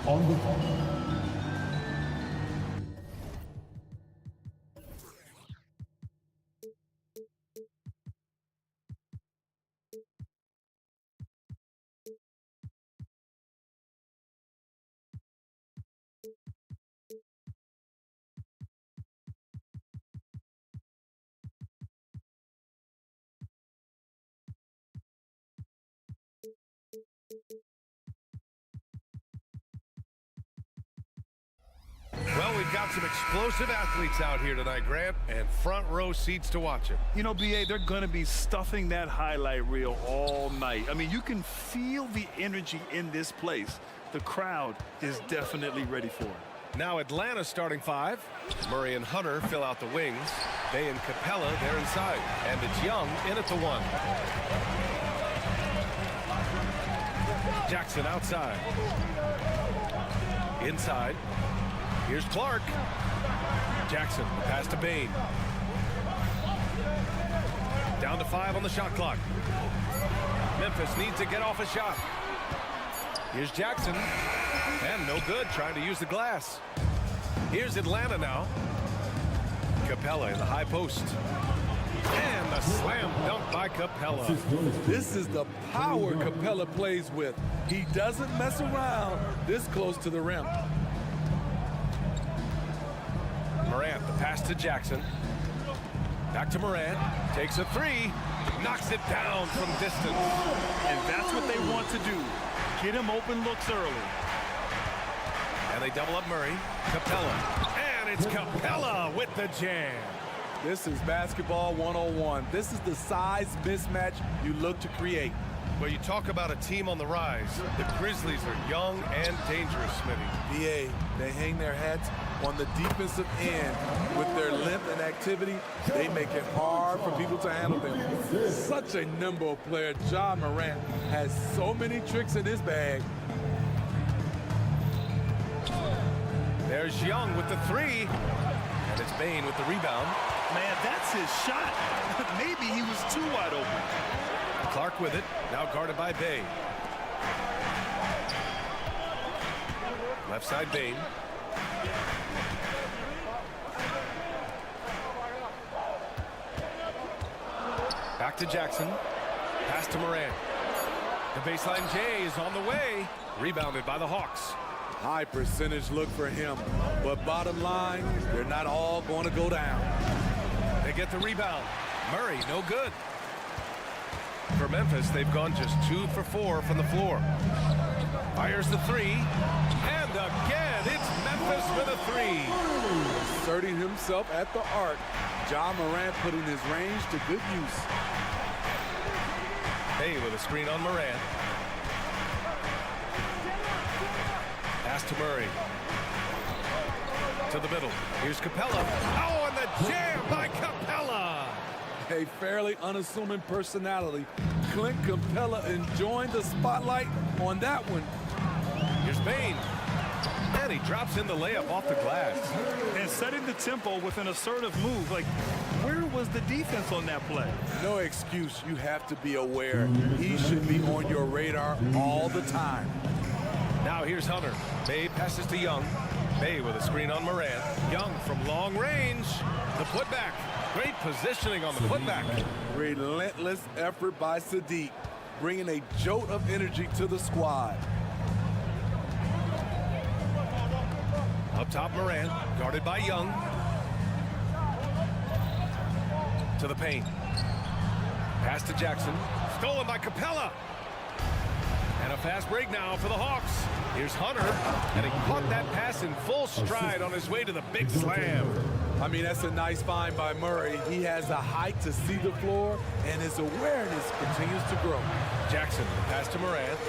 on the Well, we've got some explosive athletes out here tonight, Grant, and front row seats to watch it. You know, B.A., they're going to be stuffing that highlight reel all night. I mean, you can feel the energy in this place. The crowd is definitely ready for it. Now Atlanta starting five. Murray and Hunter fill out the wings. Bay and Capella, they're inside. And it's Young in at the one. Jackson outside. Inside. Here's Clark. Jackson, the pass to Bain. Down to 5 on the shot clock. Memphis needs to get off a shot. Here's Jackson. And no good, trying to use the glass. Here's Atlanta now. Capella in the high post. And the slam dunk by Capella. This is the power Capella plays with. He doesn't mess around this close to the rim. Morant, the pass to Jackson. Back to Morant. Takes a three. Knocks it down from distance. And that's what they want to do. Get him open looks early. And they double up Murray. Capella. And it's Capella with the jam. This is basketball 101. This is the size mismatch you look to create. Well, you talk about a team on the rise. The Grizzlies are young and dangerous, Smitty. B.A., they hang their hats on the defensive end. With their length and activity, they make it hard for people to handle them. Such a nimble player. Ja Morant has so many tricks in his bag. There's Young with the three. And it's Bain with the rebound. Man, that's his shot. Maybe he was too wide open. Clark with it, now guarded by Bay. Left side Bain. Back to Jackson. Pass to Morant. The baseline J is on the way. Rebounded by the Hawks. High percentage look for him. But bottom line, they're not all going to go down. They get the rebound. Murray, no good. For Memphis, they've gone just 2 for 4 from the floor. Fires the three. And again, it's Memphis with a three. Asserting himself at the arc. Ja Morant putting his range to good use. Bay with a screen on Morant. Pass to Murray. To the middle. Here's Capella. Oh, and the jam by Capella. A fairly unassuming personality. Clint Capella enjoying the spotlight on that one. Here's Bain. And he drops in the layup off the glass. And setting the tempo with an assertive move. Like, where was the defense on that play? No excuse. You have to be aware. He should be on your radar all the time. Now here's Hunter. Bay passes to Young. Bay with a screen on Morant. Young from long range. The putback. Great positioning on the putback. Relentless effort by Sadiq, bringing a jolt of energy to the squad. Up top, Morant, guarded by Young. To the paint. Pass to Jackson. Stolen by Capella. And a fast break now for the Hawks. Here's Hunter, and he caught that pass in full stride on his way to the big slam. I mean, that's a nice find by Murray. He has the height to see the floor, and his awareness continues to grow. Jackson, pass to Morant.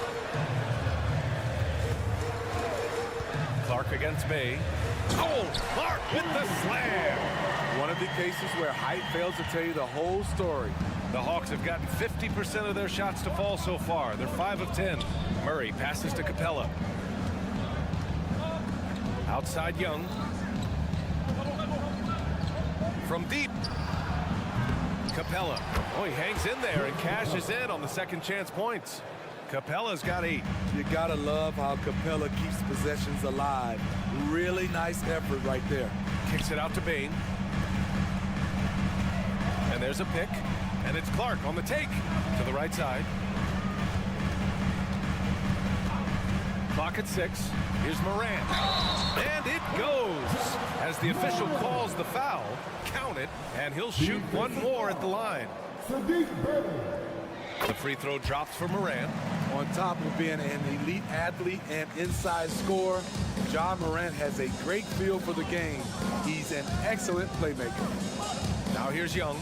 Clark against Bay. Oh, Clark with the slam. One of the cases where height fails to tell you the whole story. The Hawks have gotten 50% of their shots to fall so far. They're 5 of 10. Murray passes to Capella. Outside Young. From deep. Capella. Oh, he hangs in there and cashes in on the second chance points. Capella's got 8. You gotta love how Capella keeps possessions alive. Really nice effort right there. Kicks it out to Bain. And there's a pick. And it's Clark on the take to the right side. Clock at 6. Here's Moran. And it goes. As the official calls the foul, count it, and he'll shoot one more at the line. The free throw drops for Moran. On top of being an elite athlete and inside scorer, Ja Morant has a great feel for the game. He's an excellent playmaker. Now here's Young.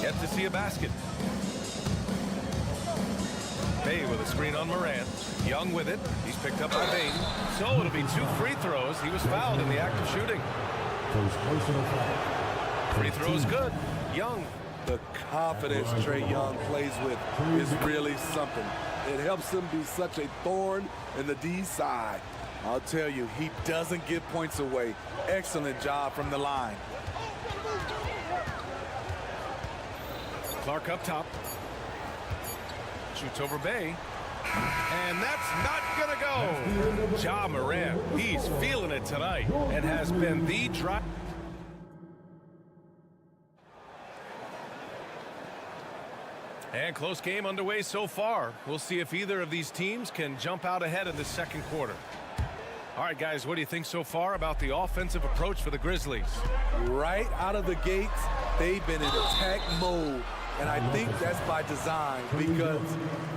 Yet to see a basket. Bay with a screen on Moran. Young with it. He's picked up by Bain. So it'll be 2 free throws. He was fouled in the act of shooting. Free throw is good. Young. The confidence Trae Young plays with is really something. It helps him be such a thorn in the D side. I'll tell you, he doesn't give points away. Excellent job from the line. Clark up top. Shoots over Bay. And that's not going to go. Ja Morant, he's feeling it tonight and has been the drive. And close game underway so far. We'll see if either of these teams can jump out ahead in the second quarter. All right, guys, what do you think so far about the offensive approach for the Grizzlies? Right out of the gates, they've been in attack mode. And I think that's by design because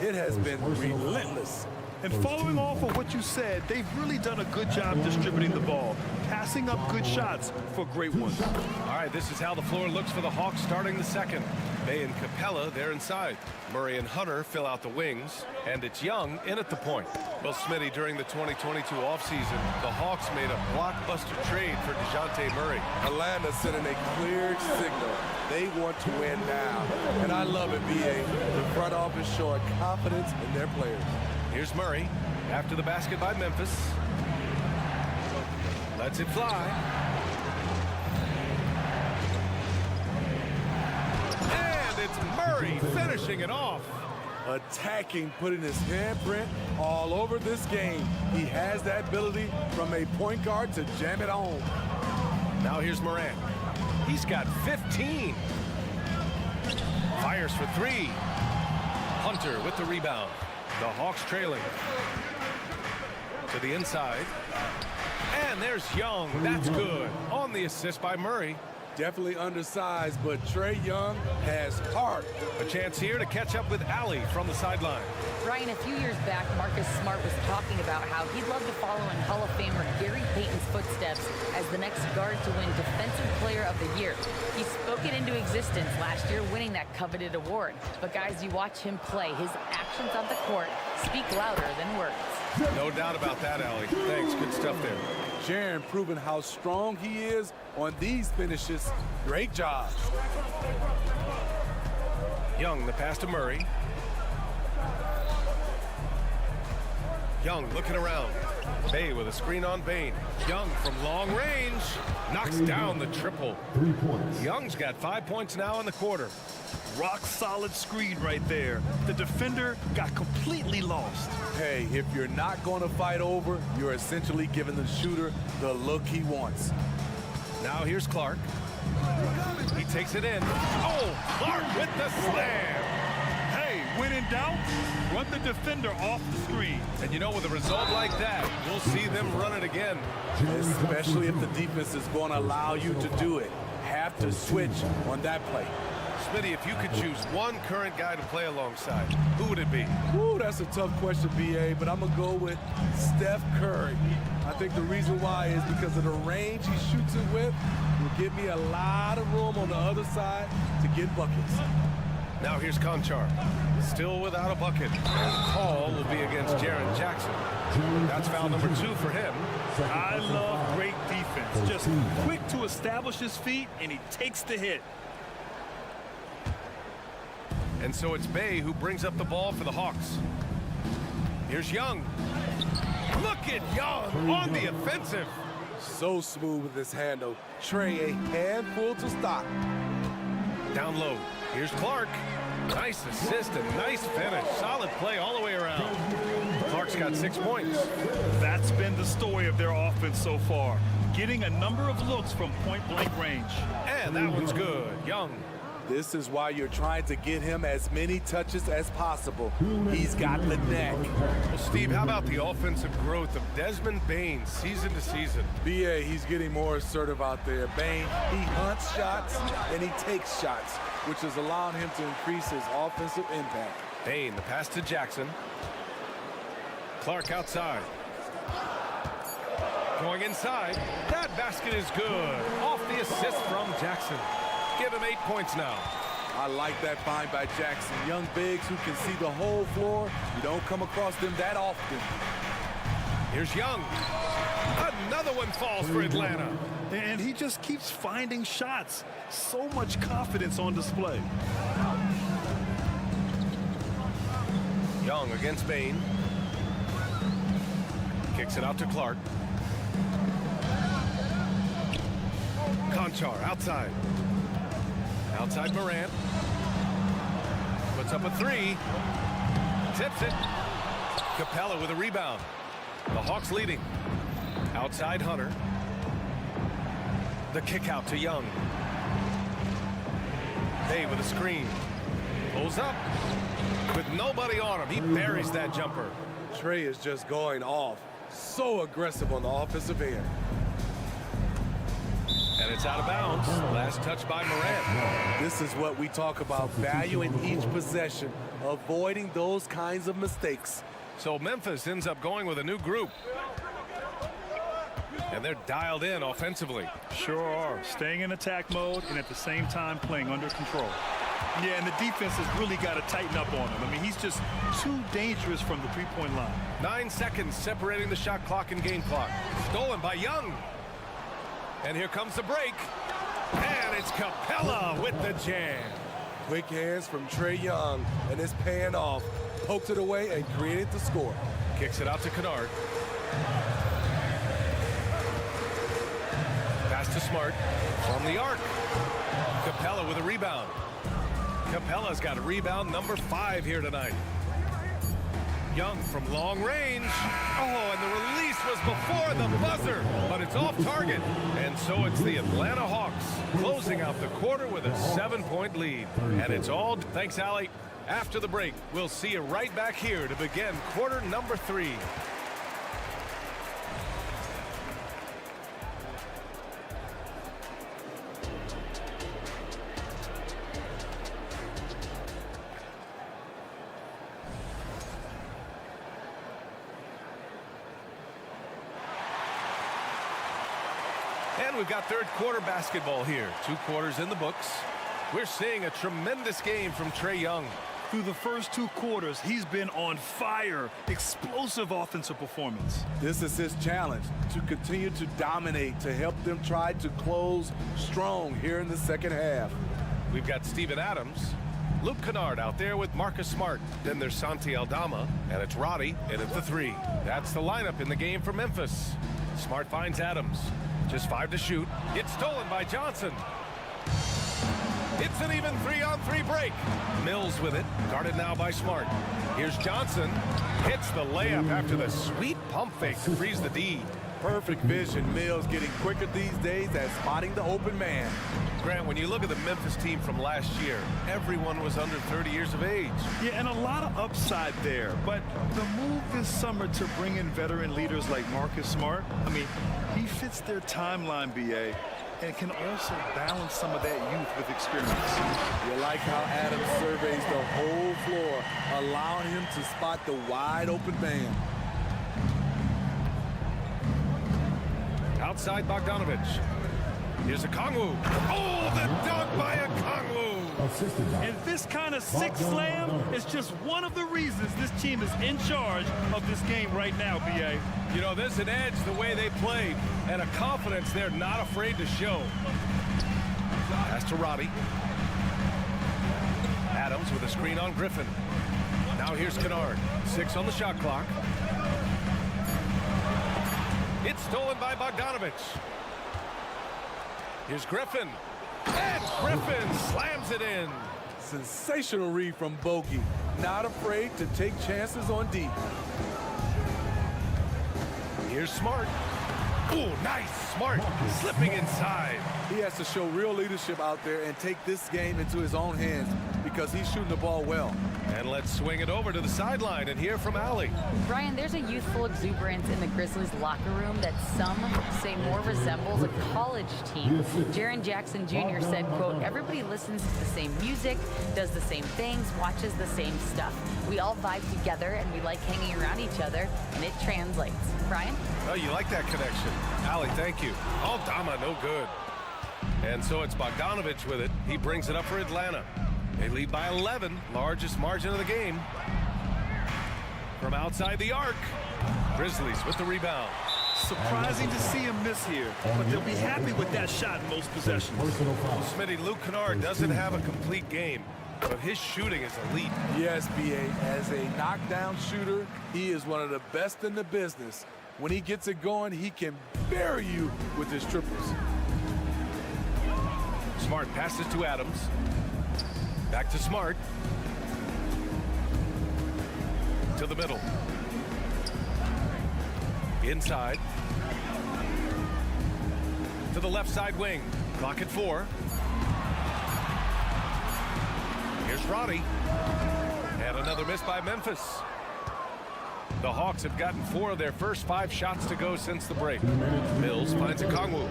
it has been relentless. And following off of what you said, they've really done a good job distributing the ball, passing up good shots for great ones. All right, this is how the floor looks for the Hawks starting the second. Bay and Capella, they're inside. Murray and Hunter fill out the wings, and it's Young in at the point. Well, Smitty, during the 2022 offseason, the Hawks made a blockbuster trade for DeJounte Murray. Atlanta sending a clear signal. They want to win now. And I love it, B.A. The front office showing confidence in their players. Here's Murray after the basket by Memphis. Lets it fly. And it's Murray finishing it off. Attacking, putting his handprint all over this game. He has that ability from a point guard to jam it home. Now here's Morant. He's got 15. Fires for 3. Hunter with the rebound. The Hawks trailing. To the inside. And there's Young. That's good. On the assist by Murray. Definitely undersized, but Trae Young has heart. A chance here to catch up with Allie from the sideline. Ryan, a few years back, Marcus Smart was talking about how he'd love to follow in Hall of Famer Gary Payton's footsteps as the next guard to win Defensive Player of the Year. He spoke it into existence last year, winning that coveted award. But guys, you watch him play, his actions on the court speak louder than words. No doubt about that, Allie. Thanks. Good stuff there. Jaren proving how strong he is on these finishes. Great job. Young, the pass to Murray. Young looking around. Bay with a screen on Bain. Young from long range knocks down the triple. 3 points. Young's got 5 points now in the quarter. Rock solid screen right there. The defender got completely lost. Hey, if you're not going to fight over, you're essentially giving the shooter the look he wants. Now here's Clark. He takes it in. Oh, Clark with the slam. Hey, when in doubt, run the defender off the screen. And you know, with a result like that, we'll see them run it again. Especially if the defense is going to allow you to do it. Have to switch on that play. Smitty, if you could choose one current guy to play alongside, who would it be? Ooh, that's a tough question, B.A., but I'm going to go with Steph Curry. I think the reason why is because of the range he shoots it with will give me a lot of room on the other side to get buckets. Now here's Conchar, still without a bucket. And the call will be against Jaren Jackson. That's foul number 2 for him. I love great defense. Just quick to establish his feet, and he takes the hit. And so it's Bay who brings up the ball for the Hawks. Here's Young. Look at Young on the offensive. So smooth with his handle. Trae, a handful to stop. Down low. Here's Clark. Nice assist and nice finish. Solid play all the way around. Clark's got 6 points. That's been the story of their offense so far. Getting a number of looks from point-blank range. And that one's good. Young. This is why you're trying to get him as many touches as possible. He's got the neck. Well, Steve, how about the offensive growth of Desmond Bain season to season? B.A., he's getting more assertive out there. Bain, he hunts shots and he takes shots, which is allowing him to increase his offensive impact. Bain, the pass to Jackson. Clark outside. Going inside. That basket is good. Off the assist from Jackson. Give him 8 points now. I like that find by Jackson. Young bigs who can see the whole floor. You don't come across them that often. Here's Young. Another one falls for Atlanta. And he just keeps finding shots. So much confidence on display. Young against Bain. Kicks it out to Clark. Conchar outside. Outside Morant. Puts up a 3. Tips it. Capella with a rebound. The Hawks leading. Outside Hunter. The kick out to Young. Bay with a screen. Pulls up. With nobody on him. He buries that jumper. Trey is just going off. So aggressive on the offensive end. And it's out of bounds. Last touch by Morant. This is what we talk about, value in each possession, avoiding those kinds of mistakes. So Memphis ends up going with a new group. And they're dialed in offensively. Sure are. Staying in attack mode and at the same time playing under control. Yeah, and the defense has really got to tighten up on him. I mean, he's just too dangerous from the three-point line. 9 seconds separating the shot clock and game clock. Stolen by Young. And here comes the break. And it's Capella with the jam. Quick hands from Trae Young, and it's paying off. Poked it away and created the score. Kicks it out to Kennard. Pass to Smart from the arc. Capella with a rebound. Capella's got a rebound number 5 here tonight. Young from long range. Oh, and the release was before the buzzer, but it's off target. And so it's the Atlanta Hawks closing out the quarter with a 7-point lead. And it's all thanks, Allie. After the break, we'll see you right back here to begin quarter number 3. And we've got third quarter basketball here. 2 quarters in the books. We're seeing a tremendous game from Trae Young. Through the first 2 quarters, he's been on fire. Explosive offensive performance. This is his challenge, to continue to dominate, to help them try to close strong here in the second half. We've got Steven Adams, Luke Kennard out there with Marcus Smart. Then there's Santi Aldama, and it's Roddy in at the 3. That's the lineup in the game for Memphis. Smart finds Adams. Just 5 to shoot. It's stolen by Johnson. It's an even 3-on-3 break. Mills with it. Guarded now by Smart. Here's Johnson. Hits the layup after the sweet pump fake to freeze the D. Perfect vision. Mills getting quicker these days at spotting the open man. Grant, when you look at the Memphis team from last year, everyone was under 30 years of age. Yeah, and a lot of upside there. But the move this summer to bring in veteran leaders like Marcus Smart, I mean, he fits their timeline, B.A., and can also balance some of that youth with experience. You like how Adams surveys the whole floor, allowing him to spot the wide open man. Outside Bogdanovich. Here's Okongwu. Oh, the dunk by Okongwu. And this kind of sick slam is just one of the reasons this team is in charge of this game right now, B.A. You know, there's an edge the way they played and a confidence they're not afraid to show. Pass to Roddy. Adams with a screen on Griffin. Now here's Kennard. 6 on the shot clock. It's stolen by Bogdanovich. Here's Griffin. And Griffin slams it in. sensational read from Bogey. Not afraid to take chances on D. Here's Smart. Oh, nice. Smart slipping inside. He has to show real leadership out there and take this game into his own hands because he's shooting the ball well. And let's swing it over to the sideline and hear from Allie. Brian, there's a youthful exuberance in the Grizzlies locker room that some say more resembles a college team. Jaren Jackson Jr. said, quote, everybody listens to the same music, does the same things, watches the same stuff. We all vibe together and we like hanging around each other, and it translates. Brian? Oh, you like that connection. Allie, thank you. Aldama, no good. And so it's Bogdanovich with it. He brings it up for Atlanta. They lead by 11, largest margin of the game. From outside the arc, Grizzlies with the rebound. Surprising to see him miss here, but they'll be happy with that shot in most possessions. Well, Smitty, Luke Kennard doesn't have a complete game, but his shooting is elite. Yes, B.A. As a knockdown shooter, he is one of the best in the business. When he gets it going, he can bury you with his triples. Smart passes to Adams. Back to Smart. To the middle. Inside. To the left side wing. Clock at 4. Here's Roddy. And another miss by Memphis. The Hawks have gotten 4 of their first 5 shots to go since the break. Mills finds Okongwu.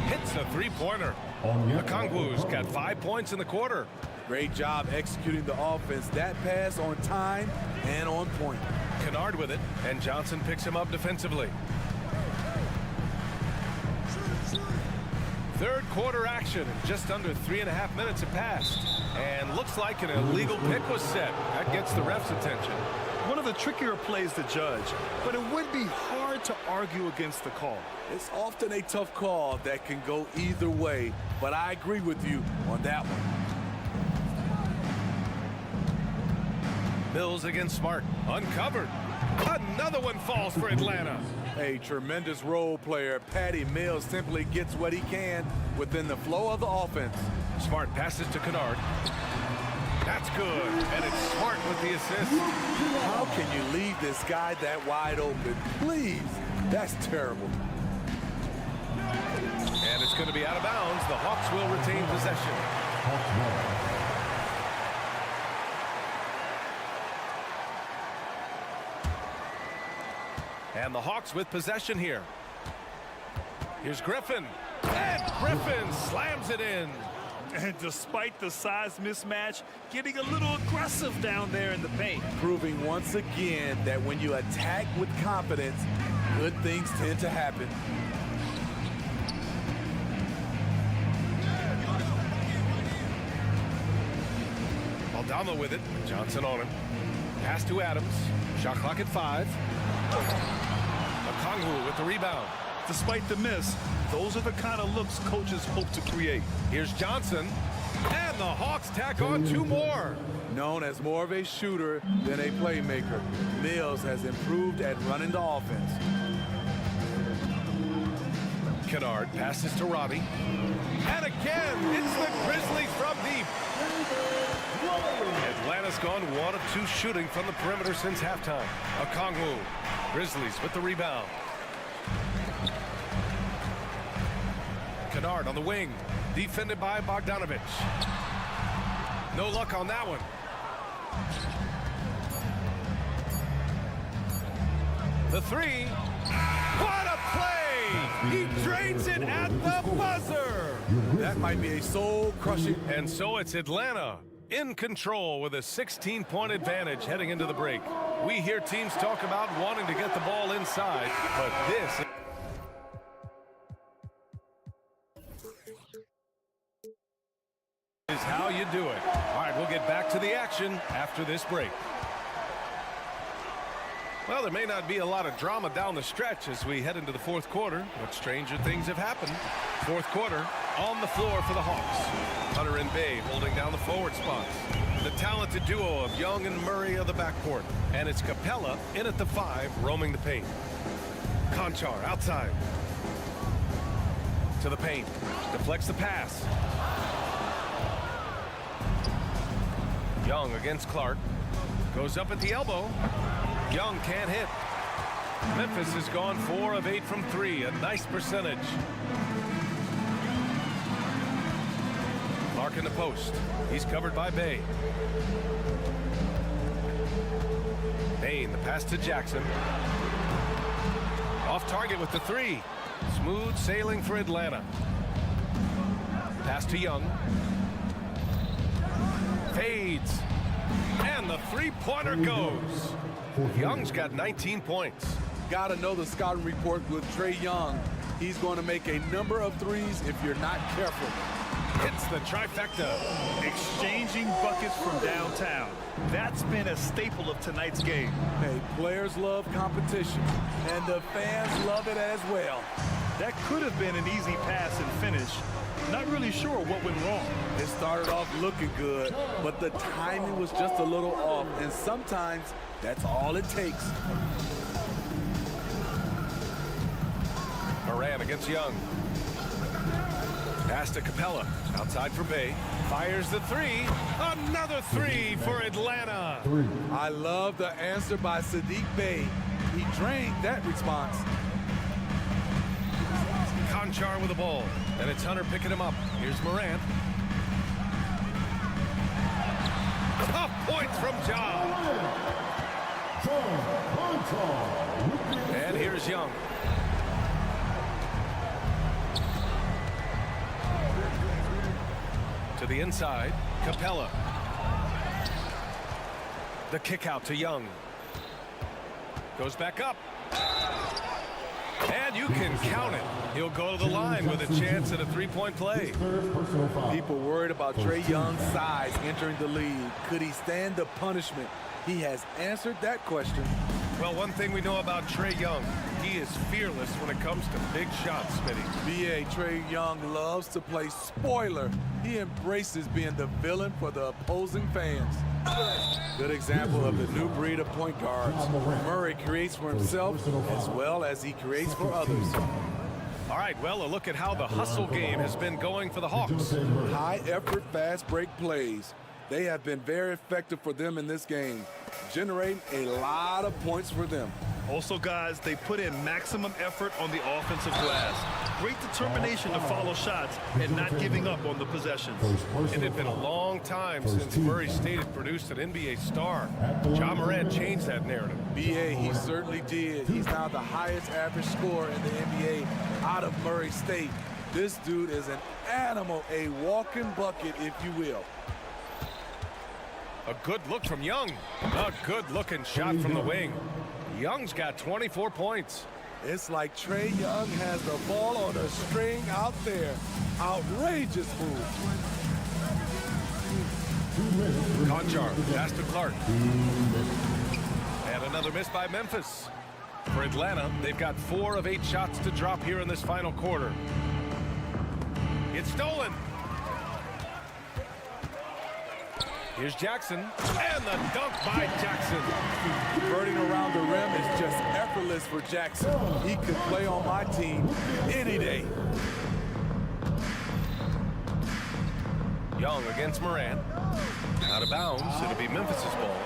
Hits a three-pointer. Okongwu's got 5 points in the quarter. Great job executing the offense. That pass on time and on point. Kennard with it, and Johnson picks him up defensively. Third quarter action. Just under 3.5 minutes have passed. And looks like an illegal pick was set. That gets the ref's attention. One of the trickier plays to judge, but it would be hard to argue against the call. It's often a tough call that can go either way, but I agree with you on that one. Mills against Smart. Uncovered. Another one falls for Atlanta. A tremendous role player. Patty Mills simply gets what he can within the flow of the offense. Smart passes to Kennard. That's good. And it's Smart with the assist. How can you leave this guy that wide open? Please. That's terrible. And it's going to be out of bounds. The Hawks will retain possession. And the Hawks with possession here. Here's Griffin. And Griffin slams it in. And despite the size mismatch, getting a little aggressive down there in the paint. Proving once again that when you attack with confidence, good things tend to happen. Aldama with it. Johnson on him. Pass to Adams. Shot clock at 5. Okongwu with the rebound. Despite the miss, those are the kind of looks coaches hope to create. Here's Johnson. And the Hawks tack on 2 more. Known as more of a shooter than a playmaker, Mills has improved at running the offense. Kennard passes to Roddy. And again, it's the Grizzlies from deep. Atlanta's gone 1 of 2 shooting from the perimeter since halftime. Okongwu. Grizzlies with the rebound. Kennard on the wing. Defended by Bogdanovich. No luck on that one. The 3. What a play! He drains it at the buzzer! That might be a soul-crushing. And so it's Atlanta in control with a 16-point advantage heading into the break. We hear teams talk about wanting to get the ball inside, but this is how you do it. All right, we'll get back to the action after this break. Well, there may not be a lot of drama down the stretch as we head into the 4th quarter, but stranger things have happened. 4th quarter on the floor for the Hawks. Hunter and Bay holding down the forward spots. The talented duo of Young and Murray of the backcourt. And it's Capella in at the 5, roaming the paint. Conchar outside. To the paint. Deflects the pass. Young against Clark. Goes up at the elbow. Young can't hit. Memphis has gone 4 of 8 from 3. A nice percentage. Clark in the post. He's covered by Bay. Bain, the pass to Jackson. Off target with the 3. Smooth sailing for Atlanta. Pass to Young. Fades. And the three-pointer goes. Young's got 19 points. Gotta know the scouting report with Trae Young. He's going to make a number of threes if you're not careful. Hits the trifecta. Exchanging buckets from downtown. That's been a staple of tonight's game. Hey, players love competition, and the fans love it as well. That could have been an easy pass and finish. Not really sure what went wrong. It started off looking good, but the timing was just a little off, and sometimes that's all it takes. Moran against Young. Pass to Capella. Outside for Bay. Fires the 3. Another 3 for Atlanta. I love the answer by Sadiq Bey. He drained that response. Conchar with the ball. And it's Hunter picking him up. Here's Morant. Tough points from John. And here's Young. To the inside, Capella. The kick out to Young. Goes back up. And you can count it. He'll go to the line with a chance at a three-point play. People worried about Trae Young's size entering the league. Could he stand the punishment? He has answered that question. Well, one thing we know about Trae Young, he is fearless when it comes to big shots, Smitty. B.A. Trae Young loves to play spoiler. He embraces being the villain for the opposing fans. Good example of the new breed of point guards. Murray creates for himself as well as he creates for others. All right, well, a look at how the hustle game has been going for the Hawks. High effort, fast break plays. They have been very effective for them in this game, generating a lot of points for them. Also, guys, they put in maximum effort on the offensive glass. Great determination to follow shots and not giving up on the possessions. It had been a long time since Murray State had produced an NBA star. Ja Morant changed that narrative. B.A., he certainly did. He's now the highest average scorer in the NBA out of Murray State. This dude is an animal, a walking bucket, if you will. A good look from Young. A good-looking shot from the wing. Young's got 24 points. It's like Trae Young has the ball on a string out there. Outrageous move. Conchar, pass to Clark. And another miss by Memphis. For Atlanta, they've got 4 of 8 shots to drop here in this final quarter. It's stolen. Here's Jackson, and the dunk by Jackson. Converting around the rim is just effortless for Jackson. He could play on my team any day. Young against Morant. Out of bounds, it'll be Memphis's ball.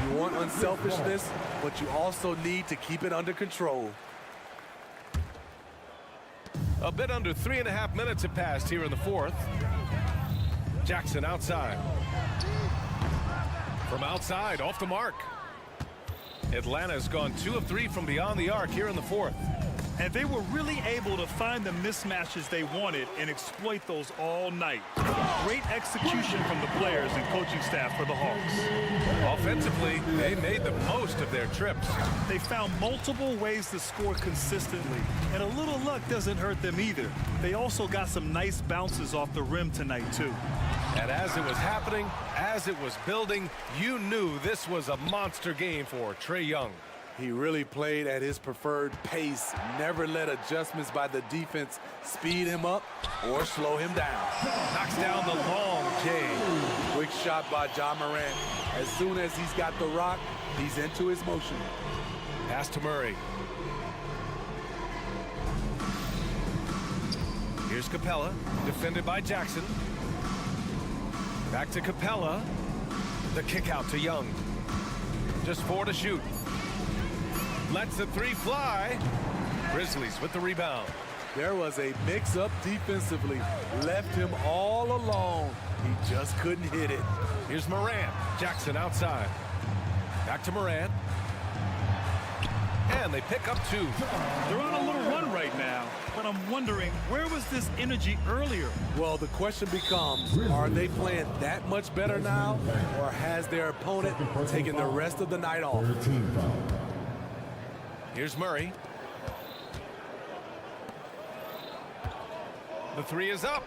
You want unselfishness, but you also need to keep it under control. A bit under 3.5 minutes have passed here in the fourth. Jackson outside. From outside, off the mark. Atlanta's gone 2 of 3 from beyond the arc here in the fourth. And they were really able to find the mismatches they wanted and exploit those all night. Great execution from the players and coaching staff for the Hawks. Offensively, they made the most of their trips. They found multiple ways to score consistently, and a little luck doesn't hurt them either. They also got some nice bounces off the rim tonight, too. And as it was happening, as it was building, you knew this was a monster game for Trae Young. He really played at his preferred pace, never let adjustments by the defense speed him up or slow him down. Knocks down the long J. Quick shot by Ja Morant. As soon as he's got the rock, he's into his motion. Pass to Murray. Here's Capella, defended by Jackson. Back to Capella. The kick out to Young. Just 4 to shoot. Lets the 3 fly. Grizzlies with the rebound. There was a mix-up defensively. Left him all alone. He just couldn't hit it. Here's Morant. Jackson outside. Back to Morant. And they pick up 2. They're on a little run right now, but I'm wondering, where was this energy earlier? Well, the question becomes, are they playing that much better now, or has their opponent taken the rest of the night off? Here's Murray. The 3 is up.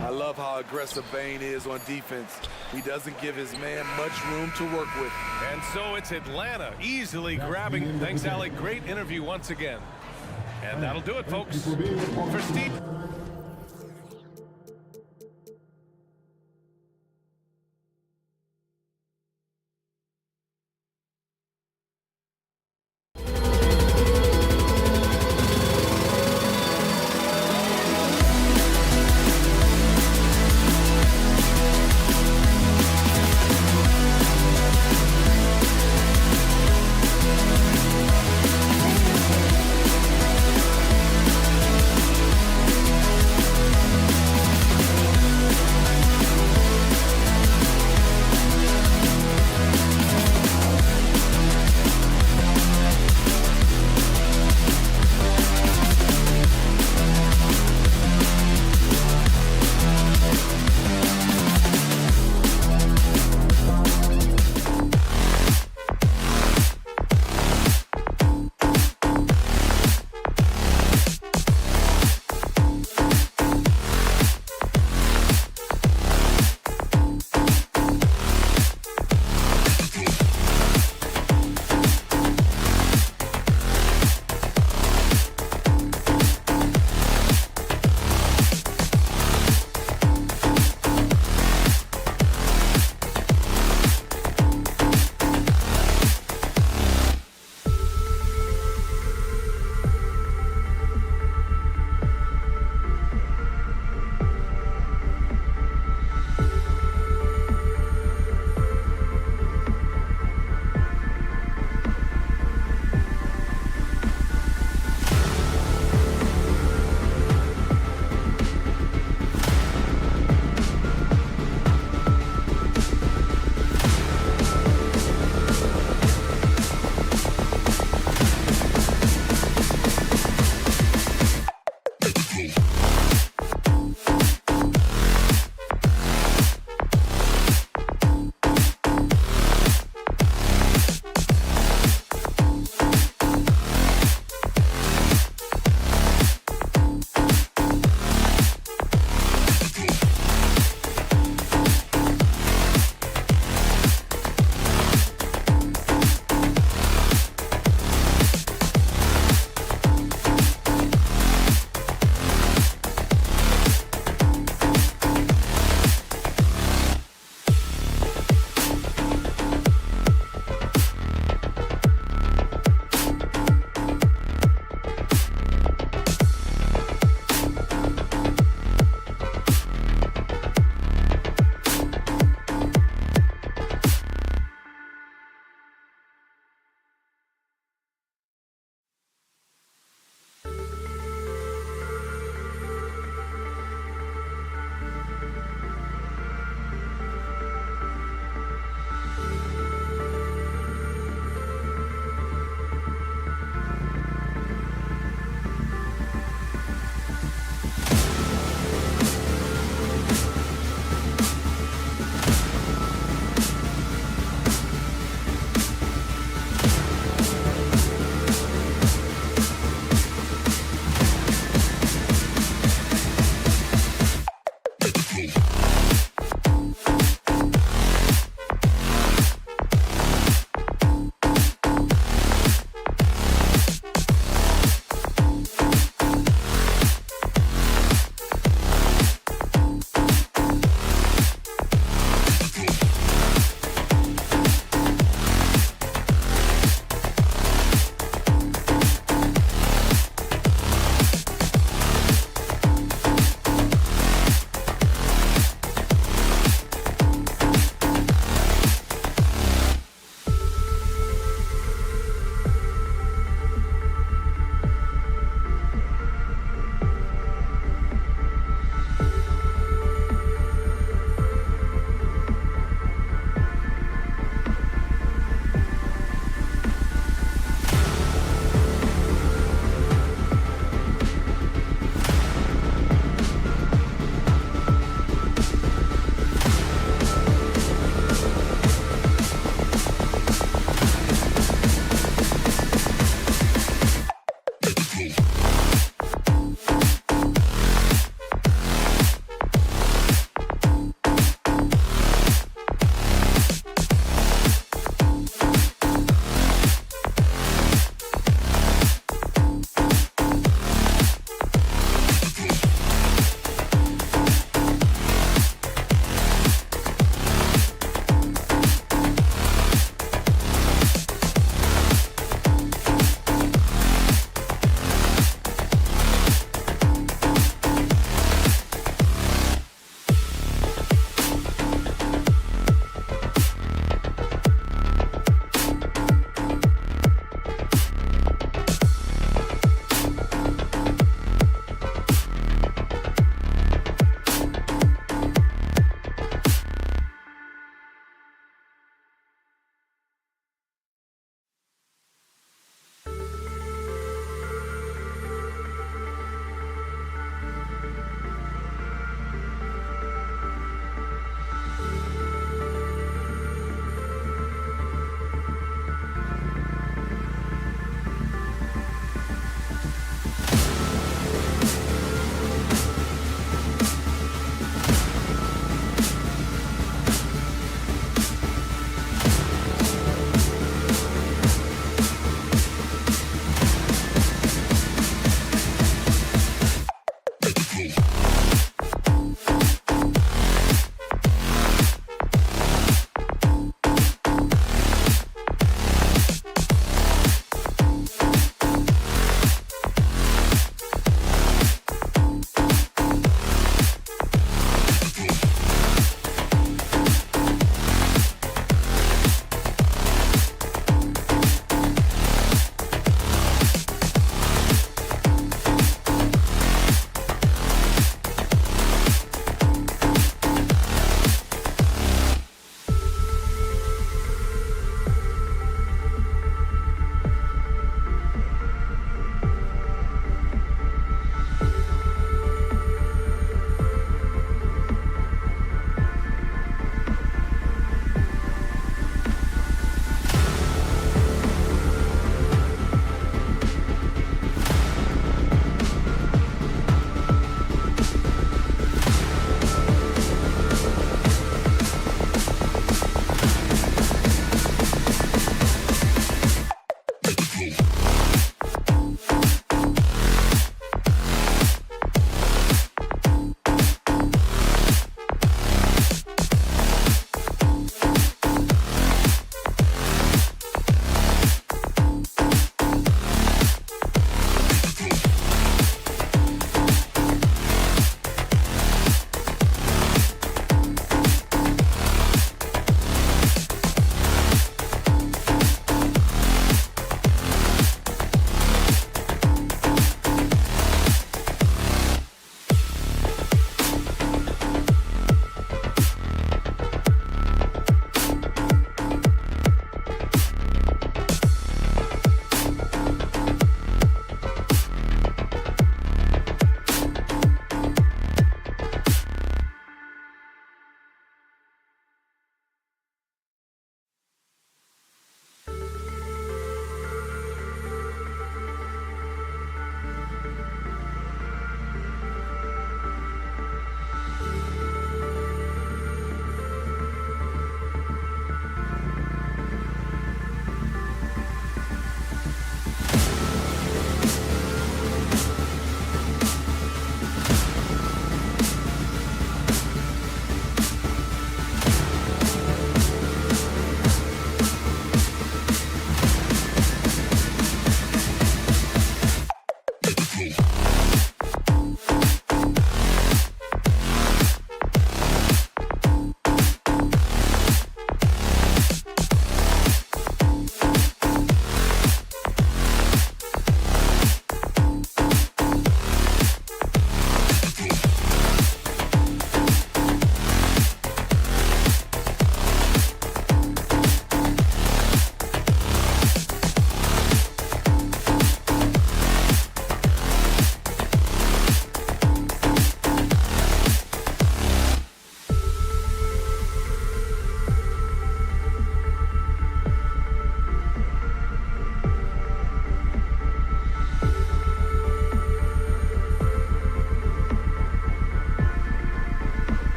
I love how aggressive Bane is on defense. He doesn't give his man much room to work with. And so it's Atlanta easily grabbing. Thanks, Alec. Great interview once again. And that'll do it, folks. For Steve.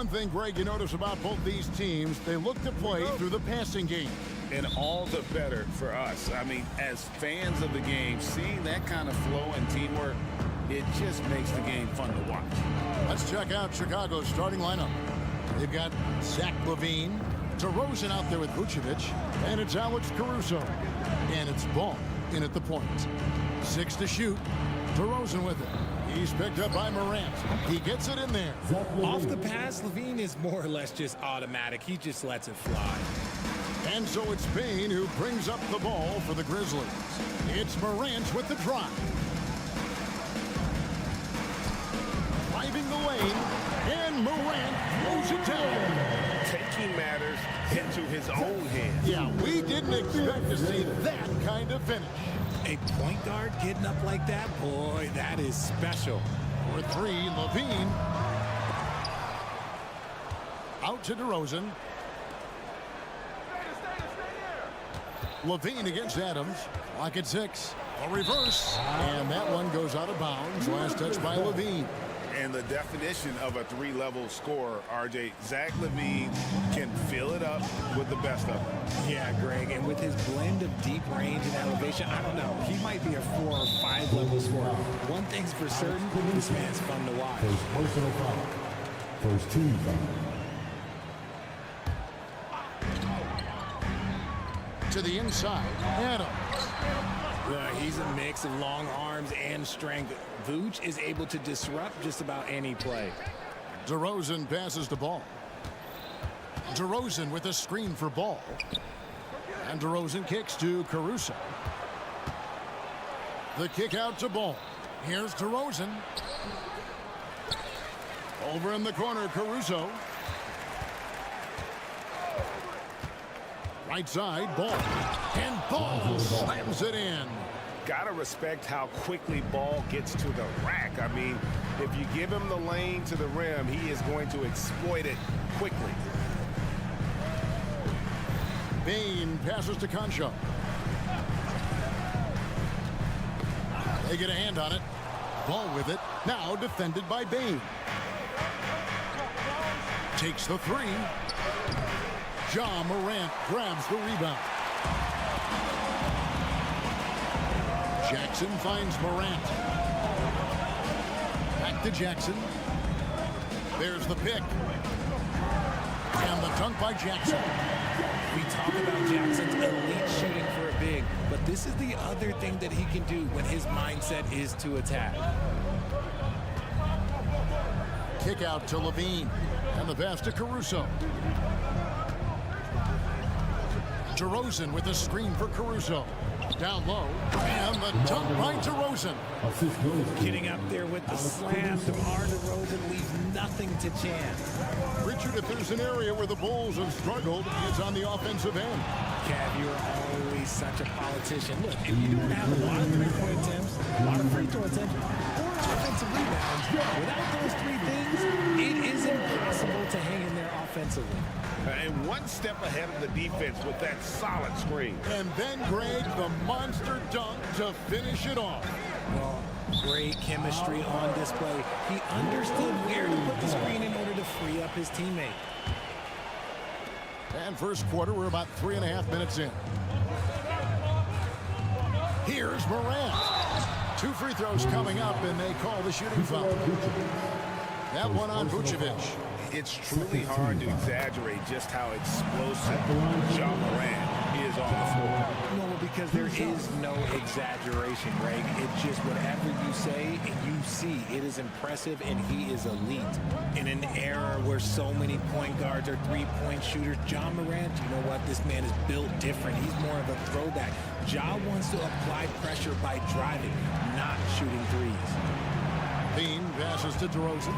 one thing, Greg, you notice about both these teams, they look to play through the passing game. And all the better for us. I mean, as fans of the game, seeing that kind of flow and teamwork, it just makes the game fun to watch. Let's check out Chicago's starting lineup. They've got Zach LaVine, DeRozan out there with Vucevic, and it's Alex Caruso. And it's Ball in at the point. 6 to shoot. DeRozan with it. He's picked up by Morant. He gets it in there. Off the pass, LaVine is more or less just automatic. He just lets it fly. And so it's Payne who brings up the ball for the Grizzlies. It's Morant with the drive. Driving the lane, and Morant throws it down. Taking matters into his own hands. Yeah, we didn't expect to see that kind of finish. A point guard getting up like that, boy, that is special. For 3, LaVine. Out to DeRozan. LaVine against Adams. Lock at 6. A reverse. And that one goes out of bounds. Last touch by LaVine. And the definition of a 3-level scorer, RJ, Zach LaVine can fill it up with the best of them. Yeah, Greg, and with his blend of deep range and elevation, I don't know, he might be a 4 or 5 level scorer. One thing's for certain, this man's fun to watch. Personal foul. First team foul. To the inside, Adams. He's a mix of long arms and strength. Vooch is able to disrupt just about any play. DeRozan passes the ball. DeRozan with a screen for Ball. And DeRozan kicks to Caruso. The kick out to Ball. Here's DeRozan. Over in the corner, Caruso. Right side, Ball. And Ball slams it in. Gotta respect how quickly Ball gets to the rack. I mean, if you give him the lane to the rim, he is going to exploit it quickly. Bain passes to Concho. They get a hand on it. Ball with it. Now defended by Bain. Takes the 3. Ja Morant grabs the rebound. Jackson finds Morant. Back to Jackson. There's the pick. And the dunk by Jackson. We talk about Jackson's elite shooting for a big, but this is the other thing that he can do when his mindset is to attack. Kick out to LaVine. And the pass to Caruso. DeRozan with a screen for Caruso. Down low. And the dunk by DeRozan. Getting up there with the slam, DeMar DeRozan leaves nothing to chance. Richard, if there's an area where the Bulls have struggled, it's on the offensive end. Cav, you're always such a politician. Look, if you don't have a lot of three-point attempts, a lot of free throw attempts, or offensive rebounds, without those 3 things, it is impossible to hang in there offensively. And one step ahead of the defense with that solid screen. And then, Greg, the monster dunk to finish it off. Well, great chemistry on display. He understood where to put the screen in order to free up his teammate. And first quarter, we're about 3.5 minutes in. Here's Morant. 2 free throws coming up, and they call the shooting foul. That one on Vucevic. It's truly hard to exaggerate just how explosive Ja Morant is on the floor. No, because there is no exaggeration, Greg. It's just whatever you say and you see. It is impressive, and he is elite. In an era where so many point guards are 3-point shooters, Ja Morant, you know what? This man is built different. He's more of a throwback. Ja wants to apply pressure by driving, not shooting threes. Bean passes to DeRozan.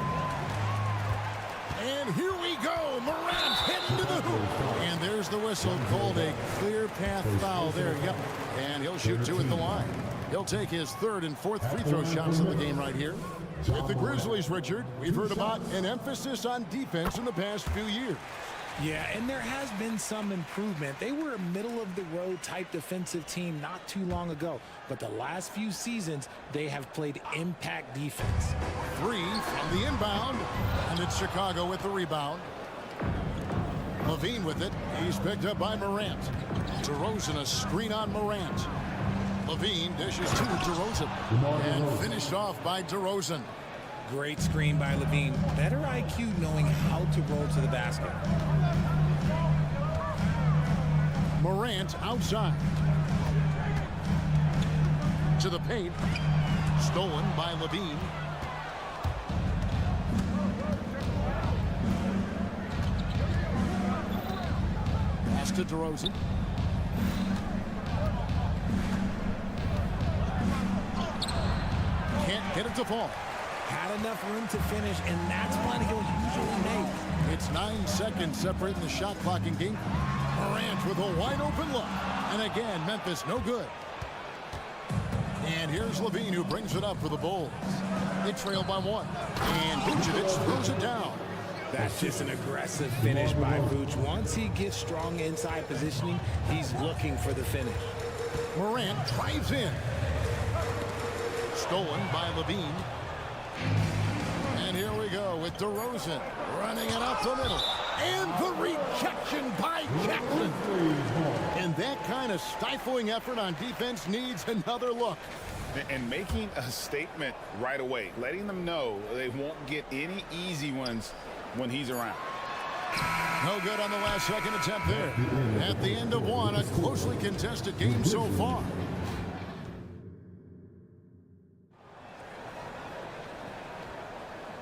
And here we go. Morant heading to the hoop. And there's the whistle called a clear path foul. There you go. And he'll shoot 2 at the line. He'll take his 3rd and 4th free throw shots of the game right here. With the Grizzlies, Richard, we've heard about an emphasis on defense in the past few years. Yeah, and there has been some improvement. They were a middle-of-the-road type defensive team not too long ago, but the last few seasons, they have played impact defense. 3 from the inbound, and it's Chicago with the rebound. Levine with it. He's picked up by Morant. DeRozan, a screen on Morant. Levine dishes to DeRozan, and finished off by DeRozan. Great screen by Levine. Better IQ knowing how to roll to the basket. Morant outside. To the paint. Stolen by Levine. Pass to DeRozan. Can't get it to fall. Had enough room to finish, and that's one he'll usually make. It's 9 seconds separating the shot clock in game. Morant with a wide open look. And again, Memphis no good. And here's Levine who brings it up for the Bulls. They trail by 1. And Vucevic throws it down. That's just an aggressive finish by Vooch. Once he gets strong inside positioning, he's looking for the finish. Morant drives in. Stolen by Levine. And here we go with DeRozan running it up the middle. And the rejection by Jackson. And that kind of stifling effort on defense needs another look. And making a statement right away, letting them know they won't get any easy ones when he's around. No good on the last second attempt there. At the end of one, a closely contested game so far.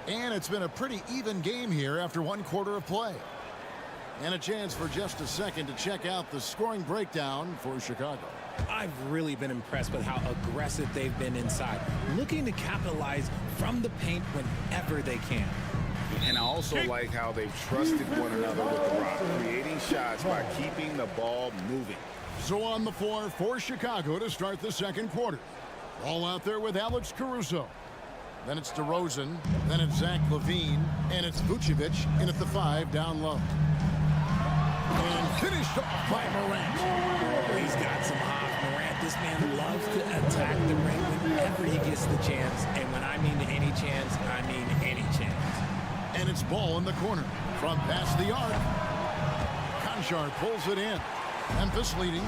And it's been a pretty even game here after 1 quarter of play. And a chance for just a second to check out the scoring breakdown for Chicago. I've really been impressed with how aggressive they've been inside, looking to capitalize from the paint whenever they can. And I also like how they've trusted one another with the rock, creating shots by keeping the ball moving. So on the floor for Chicago to start the second quarter. Ball out there with Alex Caruso. Then it's DeRozan. Then it's Zach LaVine. And it's Vucevic in at the 5 down low. And finished off by Morant. Oh, he's got some hop. Morant, this man loves to attack the ring whenever he gets the chance. And when I mean any chance, I mean any chance. And it's ball in the corner from past the arc. Conchar pulls it in. Memphis leading.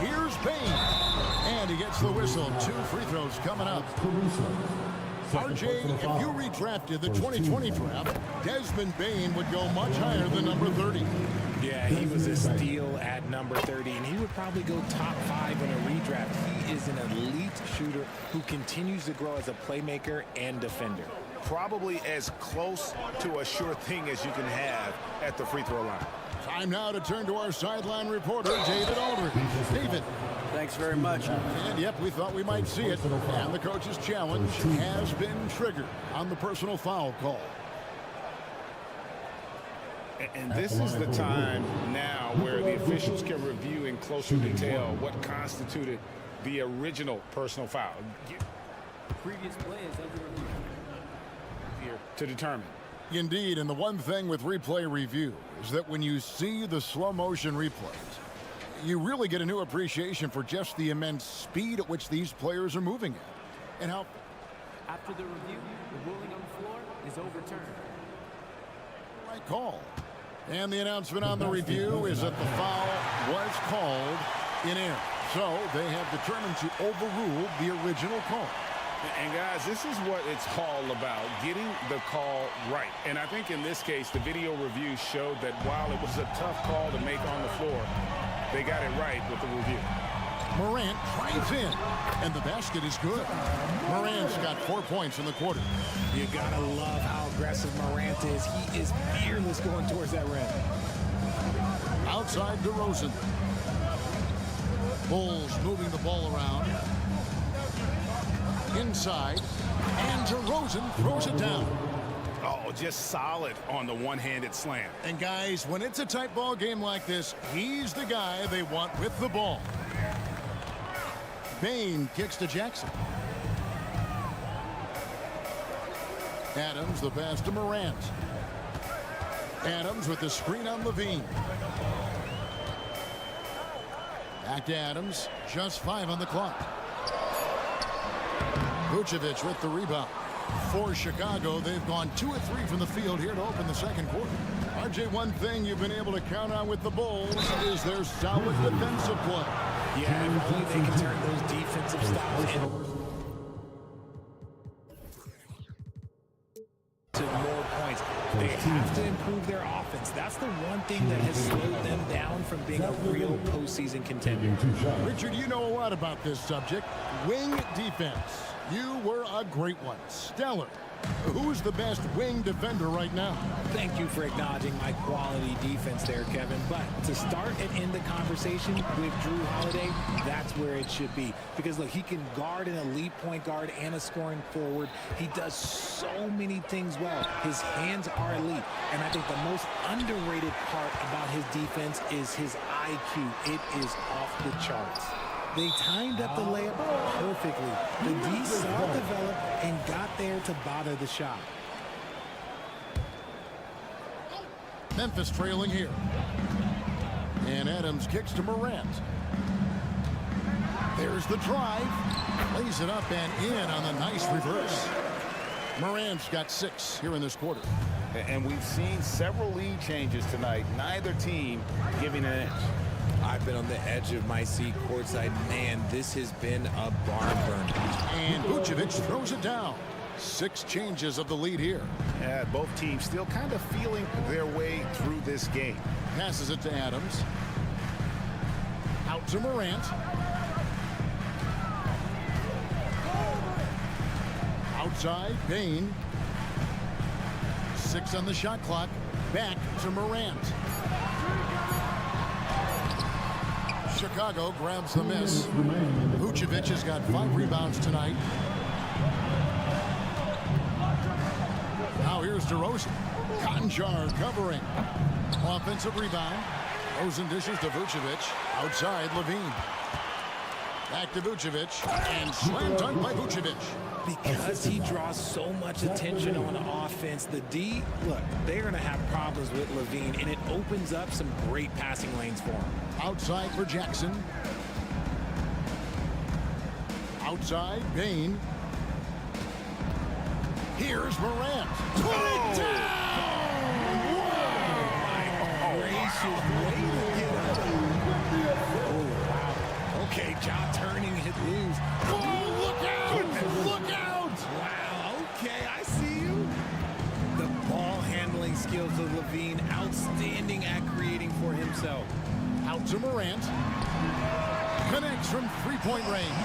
Here's Payne. And he gets the whistle. 2 free throws coming up. RJ, if you redrafted the 2020 draft, Desmond Bane would go much higher than number 30. Yeah, he was a steal at number 30, and he would probably go top 5 in a redraft. He is an elite shooter who continues to grow as a playmaker and defender. Probably as close to a sure thing as you can have at the free throw line. Time now to turn to our sideline reporter, David Aldridge. David. Thanks very much. And yep, we thought we might see it. And the coach's challenge has been triggered on the personal foul call. And this is the time now where the officials can review in closer detail what constituted the original personal foul. Previous play is under review. Here to determine. Indeed, and the one thing with replay review is that when you see the slow motion replays, you really get a new appreciation for just the immense speed at which these players are moving at. And how... After the review, the ruling on the floor is overturned. Right call. And the announcement on the review is that the foul was called in error. So they have determined to overrule the original call. And guys, this is what it's all about, getting the call right. And I think in this case, the video review showed that while it was a tough call to make on the floor, they got it right with the review. Morant drives in, and the basket is good. Morant's got 4 points in the quarter. You gotta love how aggressive Morant is. He is fearless going towards that rim. Outside DeRozan. Bulls moving the ball around. Inside, and DeRozan throws it down. Oh, just solid on the one-handed slam. And guys, when it's a tight ball game like this, he's the guy they want with the ball. Bane kicks to Jackson. Adams, the pass to Morant. Adams with the screen on Levine. Back to Adams. Just 5 on the clock. Vucevic with the rebound. For Chicago, they've gone 2 of 3 from the field here to open the second quarter. RJ, one thing you've been able to count on with the Bulls is their solid defensive play. Yeah, if only they can turn those defensive styles into more points. They have to improve their offense. That's the one thing that has slowed them down from being a real postseason contender. Richard, you know a lot about this subject. Wing defense. You were a great one. Stellar. Who's the best wing defender right now? Thank you for acknowledging my quality defense there, Kevin. But to start and end the conversation with Drew Holiday, that's where it should be. Because, look, he can guard an elite point guard and a scoring forward. He does so many things well. His hands are elite. And I think the most underrated part about his defense is his IQ. It is off the charts. They timed up the layup perfectly. The D saw it develop and got there to bother the shot. Memphis trailing here. And Adams kicks to Morant. There's the drive. Lays it up and in on the nice reverse. Morant's got 6 here in this quarter. And we've seen several lead changes tonight. Neither team giving an inch. I've been on the edge of my seat courtside. Man, this has been a barn burner. And Vucevic throws it down. 6 changes of the lead here. Yeah, both teams still kind of feeling their way through this game. Passes it to Adams. Out to Morant. Outside, Payne. 6 on the shot clock. Back to Morant. Chicago grabs the miss. Vucevic has got 5 rebounds tonight. Now here's DeRozan. Cotton Jar covering. Offensive rebound. Rosen dishes to Vucevic. Outside, Levine. Back to Vucevic. And slam dunk by Vucevic. Because he draws so much attention on offense, the D, look, they're going to have problems with Levine, and it opens up some great passing lanes for him. Outside for Jackson. Outside, Payne. Here's Morant. Put it down! Wow! Gracious, way to get up. Oh, wow. Okay, job turning it loose. Oh, look out! Look out! Wow, okay, I see you. The ball handling skills of Levine, outstanding at creating for himself. Out to Morant. Connects from 3-point range.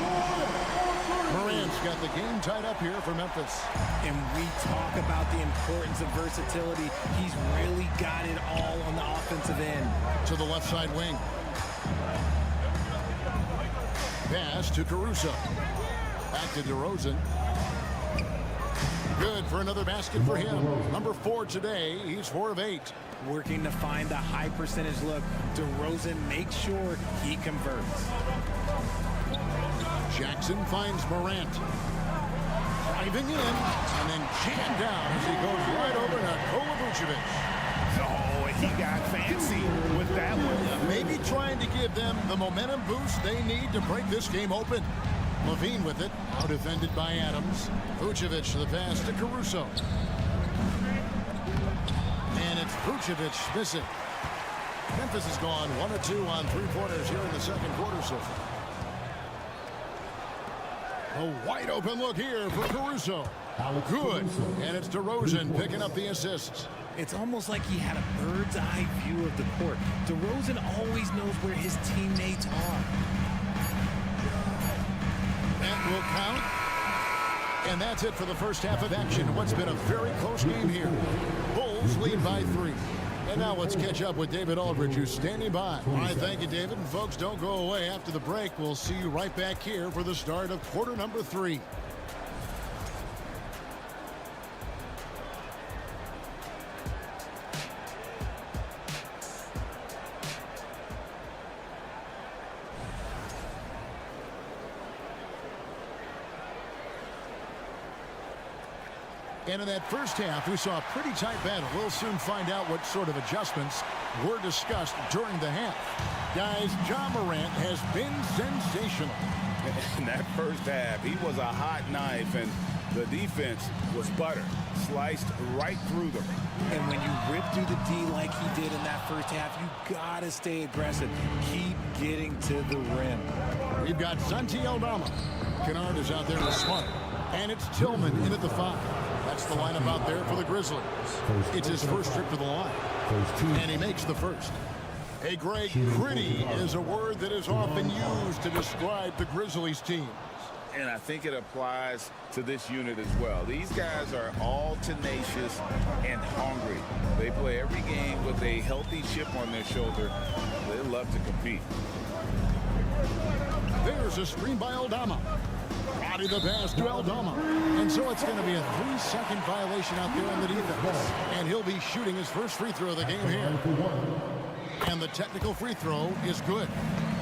Morant's got the game tied up here for Memphis. And we talk about the importance of versatility. He's really got it all on the offensive end. To the left side wing. Pass to Caruso. Back to DeRozan. Good for another basket for him. Number 4 today. He's 4 of 8. Working to find the high percentage look. DeRozan makes sure he converts. Jackson finds Morant. Driving in and then jammed down as he goes right over to Nikola Vucevic. Oh, he got fancy with that one. Maybe trying to give them the momentum boost they need to break this game open. Levine with it, out defended by Adams. Vucevic the pass to Caruso. And it's Vucevic missing. Memphis has gone 1 of 2 on 3-pointers here in the second quarter so far. A wide open look here for Caruso. Good. And it's DeRozan picking up the assists. It's almost like he had a bird's eye view of the court. DeRozan always knows where his teammates are. That will count. And that's it for the first half of action. What's been a very close game here. Bulls lead by 3. And now let's catch up with David Aldridge, who's standing by. All right, thank you, David. And folks, don't go away. After the break, we'll see you right back here for the start of quarter number 3. And in that first half, we saw a pretty tight battle. We'll soon find out what sort of adjustments were discussed during the half. Guys, Ja Morant has been sensational. In that first half, he was a hot knife, and the defense was butter, sliced right through them. And when you rip through the D like he did in that first half, you gotta stay aggressive. Keep getting to the rim. We've got Santi Aldama. Kennard is out there with Smart. And it's Tillman in at the 5. That's the lineup out there for the Grizzlies. It's his first trip to the line. And he makes the first. Hey, Greg, gritty is a word that is often used to describe the Grizzlies team. And I think it applies to this unit as well. These guys are all tenacious and hungry. They play every game with a healthy chip on their shoulder. They love to compete. There's a screen by Aldama. Body the pass to Aldama. And so it's going to be a 3-second violation out there on the defense. And he'll be shooting his first free throw of the game here. And the technical free throw is good.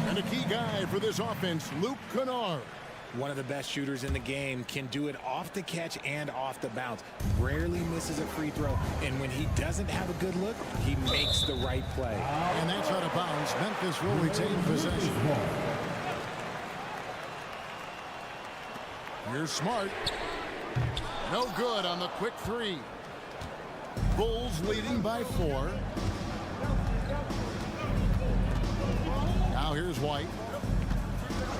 And a key guy for this offense, Luke Kennard. One of the best shooters in the game, can do it off the catch and off the bounce. Rarely misses a free throw. And when he doesn't have a good look, he makes the right play. And that's out of bounds. Memphis will retain possession. Here's Smart. No good on the quick 3. Bulls leading by 4. Now here's White.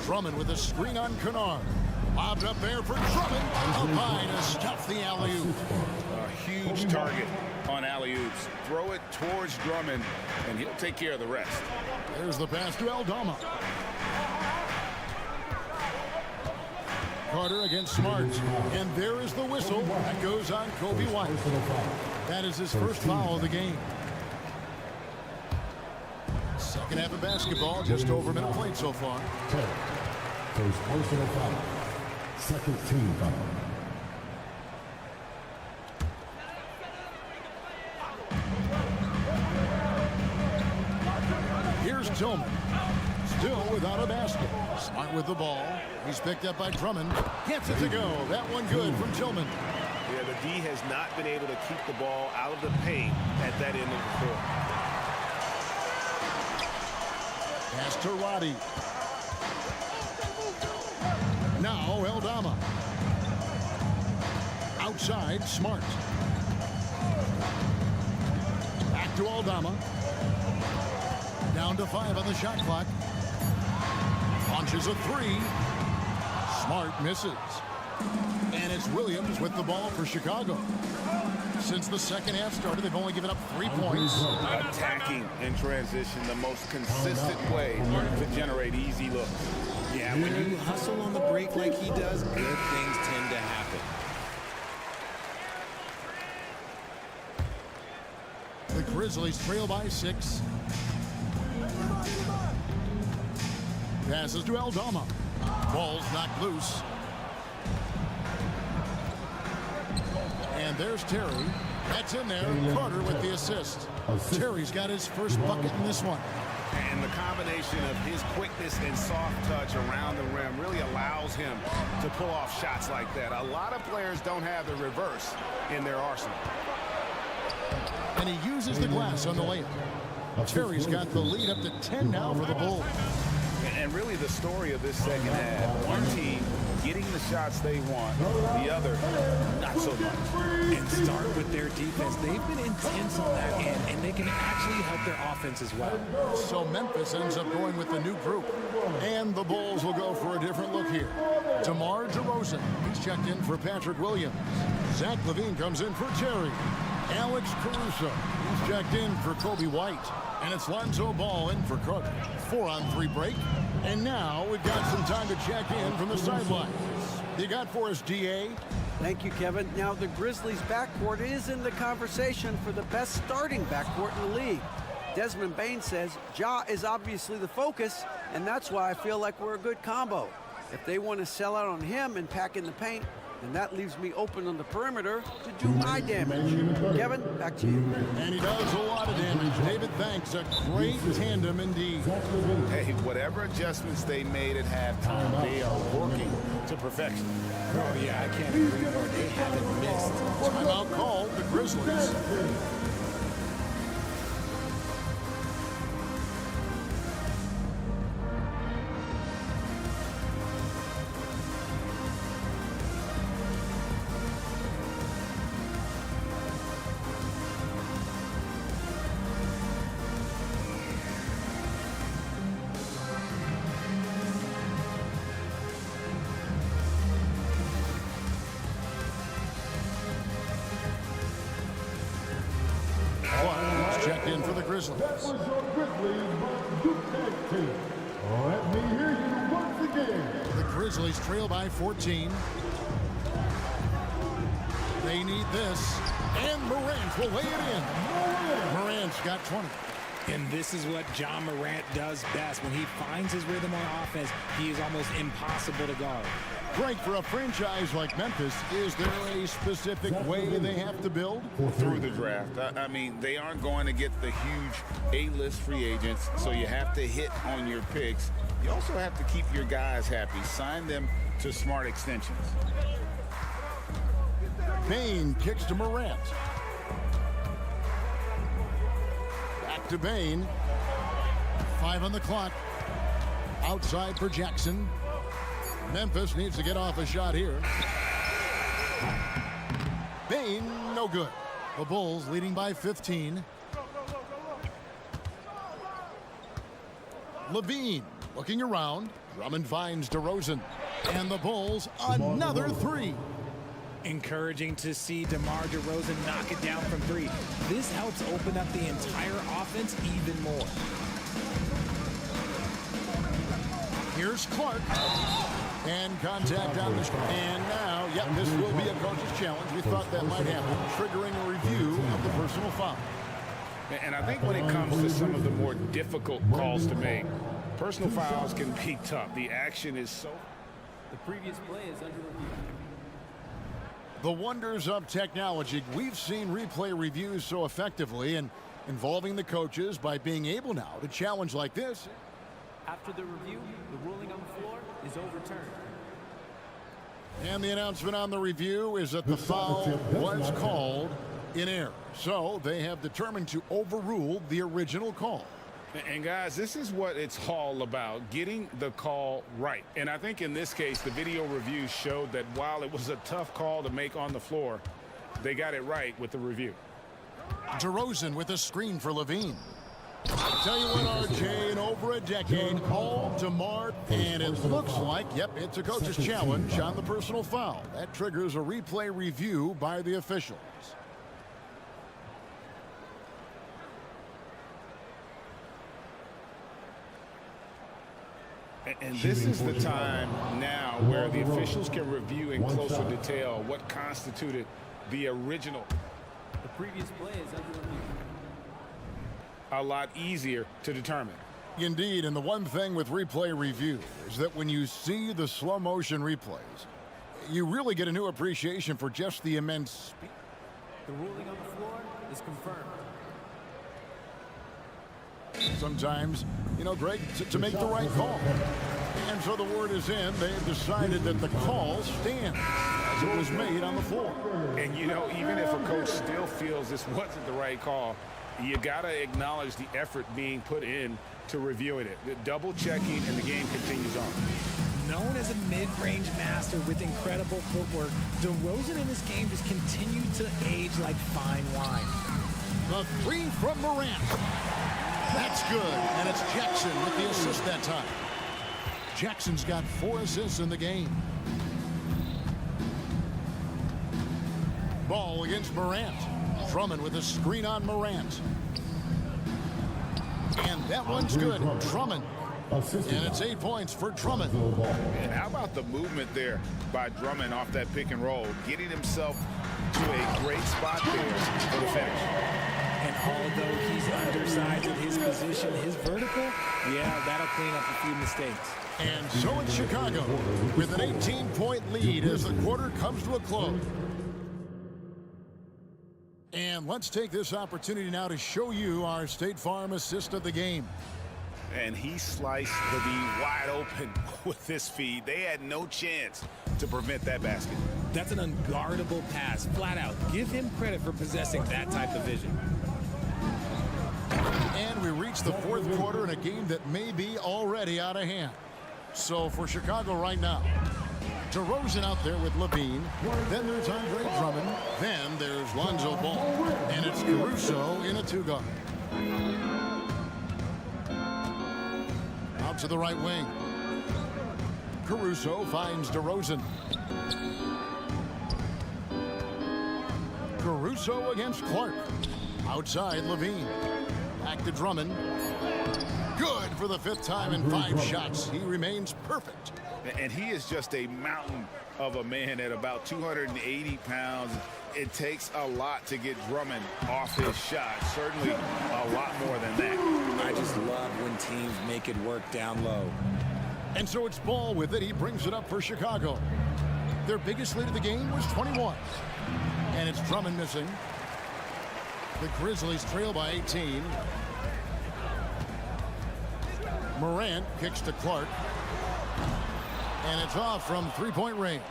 Drummond with a screen on Kennard. Lobbed up there for Drummond. Up high to stuff the alley-oop. A huge target on alley-oops. Throw it towards Drummond, and he'll take care of the rest. There's the pass to Aldama. Carter against Smart. And there is the whistle. That goes on Kobe White. That is his first foul of the game. Second half of basketball, just over a minute played so far. First personal foul. Second team foul. Here's Tillman. Still without a basket. Smart with the ball. He's picked up by Drummond. Gets it to go. That one good from Tillman. Yeah, the D has not been able to keep the ball out of the paint at that end of the court. Pass to Roddy. Now Aldama. Outside, Smart. Back to Aldama. Down to 5 on the shot clock. Launches a 3. Smart misses. And it's Williams with the ball for Chicago. Since the second half started, they've only given up 3 points. Attacking in transition, the most consistent way to generate easy looks. Yeah, when you hustle on the break like he does, good things tend to happen. The Grizzlies trail by 6. Passes to Aldama. Ball's knocked loose. And there's Terry. That's in there. Carter with the assist. Terry's got his first bucket in this one. And the combination of his quickness and soft touch around the rim really allows him to pull off shots like that. A lot of players don't have the reverse in their arsenal. And he uses the glass on the layup. Terry's got the lead up to 10 now for the Bulls. And really the story of this second half, one team getting the shots they want, the other not so much. And start with their defense. They've been intense on that end, and they can actually help their offense as well. So Memphis ends up going with the new group. And the Bulls will go for a different look here. DeMar DeRozan, he's checked in for Patrick Williams. Zach LaVine comes in for Terry. Alex Caruso, he's checked in for Kobe White. And it's Lonzo Ball in for Carter. 4-on-3 break. And now we've got some time to check in from the sidelines. You got for us, DA? Thank you, Kevin. Now, the Grizzlies' backcourt is in the conversation for the best starting backcourt in the league. Desmond Bain says Ja is obviously the focus, and that's why I feel like we're a good combo. If they want to sell out on him and pack in the paint, then that leaves me open on the perimeter to do my damage. Kevin, back to you. And he does a lot of damage. David, thanks. A great tandem indeed. Hey, whatever adjustments they made at halftime, they are working to perfection. Oh, yeah, I can't agree more. They haven't missed. Timeout called the Grizzlies. Checked in for the Grizzlies. That was your Grizzlies Duke Tag Team. Let me hear you once again. The Grizzlies trail by 14. They need this. And Morant will lay it in. Morant's got 20. And this is what John Morant does best. When he finds his rhythm on offense, he is almost impossible to guard. Frank, for a franchise like Memphis, is there a specific way they have to build? Through the draft. I mean, they aren't going to get the huge A-list free agents, so you have to hit on your picks. You also have to keep your guys happy. Sign them to smart extensions. Bain kicks to Morant. Back to Bain. 5 on the clock. Outside for Jackson. Memphis needs to get off a shot here. Bain, no good. The Bulls leading by 15. Levine looking around. Drummond finds DeRozan. And the Bulls, another 3. Encouraging to see DeMar DeRozan knock it down from 3. This helps open up the entire offense even more. Here's Clark. And contact on the... And now, yep, this will be a coach's challenge. We thought that might happen, triggering a review of the personal foul. And I think when it comes to some of the more difficult calls to make, personal fouls can be tough. The action is so... The previous play is under review. The wonders of technology. We've seen replay reviews so effectively and involving the coaches by being able now to challenge like this. After the review, the ruling on the floor is overturned. And the announcement on the review is that the foul was called in error. So they have determined to overrule the original call. And guys, this is what it's all about, getting the call right. And I think in this case, the video review showed that while it was a tough call to make on the floor, they got it right with the review. DeRozan with a screen for Levine. Tell you what, RJ, in over a decade, all DeMar, and it looks like, yep, it's a coach's challenge on the personal foul. That triggers a replay review by the officials. And this is the time now where the officials can review in closer detail what constituted the original. The previous play is under review. A lot easier to determine. Indeed, and the one thing with replay review is that when you see the slow motion replays, you really get a new appreciation for just the immense speed. The ruling on the floor is confirmed. Sometimes, you know, Greg, to make the right call. And so the word is in. They've decided that the call stands as it was made on the floor. And, you know, even if a coach still feels this wasn't the right call, you got to acknowledge the effort being put in to reviewing it. Double checking, and the game continues on. Known as a mid-range master with incredible footwork, DeRozan in this game just continued to age like fine wine. The 3 from Morant. That's good, and it's Jackson with the assist that time. Jackson's got 4 assists in the game. Ball against Morant. Drummond with a screen on Morant. And that one's good. Drummond. And it's 8 points for Drummond. And how about the movement there by Drummond off that pick and roll, getting himself to a great spot there for the finish. And although he's undersized in his position, his vertical, yeah, that'll clean up a few mistakes. And so it's Chicago with an 18-point lead as the quarter comes to a close. And let's take this opportunity now to show you our State Farm assist of the game. and he sliced Levine wide open with his feed. They had no chance to prevent that basket. That's an unguardable pass, flat out. Give him credit for possessing that type of vision. And we reach the fourth quarter in a game that may be already out of hand. So for Chicago right now, DeRozan out there with Levine. Then there's Andre Drummond. Then there's Lonzo Ball. And it's Caruso in a two-guard. Out to the right wing. Caruso finds DeRozan. Caruso against Clark. Outside Levine. Back to Drummond. Good for the fifth time in 5 shots. He remains perfect. And he is just a mountain of a man at about 280 pounds. It takes a lot to get Drummond off his shot. Certainly a lot more than that. I just love when teams make it work down low. And so it's Ball with it. He brings it up for Chicago. Their biggest lead of the game was 21. And it's Drummond missing. The Grizzlies trail by 18. Morant kicks to Clark. And it's off from three-point range.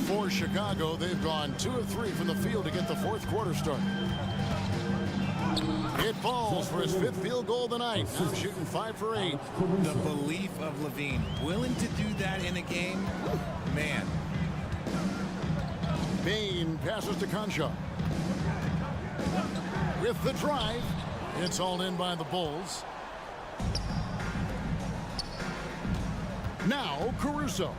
For Chicago, they've gone 2 of 3 from the field to get the fourth quarter started. It falls for his 5th field goal of the night. Now shooting 5 for 8. The belief of Levine, willing to do that in a game, man. Bain passes to Concha. With the drive, it's all in by the Bulls. Now Caruso.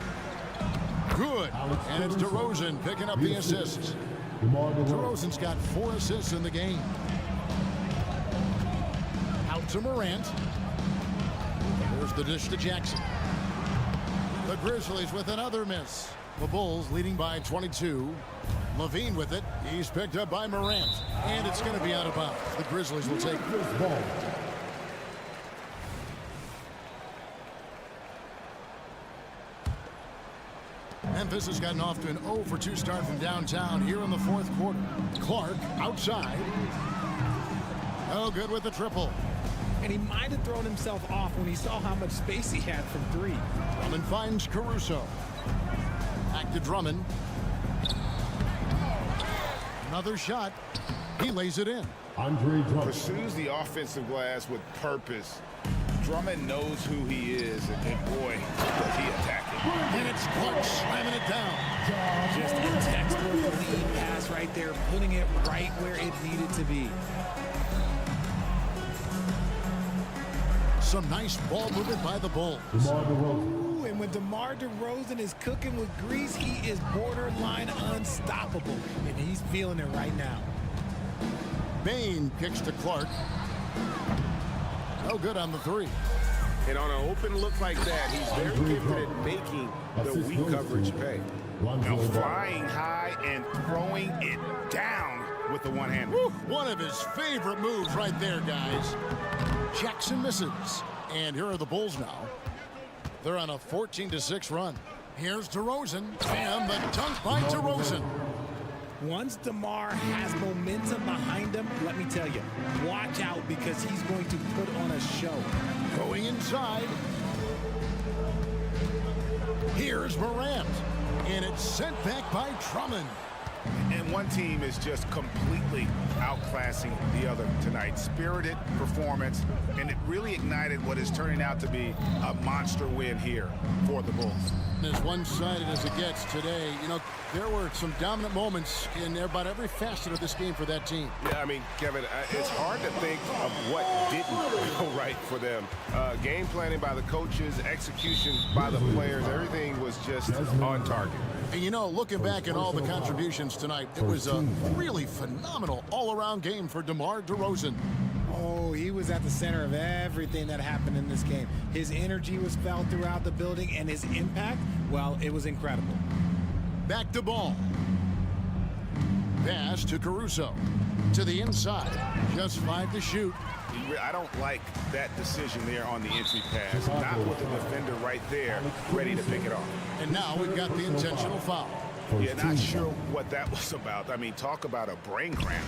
Good. And it's DeRozan picking up the assists. DeRozan's got 4 assists in the game. Out to Morant. There's the dish to Jackson. The Grizzlies with another miss. The Bulls leading by 22. Levine with it. He's picked up by Morant. And it's going to be out of bounds. The Grizzlies will take this ball. Memphis has gotten off to an 0 for 2 start from downtown here in the fourth quarter. Clark outside. Oh, good with the triple. And he might have thrown himself off when he saw how much space he had from 3. Drummond finds Caruso. Back to Drummond. Another shot. He lays it in. Andre Drummond pursues the offensive glass with purpose. Drummond knows who he is, and boy, does he attack it. And it's Clark slamming it down. Just a textbook lead pass right there, putting it right where it needed to be. Some nice ball movement by the Bulls. Ooh, and when DeMar DeRozan is cooking with grease, he is borderline unstoppable, and he's feeling it right now. Bain kicks to Clark. No good on the 3. And on an open look like that, he's very gifted at making the weak coverage pay. Now flying high and throwing it down with the one-hander. One of his favorite moves right there, guys. Jackson misses. And here are the Bulls now. They're on a 14-6 run. Here's DeRozan. And the dunk by DeRozan. Once DeMar has momentum behind him, let me tell you, watch out because he's going to put on a show. Going inside. Here's Morant. And it's sent back by Drummond. And one team is just completely outclassing the other tonight. Spirited performance, and it really ignited what is turning out to be a monster win here for the Bulls. As one-sided as it gets today, you know, there were some dominant moments in about every facet of this game for that team. Yeah, I mean, Kevin, it's hard to think of what didn't go right for them. Game planning by the coaches, execution by the players, everything was just on target. And, you know, looking back at all the contributions tonight, it was a really phenomenal all-around game for DeMar DeRozan. Oh, he was at the center of everything that happened in this game. His energy was felt throughout the building, and his impact, well, it was incredible. Back to Ball. Pass to Caruso. To the inside. Just 5 to shoot. I don't like that decision there on the entry pass. Not with the defender right there, ready to pick it off. And now we've got the intentional foul. Yeah, not sure what that was about. I mean, talk about a brain cramp.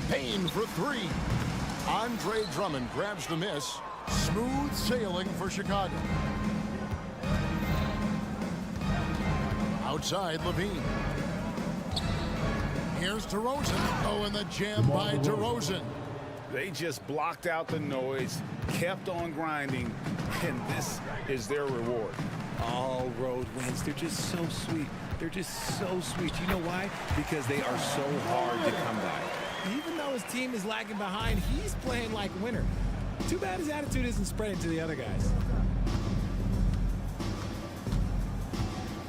Payne for 3. Andre Drummond grabs the miss. Smooth sailing for Chicago. Outside, Levine. Here's DeRozan. Oh, and the jam by DeRozan. They just blocked out the noise, kept on grinding, and this is their reward. All road wins. They're just so sweet. They're just so sweet. You know why? Because they are so hard to come by. Even though his team is lagging behind, he's playing like a winner. Too bad his attitude isn't spreading to the other guys.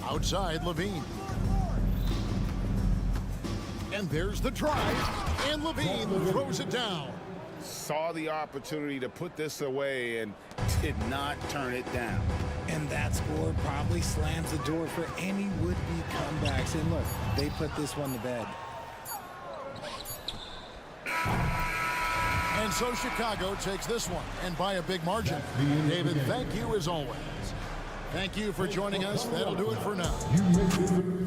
Outside, Levine. And there's the drive, and Levine throws it down. Saw the opportunity to put this away and did not turn it down. And that score probably slams the door for any would-be comebacks. And look, they put this one to bed. And so Chicago takes this one, and by a big margin. David, thank you as always. Thank you for joining us. That'll do it for now. You make it.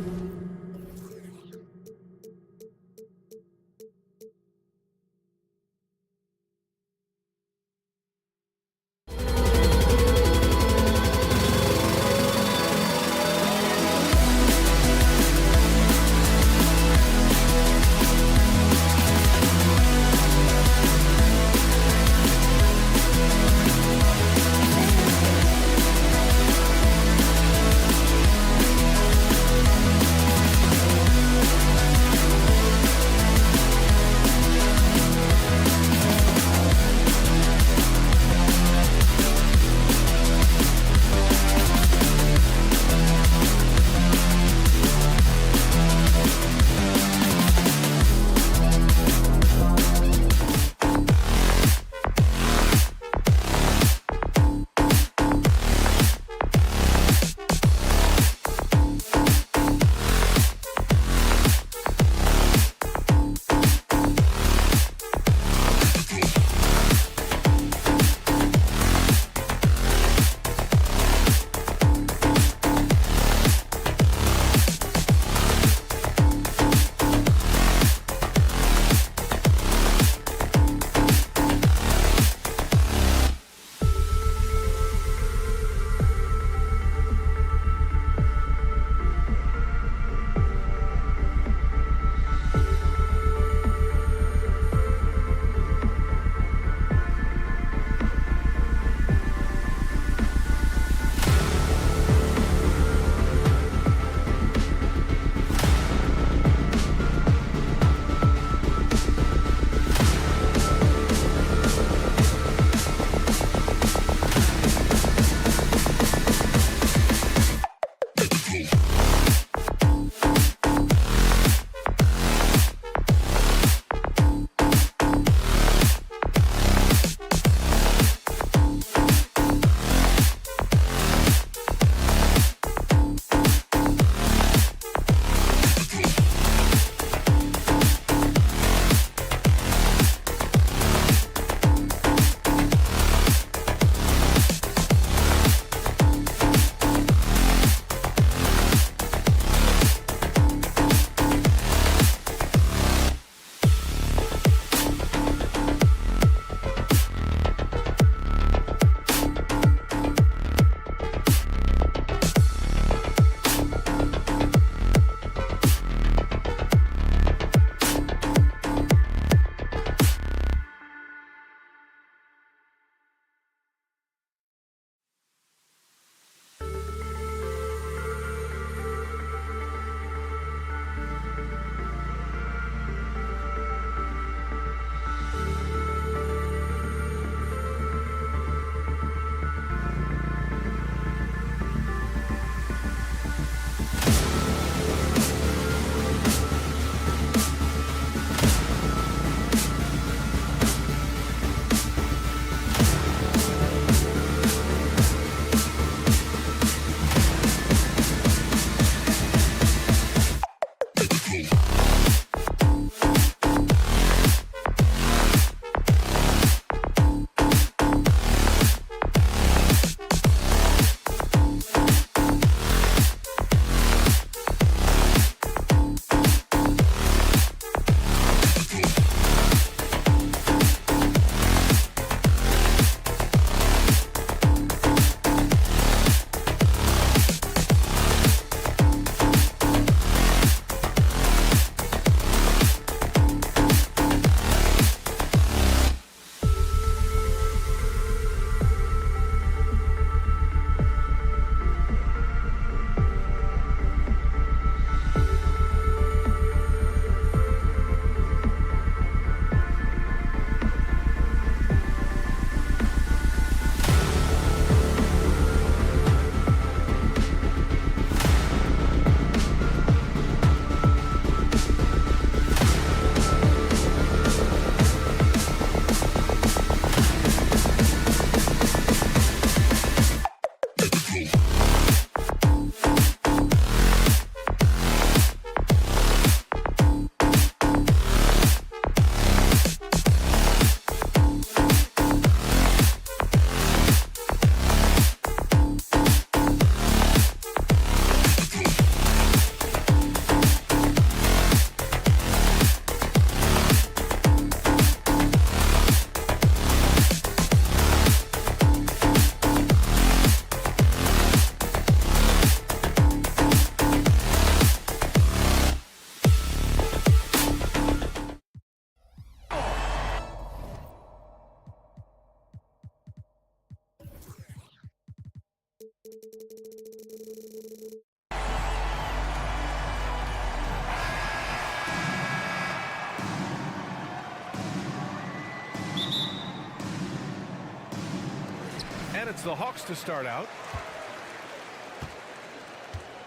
And it's the Hawks to start out.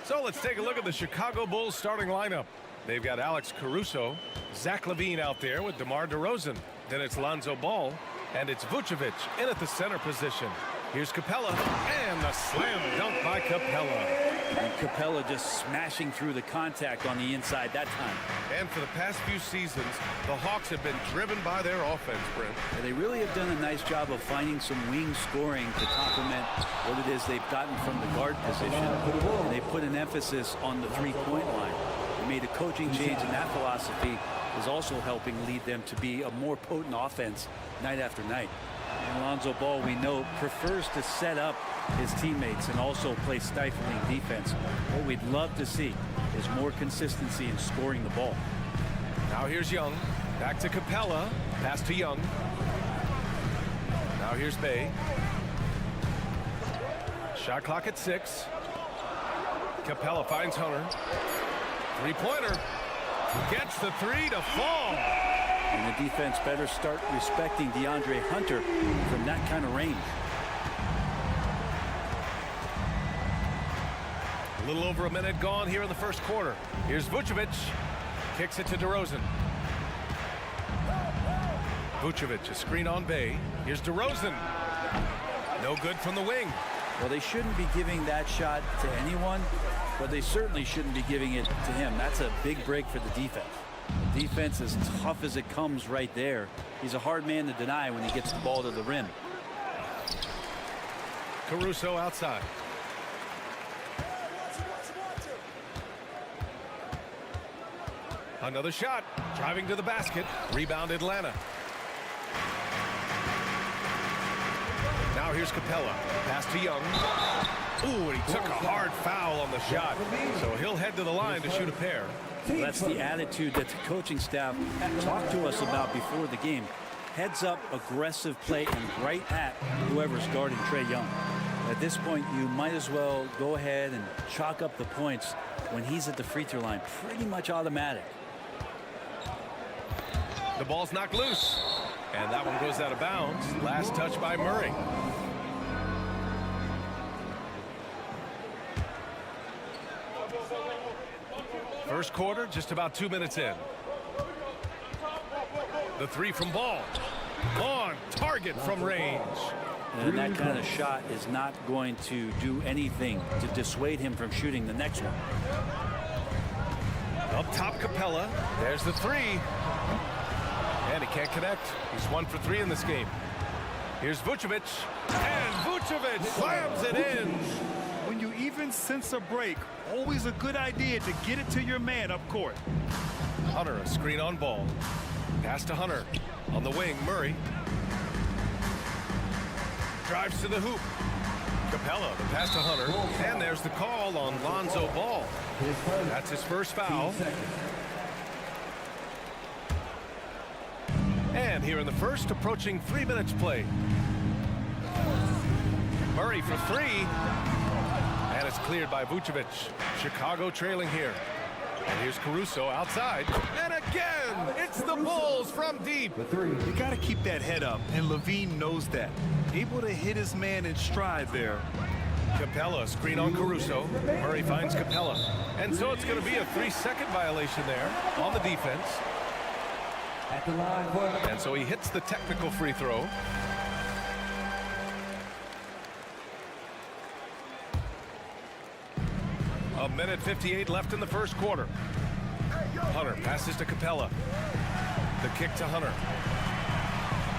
So let's take a look at the Chicago Bulls starting lineup. They've got Alex Caruso, Zach LaVine out there with DeMar DeRozan. Then it's Lonzo Ball, and it's Vucevic in at the center position. Here's Capella, and a slam dunk by Capella. And Capella just smashing through the contact on the inside that time. And for the past few seasons, the Hawks have been driven by their offense, Brent. And they really have done a nice job of finding some wing scoring to complement what it is they've gotten from the guard position. And they put an emphasis on the three-point line. They made a coaching change, and that philosophy is also helping lead them to be a more potent offense night after night. And Lonzo Ball, we know, prefers to set up his teammates and also play stifling defense. What we'd love to see is more consistency in scoring the ball. Now here's Young. Back to Capella. Pass to Young. Now here's Bay. Shot clock at 6. Capella finds Hunter. Three-pointer. Gets the three to fall. And the defense better start respecting DeAndre Hunter from that kind of range. A little over a minute gone here in the first quarter. Here's Vucevic. Kicks it to DeRozan. Vucevic, a screen on Bay. Here's DeRozan. No good from the wing. Well, they shouldn't be giving that shot to anyone, but they certainly shouldn't be giving it to him. That's a big break for the defense. Defense as tough as it comes right there. He's a hard man to deny when he gets the ball to the rim. Caruso outside. Another shot. Driving to the basket. Rebound Atlanta. Now here's Capella. Pass to Young. Ooh, and he took a hard foul on the shot. So he'll head to the line to shoot a pair. Well, that's the attitude that the coaching staff talked to us about before the game. Heads up, aggressive play, and right at whoever's guarding Trae Young. At this point, you might as well go ahead and chalk up the points when he's at the free throw line. Pretty much automatic. The ball's knocked loose. And that one goes out of bounds. Last touch by Murray. First quarter, just about 2 minutes in. The three from Ball. On target from range. And that kind of shot is not going to do anything to dissuade him from shooting the next one. Up top, Capella. There's the three. And he can't connect. He's 1 for 3 in this game. Here's Vucevic. And Vucevic slams it in. When you even sense a break, always a good idea to get it to your man up court. Hunter, a screen on Ball. Pass to Hunter. On the wing, Murray. Drives to the hoop. Capella, the pass to Hunter. And there's the call on Lonzo Ball. That's his first foul. And here in the first, approaching 3 minutes played. Murray for three. And it's cleared by Vucevic. Chicago trailing here. And here's Caruso outside. And again, it's the Bulls from deep. You got to keep that head up, and LaVine knows that. Able to hit his man in stride there. Capella, screen on Caruso. Murray finds Capella. And so it's going to be a 3-second violation there on the defense. And so he hits the technical free throw. A minute 58 left in the first quarter. Hunter passes to Capella. The kick to Hunter.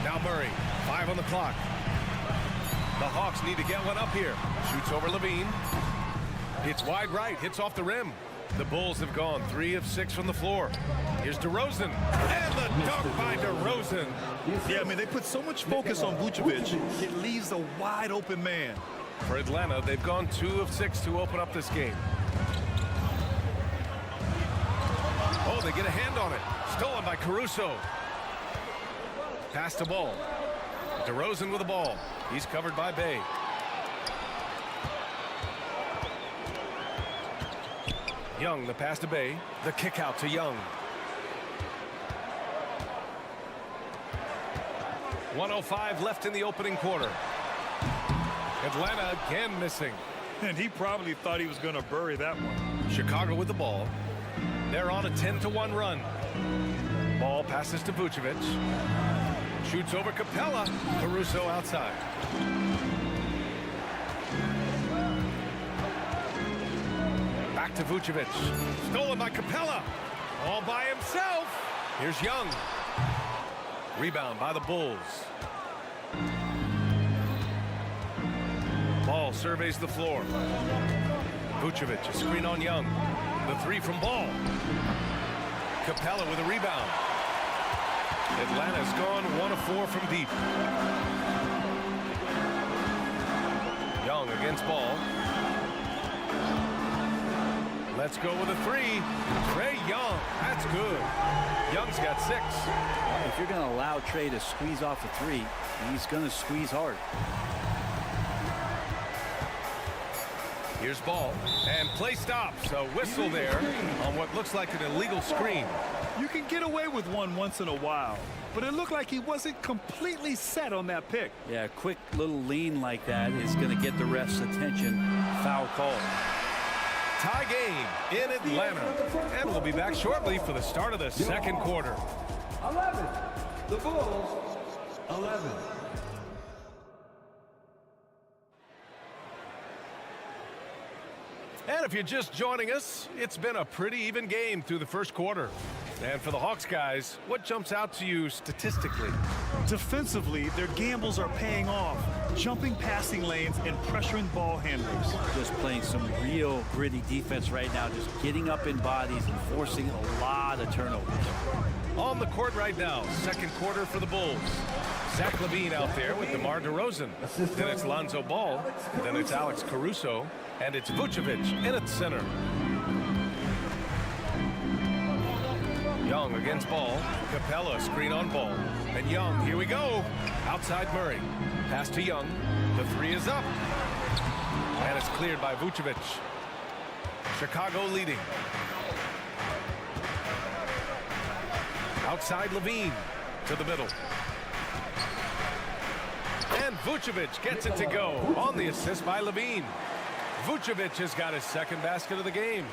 Now Murray, 5 on the clock. The Hawks need to get one up here. Shoots over LaVine. Hits wide right, hits off the rim. The Bulls have gone 3 of 6 from the floor. Here's DeRozan, and the dunk by DeRozan. Yeah, I mean, they put so much focus on Vucevic, it leaves a wide open man. For Atlanta, they've gone 2 of 6 to open up this game. Oh, they get a hand on it. Stolen by Caruso. Pass to Ball. DeRozan with the ball. He's covered by Bay. Young, the pass to Bay. The kick out to Young. 1:05 left in the opening quarter. Atlanta again missing. And he probably thought he was going to bury that one. Chicago with the ball. They're on a 10-1 run. Ball passes to Vucevic. Shoots over Capella. Caruso outside. Back to Vucevic. Stolen by Capella. All by himself. Here's Young. Rebound by the Bulls. Ball surveys the floor. Vucevic, a screen on Young. The three from Ball. Capella with a rebound. Atlanta's gone 1 of 4 from deep. Young against Ball. Let's go with a three. Trae Young, that's good. Young's got 6. If you're going to allow Trae to squeeze off a three, he's going to squeeze hard. Here's Ball, and play stops. A whistle there on what looks like an illegal screen. You can get away with one once in a while, but it looked like he wasn't completely set on that pick. Yeah, a quick little lean like that is going to get the ref's attention. Foul call. Tie game in Atlanta, and we'll be back shortly for the start of the second quarter. 11. The Bulls, 11. And if you're just joining us, it's been a pretty even game through the first quarter. And for the Hawks guys, what jumps out to you statistically? Defensively, their gambles are paying off. Jumping passing lanes and pressuring ball handlers. Just playing some real gritty defense right now, just getting up in bodies and forcing a lot of turnovers. On the court right now, second quarter for the Bulls. Zach LaVine out there with DeMar DeRozan. Then it's Lonzo Ball. Then it's Alex Caruso. And it's Vucevic in at center. Young against Ball. Capella screen on Ball. And Young, here we go. Outside Murray. Pass to Young. The three is up. And it's cleared by Vucevic. Chicago leading. Outside LaVine to the middle. And Vucevic gets it to go on the assist by LaVine. Vucevic has got his second basket of the game.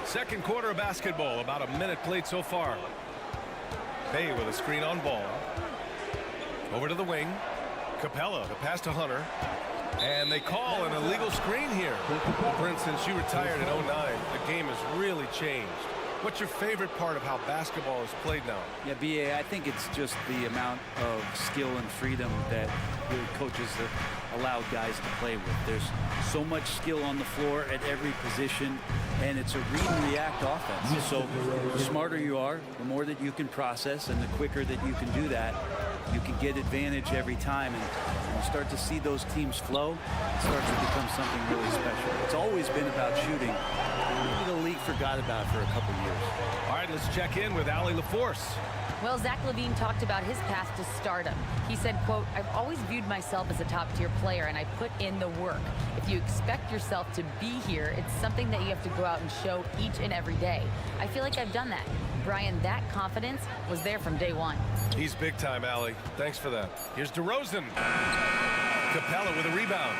Second quarter of basketball, about a minute played so far. Bay with a screen on Ball. Over to the wing. Capella, the pass to Hunter. And they call an illegal screen here. Brent, since you retired in 09, the game has really changed. What's your favorite part of how basketball is played now? Yeah, B.A., I think it's just the amount of skill and freedom that really coaches have allowed guys to play with. There's so much skill on the floor at every position, and it's a read and react offense. So the smarter you are, the more that you can process, and the quicker that you can do that, you can get advantage every time. And when you start to see those teams flow, it starts to become something really special. It's always been about shooting. Maybe the league forgot about it for a couple years. All right, let's check in with Allie LaForce. Well, Zach LaVine talked about his path to stardom. He said, quote, "I've always viewed myself as a top-tier player, and I put in the work. If you expect yourself to be here, it's something that you have to go out and show each and every day. I feel like I've done that." Brian, that confidence was there from day one. He's big time, Allie. Thanks for that. Here's DeRozan. Capella with a rebound.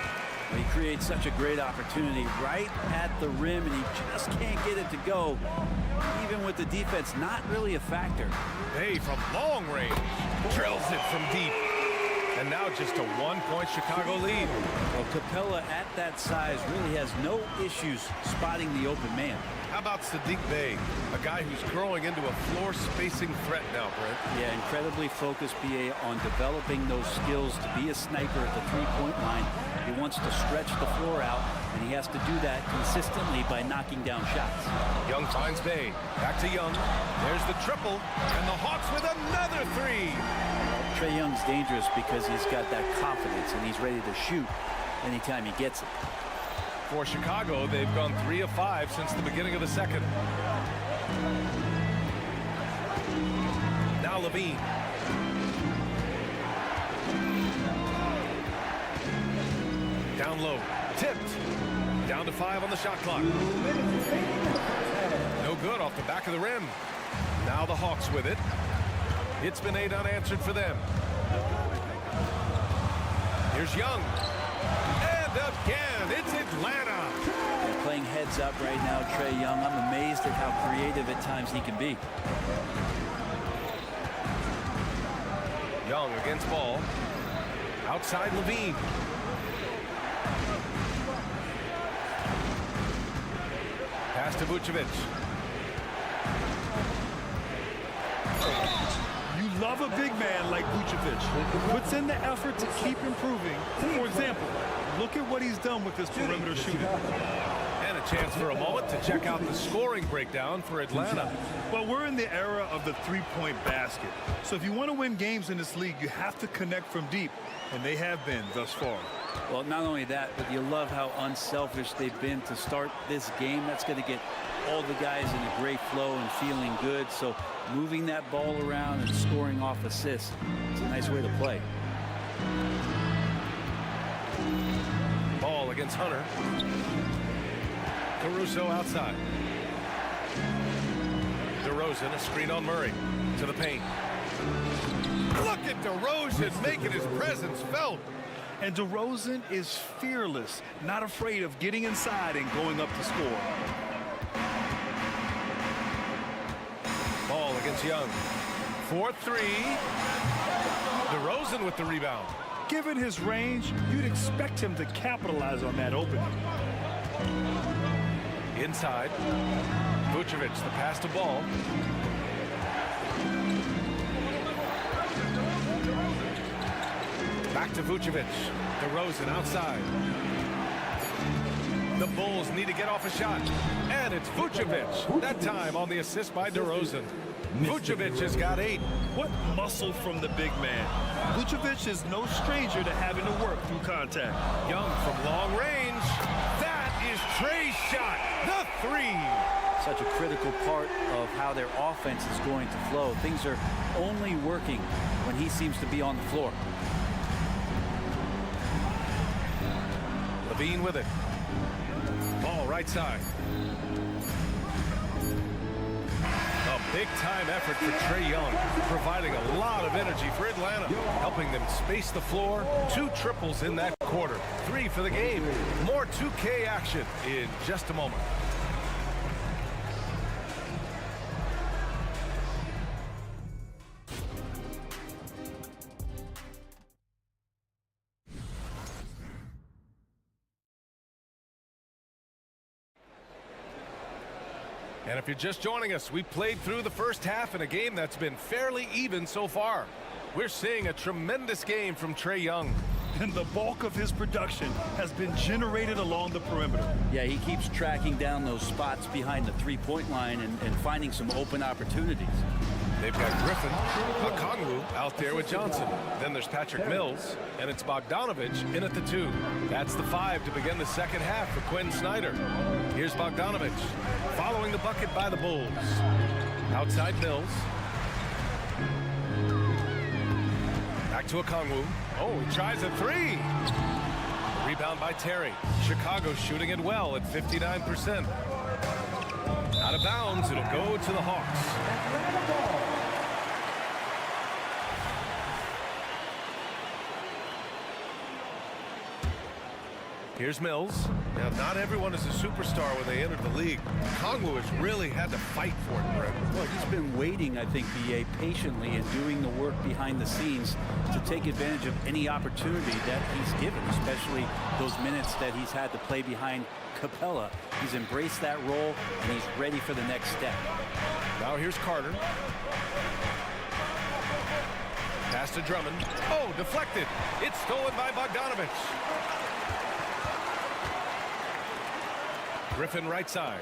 He creates such a great opportunity right at the rim, and he just can't get it to go. Even with the defense not really a factor. Bay from long range drills it from deep. And now just a one-point Chicago lead. Well, Capella at that size really has no issues spotting the open man. How about Sadiq Bey, a guy who's growing into a floor-spacing threat now, Brent? Yeah, incredibly focused, B.A., on developing those skills to be a sniper at the three-point line. He wants to stretch the floor out, and he has to do that consistently by knocking down shots. Young finds Bey. Back to Young. There's the triple, and the Hawks with another three. Trae Young's dangerous because he's got that confidence, and he's ready to shoot anytime he gets it. For Chicago, they've gone 3 of 5 since the beginning of the second. Now LaVine. Down low. Tipped. Down to 5 on the shot clock. No good off the back of the rim. Now the Hawks with it. It's been 8 unanswered for them. Here's Young. again. It's Atlanta. They're playing heads up right now, Trae Young. I'm amazed at how creative at times he can be. Young against ball. Outside Levine. Pass to Vucevic. You love a big man like Vucevic, who puts in the effort to keep improving. For example, look at what he's done with this perimeter shooting. And a chance for a moment to check out the scoring breakdown for Atlanta. Well, we're in the era of the three-point basket. So if you want to win games in this league, you have to connect from deep, and they have been thus far. Well, not only that, but you love how unselfish they've been to start this game. That's going to get all the guys in a great flow and feeling good. So moving that ball around and scoring off assists, it's a nice way to play. Ball against Hunter. Caruso outside. DeRozan, a screen on Murray. To the paint. Look at DeRozan making his presence felt. And DeRozan is fearless, not afraid of getting inside and going up to score. Ball against Young. 4-3. DeRozan with the rebound. Given his range, you'd expect him to capitalize on that opening. Inside. Vucevic, the pass to Ball. Back to Vucevic. DeRozan outside. The Bulls need to get off a shot. And it's Vucevic. That time on the assist by DeRozan. Vucevic has got 8. What muscle from the big man. Vucevic is no stranger to having to work through contact. Young from long range. That is Trae's shot. The 3. Such a critical part of how their offense is going to flow. Things are only working when he seems to be on the floor. Levine with it. Ball right side. A big-time effort for Trae Young, providing a lot of energy for Atlanta, helping them space the floor. 2 triples in that quarter. 3 for the game. More 2K action in just a moment. And if you're just joining us, we played through the first half in a game that's been fairly even so far. We're seeing a tremendous game from Trae Young. And the bulk of his production has been generated along the perimeter. Yeah, he keeps tracking down those spots behind the three-point line and finding some open opportunities. They've got Griffin, Okongwu out there with Johnson. Then there's Patrick Mills, and it's Bogdanovich in at the 2. That's the 5 to begin the second half for Quinn Snyder. Here's Bogdanovich, following the bucket by the Bulls. Outside Mills. Back to Okongwu. Oh, he tries a 3. Rebound by Terry. Chicago shooting it well at 59%. Out of bounds, it'll go to the Hawks. Here's Mills. Now, not everyone is a superstar when they enter the league. Okongwu has really had to fight for it, Brett. Well, he's been waiting, I think, B.A., patiently and doing the work behind the scenes to take advantage of any opportunity that he's given, especially those minutes that he's had to play behind Capella. He's embraced that role, and he's ready for the next step. Now here's Carter. Pass to Drummond. Oh, deflected. It's stolen by Bogdanovich. Griffin right side.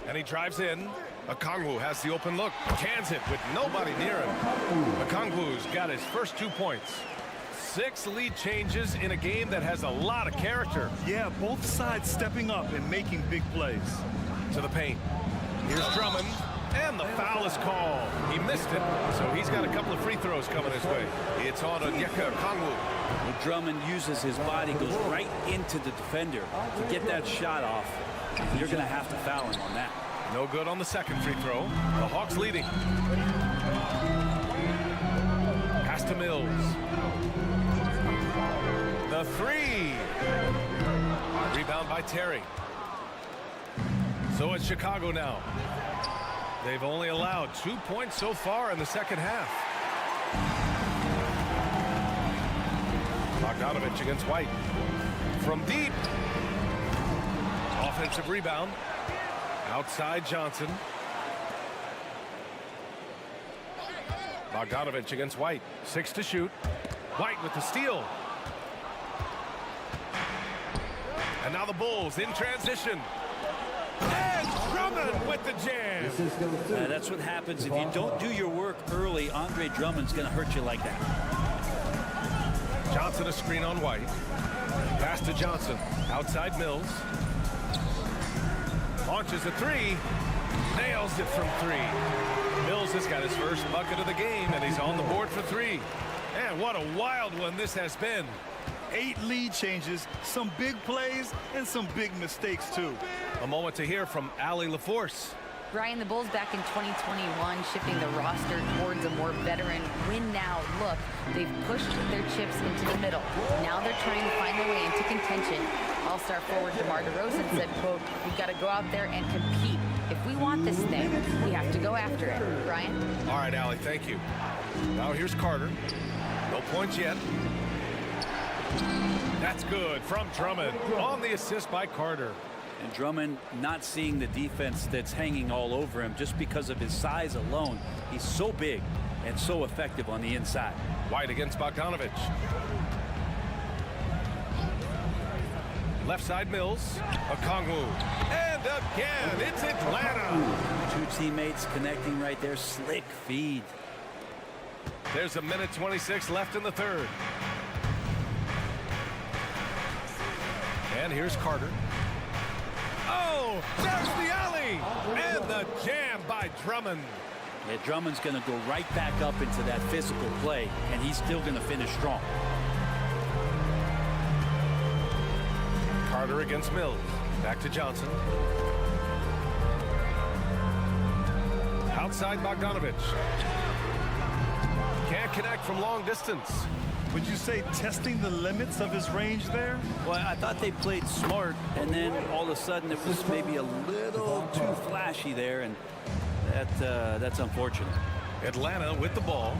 And he drives in. Okongwu has the open look. Cans it with nobody near him. Okongwu's got his first 2 points. 6 lead changes in a game that has a lot of character. Yeah, both sides stepping up and making big plays. To the paint. Here's Drummond. And the foul is called. He missed it, so he's got a couple of free throws coming his way. It's on Onyeka Okongwu. Well, Drummond uses his body, goes right into the defender to get that shot off. You're going to have to foul him on that. No good on the second free throw. The Hawks leading. Pass to Mills. The The three. Rebound by Terry. So it's Chicago now. They've only allowed 2 points so far in the second half. Bogdanovich against White. From deep. Offensive rebound. Outside Johnson. Bogdanovich against White. 6 to shoot. White with the steal. And now the Bulls in transition. And Drummond with the jam. That's what happens if you don't do your work early. Andre Drummond's going to hurt you like that. Johnson a screen on White. Pass to Johnson. Outside Mills. Launches a three. Nails it from three. Mills has got his first bucket of the game, and he's on the board for three. And what a wild one this has been. 8 lead changes, some big plays, and some big mistakes, too. A moment to hear from Allie LaForce. Brian, the Bulls back in 2021 shifting the roster towards a more veteran win-now look. They've pushed their chips into the middle. Now they're trying to find their way into contention. All-star forward DeMar DeRozan said, quote, "We've got to go out there and compete. If we want this thing, we have to go after it." Brian? All right, Allie, thank you. Now here's Carter. No points yet. That's good from Drummond on the assist by Carter. And Drummond not seeing the defense that's hanging all over him just because of his size alone. He's so big and so effective on the inside. White against Bogdanovich. Left side Mills. Okongwu. And again, it's Atlanta. Two teammates connecting right there. Slick feed. There's a minute 26 left in the third. And here's Carter. Oh, there's the alley. And the jam by Drummond. Yeah, Drummond's going to go right back up into that physical play, and he's still going to finish strong. Carter against Mills. Back to Johnson. Outside Bogdanovich. Can't connect from long distance. Would you say testing the limits of his range there? Well, I thought they played smart, and then all of a sudden it was maybe a little too flashy there, and that's unfortunate. Atlanta with the ball.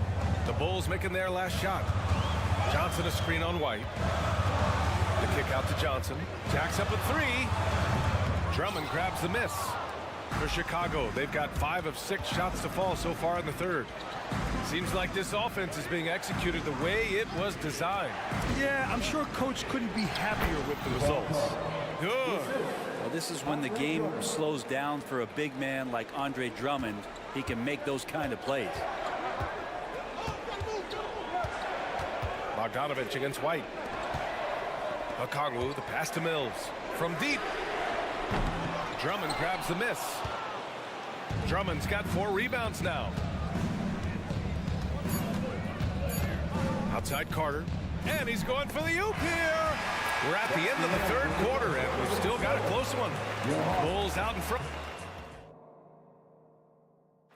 The Bulls making their last shot. Johnson a screen on White. The kick out to Johnson. Jacks up a three. Drummond grabs the miss. For Chicago, they've got 5 of 6 shots to fall so far in the third. Seems like this offense is being executed the way it was designed. Yeah, I'm sure Coach couldn't be happier with the results. Good. Well, this is when the game slows down for a big man like Andre Drummond. He can make those kind of plays. Bogdanovich against White. Okongwu, the pass to Mills. From deep. Drummond grabs the miss. Drummond's got 4 rebounds now. Outside Carter. And he's going for the oop here. We're at the end of the third quarter, and we've still got a close one. Bulls out in front.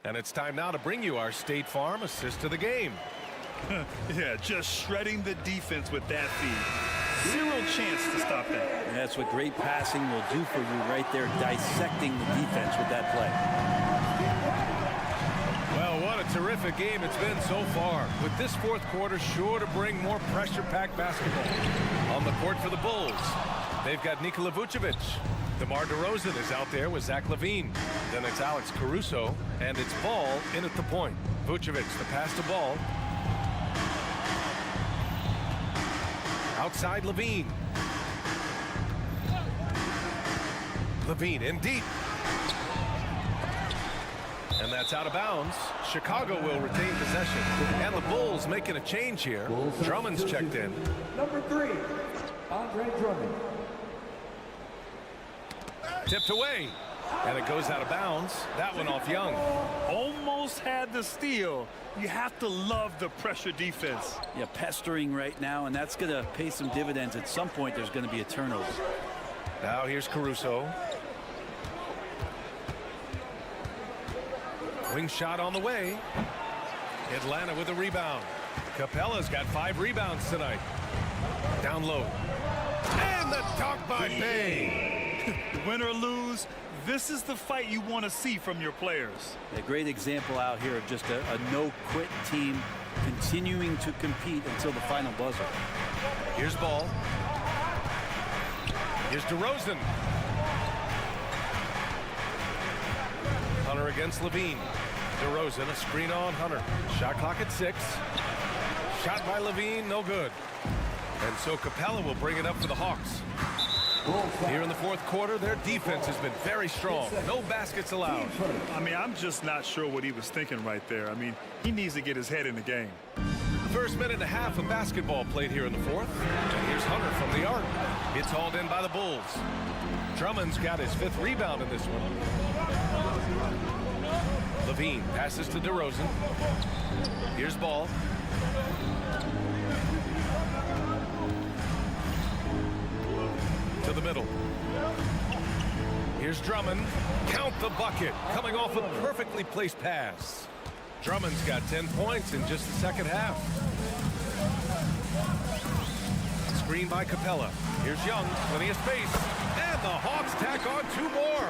And it's time now to bring you our State Farm assist of the game. Yeah, just shredding the defense with that feed. 0 chance to stop that. And that's what great passing will do for you right there, dissecting the defense with that play. Well, what a terrific game it's been so far, with this fourth quarter sure to bring more pressure-packed basketball. On the court for the Bulls, they've got Nikola Vucevic. DeMar DeRozan is out there with Zach LaVine. Then it's Alex Caruso, and it's Ball in at the point. Vucevic, the pass to Ball. Outside LaVine. LaVine in deep. And that's out of bounds. Chicago will retain possession. And the Bulls making a change here. Drummond's checked in. Number 3, Andre Drummond. Tipped away. And it goes out of bounds. That one off Young. Almost had the steal. You have to love the pressure defense. Yeah, pestering right now, and that's going to pay some dividends. At some point, there's going to be a turnover. Now here's Caruso. Wing shot on the way. Atlanta with a rebound. Capella's got 5 rebounds tonight. Down low. And the dunk by Bay. Win or lose, this is the fight you want to see from your players. A great example out here of just a no-quit team continuing to compete until the final buzzer. Here's Ball. Here's DeRozan. Hunter against Levine. DeRozan, a screen on Hunter. Shot clock at 6. Shot by Levine, no good. And so Capella will bring it up for the Hawks. Here in the fourth quarter, their defense has been very strong. No baskets allowed. I mean, I'm just not sure what he was thinking right there. I mean, he needs to get his head in the game. First minute and a half of basketball played here in the fourth. And here's Hunter from the arc. It's hauled in by the Bulls. Drummond's got his 5th rebound in this one. Levine passes to DeRozan. Here's Ball. To the middle. Here's Drummond. Count the bucket. Coming off a perfectly placed pass. Drummond's got 10 points in just the second half. Screen by Capella. Here's Young. Plenty of space. And the Hawks tack on 2 more.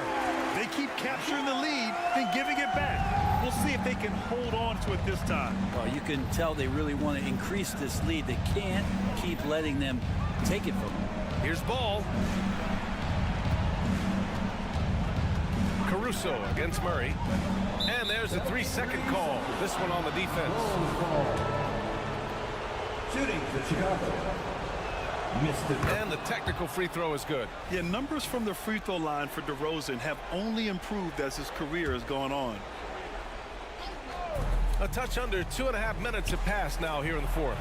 They keep capturing the lead, then giving it back. We'll see if they can hold on to it this time. Well, you can tell they really want to increase this lead. They can't keep letting them take it from them. Here's Ball. Caruso against Murray. And there's a 3-second call. This one on the defense. Shooting for Chicago. And the technical free throw is good. Yeah, numbers from the free throw line for DeRozan have only improved as his career has gone on. A touch under 2.5 minutes have passed now here in the fourth.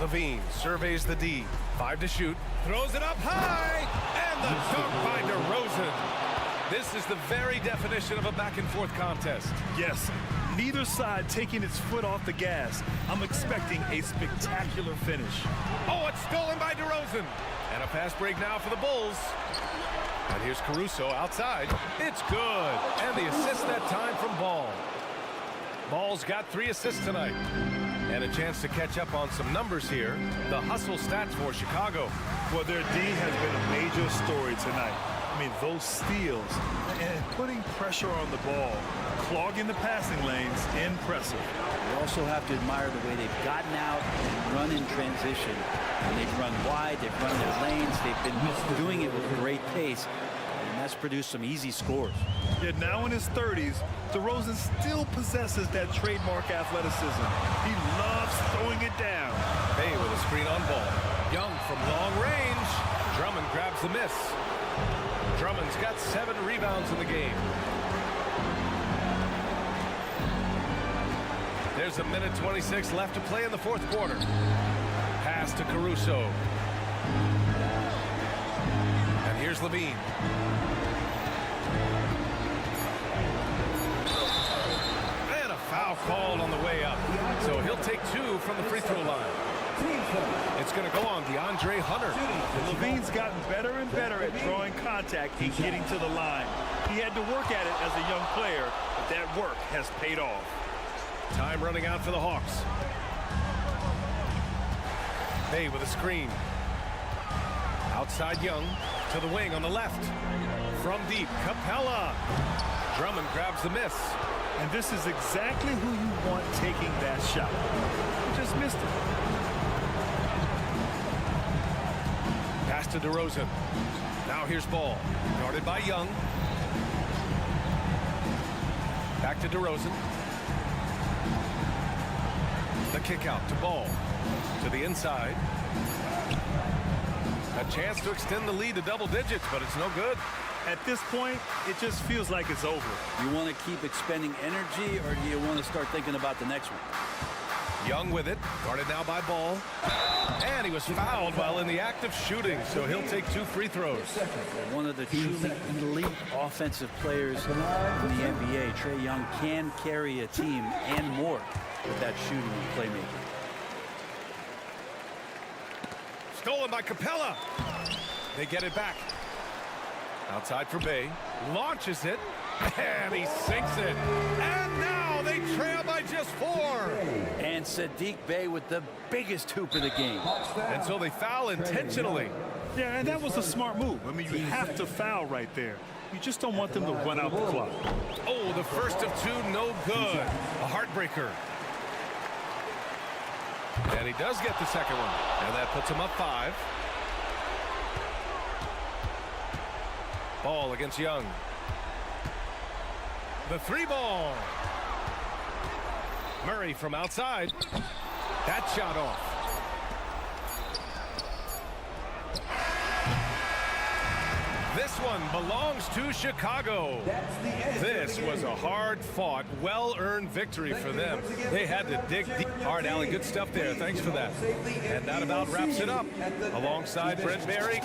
Levine surveys the D. 5 to shoot. Throws it up high. And the dunk by DeRozan. This is the very definition of a back-and-forth contest. Yes, neither side taking its foot off the gas. I'm expecting a spectacular finish. Oh, it's stolen by DeRozan. And a fast break now for the Bulls. And here's Caruso outside. It's good. And the assist that time from Ball. Ball's got 3 assists tonight. And a chance to catch up on some numbers here. The hustle stats for Chicago. Well, their D has been a major story tonight. I mean, those steals and putting pressure on the ball, clogging the passing lanes, impressive. You also have to admire the way they've gotten out and run in transition. And they've run wide, they've run their lanes, they've been doing it with great pace. And that's produced some easy scores. Yet now in his 30s, DeRozan still possesses that trademark athleticism. He loves throwing it down. Bay with a screen on Ball. Young from long range. Drummond grabs the miss. Drummond's got 7 rebounds in the game. There's a minute 26 left to play in the fourth quarter. Pass to Caruso. And here's Levine. And a foul called on the way up. So he'll take 2 from the free throw line. It's going to go on DeAndre Hunter. Levine's gotten better and better at drawing contact and getting to the line. He had to work at it as a young player, but that work has paid off. Time running out for the Hawks. Bay with a screen. Outside Young to the wing on the left. From deep, Capella. Drummond grabs the miss. And this is exactly who you want taking that shot. He just missed it. Pass to DeRozan. Now here's Ball. Guarded by Young. Back to DeRozan. The kick out to Ball. To the inside. A chance to extend the lead to double digits, but it's no good. At this point, it just feels like it's over. You want to keep expending energy, or do you want to start thinking about the next one? Young with it, guarded now by Ball. And he was fouled while in the act of shooting, so he'll take 2 free throws. One of the truly elite offensive players in the NBA, Trae Young, can carry a team and more with that shooting and playmaking. Stolen by Capella. They get it back. Outside for Bay. Launches it. And he sinks it. And now they trail by just 4. And Sadiq Bey with the biggest hoop of the game. And so they foul intentionally. Yeah, and that was a smart move. I mean, you have to foul right there. You just don't want them to run out the clock. Oh, the first of 2, no good. A heartbreaker. And he does get the second one. And that puts him up 5. Ball against Young. The 3 ball. Murray from outside. That shot off. This one belongs to Chicago. This was a hard-fought, well-earned victory for them. They had to dig deep. All right, Allie, good stuff there. Thanks for that. And that about wraps it up. Alongside Brent Barry.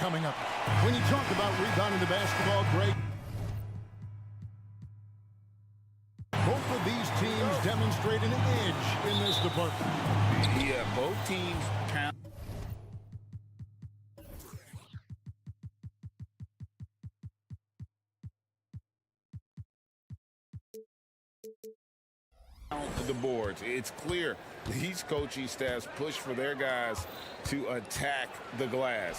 coming up. When you talk about rebounding the basketball, Greg, both of these teams demonstrate an edge in this department. Yeah, both teams pound the boards. It's clear these coaching staffs push for their guys to attack the glass.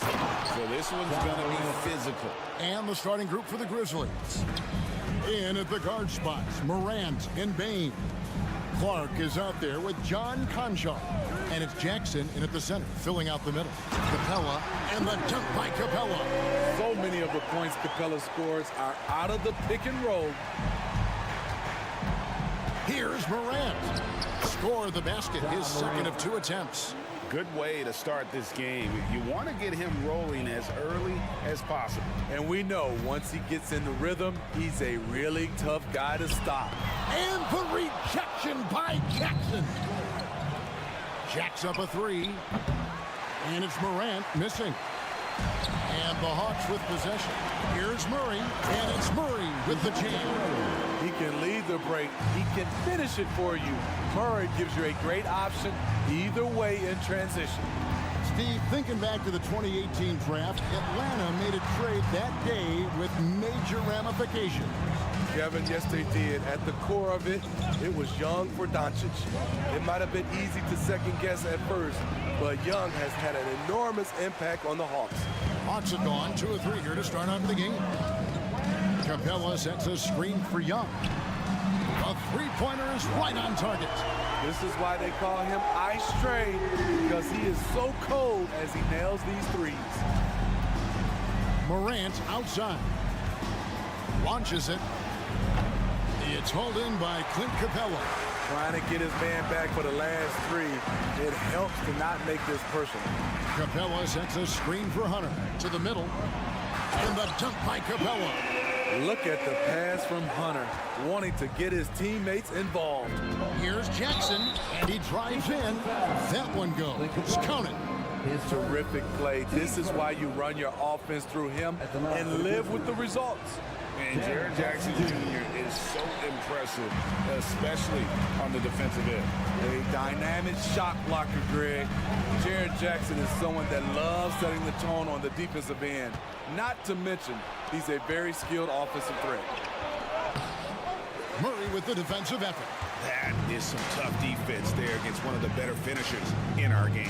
So this one's going to be physical. And the starting group for the Grizzlies. In at the guard spots, Morant and Bain. Clark is out there with John Conchar. And it's Jackson in at the center, filling out the middle. Capella and the dunk by Capella. So many of the points Capella scores are out of the pick and roll. Here's Morant. Score the basket, his second of 2 attempts. Good way to start this game. You want to get him rolling as early as possible. And we know once he gets in the rhythm, he's a really tough guy to stop. And the rejection by Jackson. Jacks up a 3. And it's Morant missing. And the Hawks with possession. Here's Murray. And it's Murray with the jam. He can lead the break. He can finish it for you. Murray gives you a great option either way in transition. Steve, thinking back to the 2018 draft, Atlanta made a trade that day with major ramifications. Kevin, yes they did. At the core of it, it was Young for Doncic. It might have been easy to second guess at first, but Young has had an enormous impact on the Hawks. Hawks have gone 2 of 3 here to start out the game. Capella sets a screen for Young. A three-pointer is right on target. This is why they call him Ice Train, because he is so cold as he nails these threes. Morant outside. Launches it. It's hauled in by Clint Capella. Trying to get his man back for the last 3. It helps to not make this personal. Capella sets a screen for Hunter to the middle. And the dunk by Capella. Look at the pass from Hunter, wanting to get his teammates involved. Here's Jackson, and he drives in. That one goes. Count it. Terrific play. This is why you run your offense through him and live with the results. And Jared Jackson Jr. is so impressive, especially on the defensive end. A dynamic shot blocker, Greg. Jared Jackson is someone that loves setting the tone on the defensive end. Not to mention, he's a very skilled offensive threat. Murray with the defensive effort. That is some tough defense there against one of the better finishers in our game.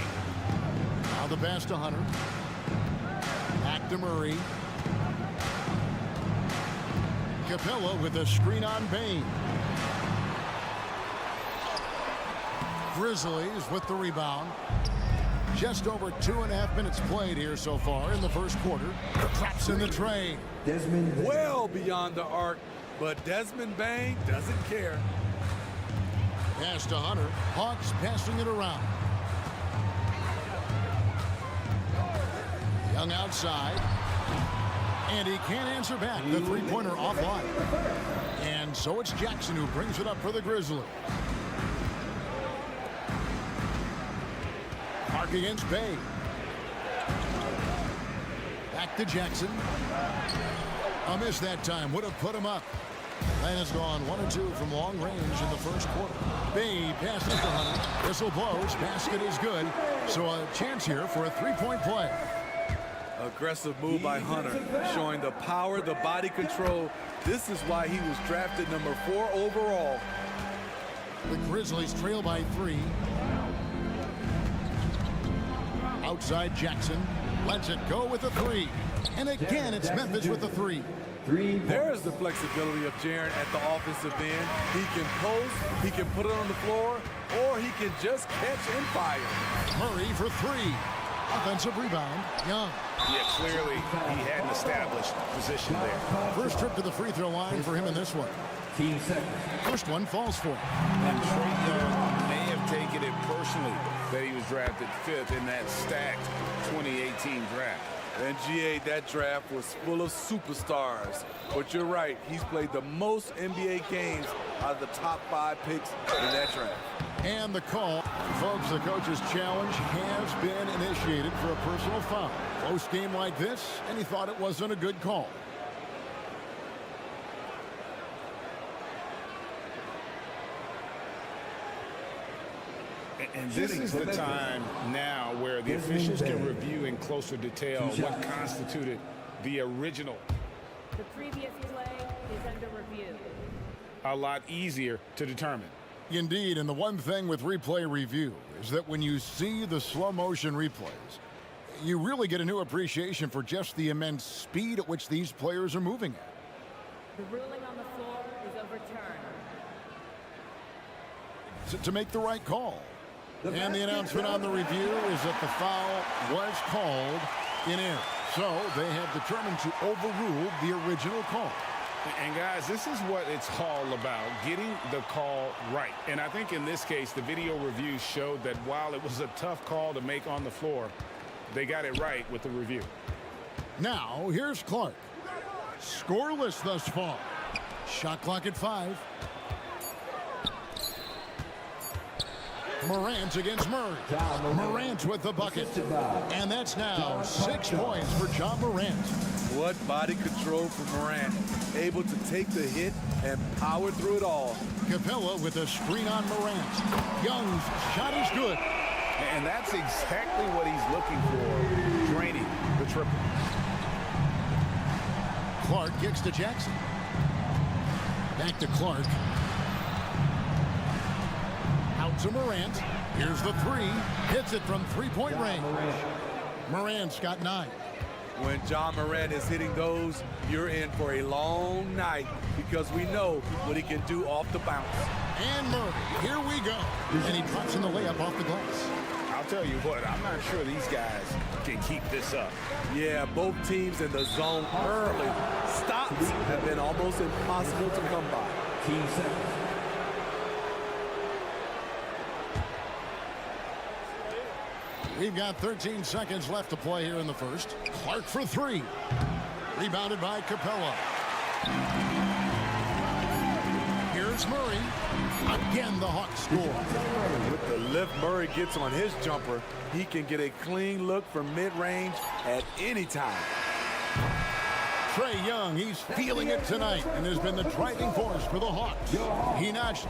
Now the pass to Hunter. Back to Murray. Capella with a screen on Bain. Grizzlies with the rebound. Just over 2.5 minutes played here so far in the first quarter. Traps in the tray. Well beyond the arc, but Desmond Bain doesn't care. Pass to Hunter. Hawks passing it around. Young outside. And he can't answer back. The three-pointer offline. And so it's Jackson who brings it up for the Grizzlies. Mark against Bay. Back to Jackson. A miss that time. Would have put him up. That has gone 1 of 2 from long range in the first quarter. Bay passes to Hunter. Whistle blows. Basket is good. So a chance here for a three-point play. Aggressive move by Hunter, showing the power, the body control. This is why he was drafted number 4 overall. The Grizzlies trail by 3. Outside Jackson. Lets it go with a 3. And again, it's Memphis with the 3. There's the flexibility of Jaren at the offensive end. He can post, he can put it on the floor, or he can just catch and fire. Murray for 3. Offensive rebound, Young. Yeah, clearly he had an established position there. First trip to the free throw line for him in this one. First one falls for him. And Trae Young may have taken it personally that he was drafted 5th in that stacked 2018 draft. And GA, that draft was full of superstars. But you're right, he's played the most NBA games out of the top 5 picks in that draft. And the call, folks, the coach's challenge has been initiated for a personal foul. Close game like this, and he thought it wasn't a good call. And this is the time now where the officials can review in closer detail what constituted the original. The previous play is under review. A lot easier to determine. Indeed, and the one thing with replay review is that when you see the slow motion replays, you really get a new appreciation for just the immense speed at which these players are moving at. The ruling on the floor is overturned. To make the right call. And the announcement on the review is that the foul was called in error. So they have determined to overrule the original call. And guys, this is what it's all about, getting the call right. And I think in this case, the video review showed that while it was a tough call to make on the floor, they got it right with the review. Now, here's Clark. Scoreless thus far. Shot clock at 5. Morant against Murray. Morant with the bucket. And that's now 6 points for John Morant. What body control from Morant. Able to take the hit and power through it all. Capella with a screen on Morant. Young's shot is good. And that's exactly what he's looking for, draining the triple. Clark kicks to Jackson. Back to Clark. Out to Morant. Here's the 3. Hits it from three-point range. Morant's got 9. When John Morant is hitting those, you're in for a long night because we know what he can do off the bounce. And Murray, here we go. And he drops in the layup off the glass. I'll tell you what, I'm not sure these guys can keep this up. Yeah, both teams in the zone early. Stops have been almost impossible to come by. Team seconds. We've got 13 seconds left to play here in the first. Clark for 3. Rebounded by Capella. Here's Murray. Again, the Hawks score. With the lift Murray gets on his jumper, he can get a clean look from mid-range at any time. Trae Young, he's feeling it tonight and has been the driving force for the Hawks. He notched.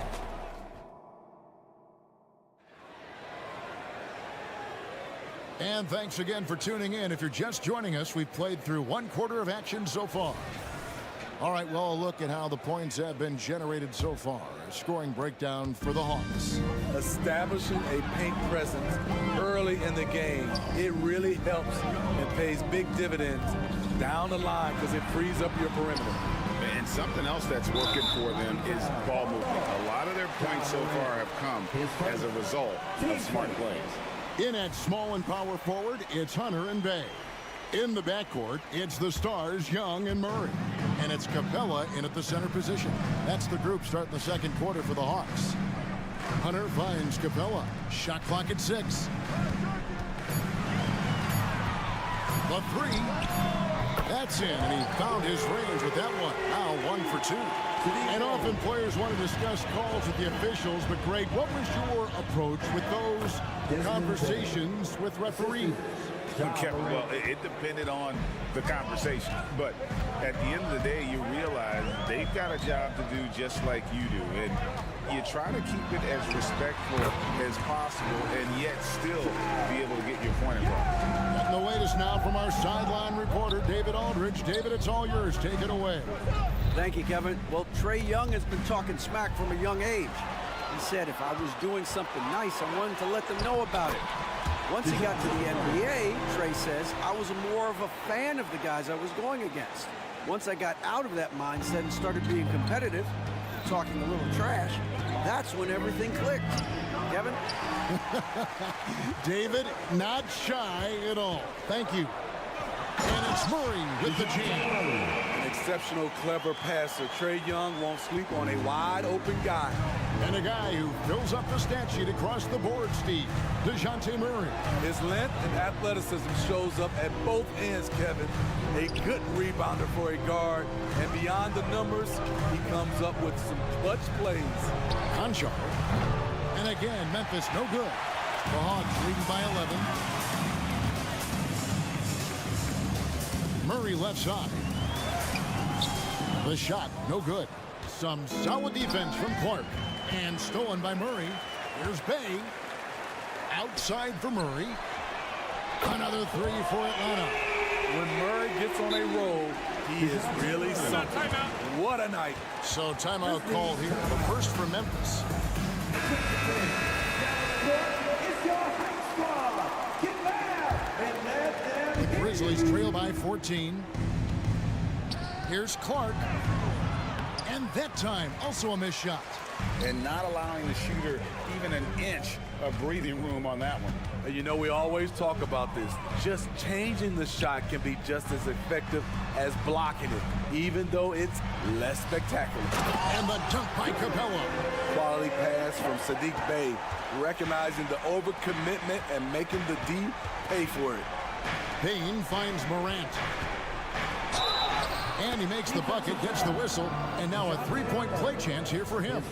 And thanks again for tuning in. If you're just joining us, we've played through 1/4 of action so far. All right, well, a look at how the points have been generated so far. A scoring breakdown for the Hawks. Establishing a paint presence early in the game, it really helps and pays big dividends down the line because it frees up your perimeter. And something else that's working for them is ball movement. A lot of their points so far have come as a result of smart plays. In at small and power forward, it's Hunter and Bay. In the backcourt, it's the stars Young and Murray. And it's Capella in at the center position. That's the group starting the second quarter for the Hawks. Hunter finds Capella. Shot clock at 6. The 3. That's in, and he found his range with that one. Now 1 for 2. And often players want to discuss calls with the officials, but Greg, what was your approach with those conversations with referees? Well, it depended on the conversation, but at the end of the day, you realize they've got a job to do just like you do, and you try to keep it as respectful as possible and yet still be able to get your point across. And the latest now from our sideline reporter, David Aldridge. David, it's all yours. Take it away. Thank you, Kevin. Well, Trae Young has been talking smack from a young age. He said if I was doing something nice, I wanted to let them know about it. Once he got to the NBA, Trae says, I was more of a fan of the guys I was going against. Once I got out of that mindset and started being competitive, talking a little trash, that's when everything clicked. Kevin? David, not shy at all. Thank you. And it's Murray with the jam. exceptional, clever passer. Trae Young won't sleep on a wide-open guy. And a guy who fills up the stat sheet across the board, Steve, DeJounte Murray. His length and athleticism shows up at both ends, Kevin. A good rebounder for a guard, and beyond the numbers, he comes up with some clutch plays. Conchar. And again, Memphis no good. The Hawks leading by 11. Murray left side. The shot no good. Some solid defense from Clark. And stolen by Murray. Here's Bay. Outside for Murray. Another three for Atlanta. When Murray gets on a roll, he is really something. What a night. So timeout called here. The first for Memphis. The Grizzlies trail by 14. Here's Clark. And that time, also a missed shot. And not allowing the shooter even an inch of breathing room on that one. And you know, we always talk about this. Just changing the shot can be just as effective as blocking it, even though it's less spectacular. And the dunk by Capella. Quality pass from Saddiq Bey, recognizing the overcommitment and making the D pay for it. Payne finds Morant. And he makes the bucket, gets the whistle, and now a three-point play chance here for him.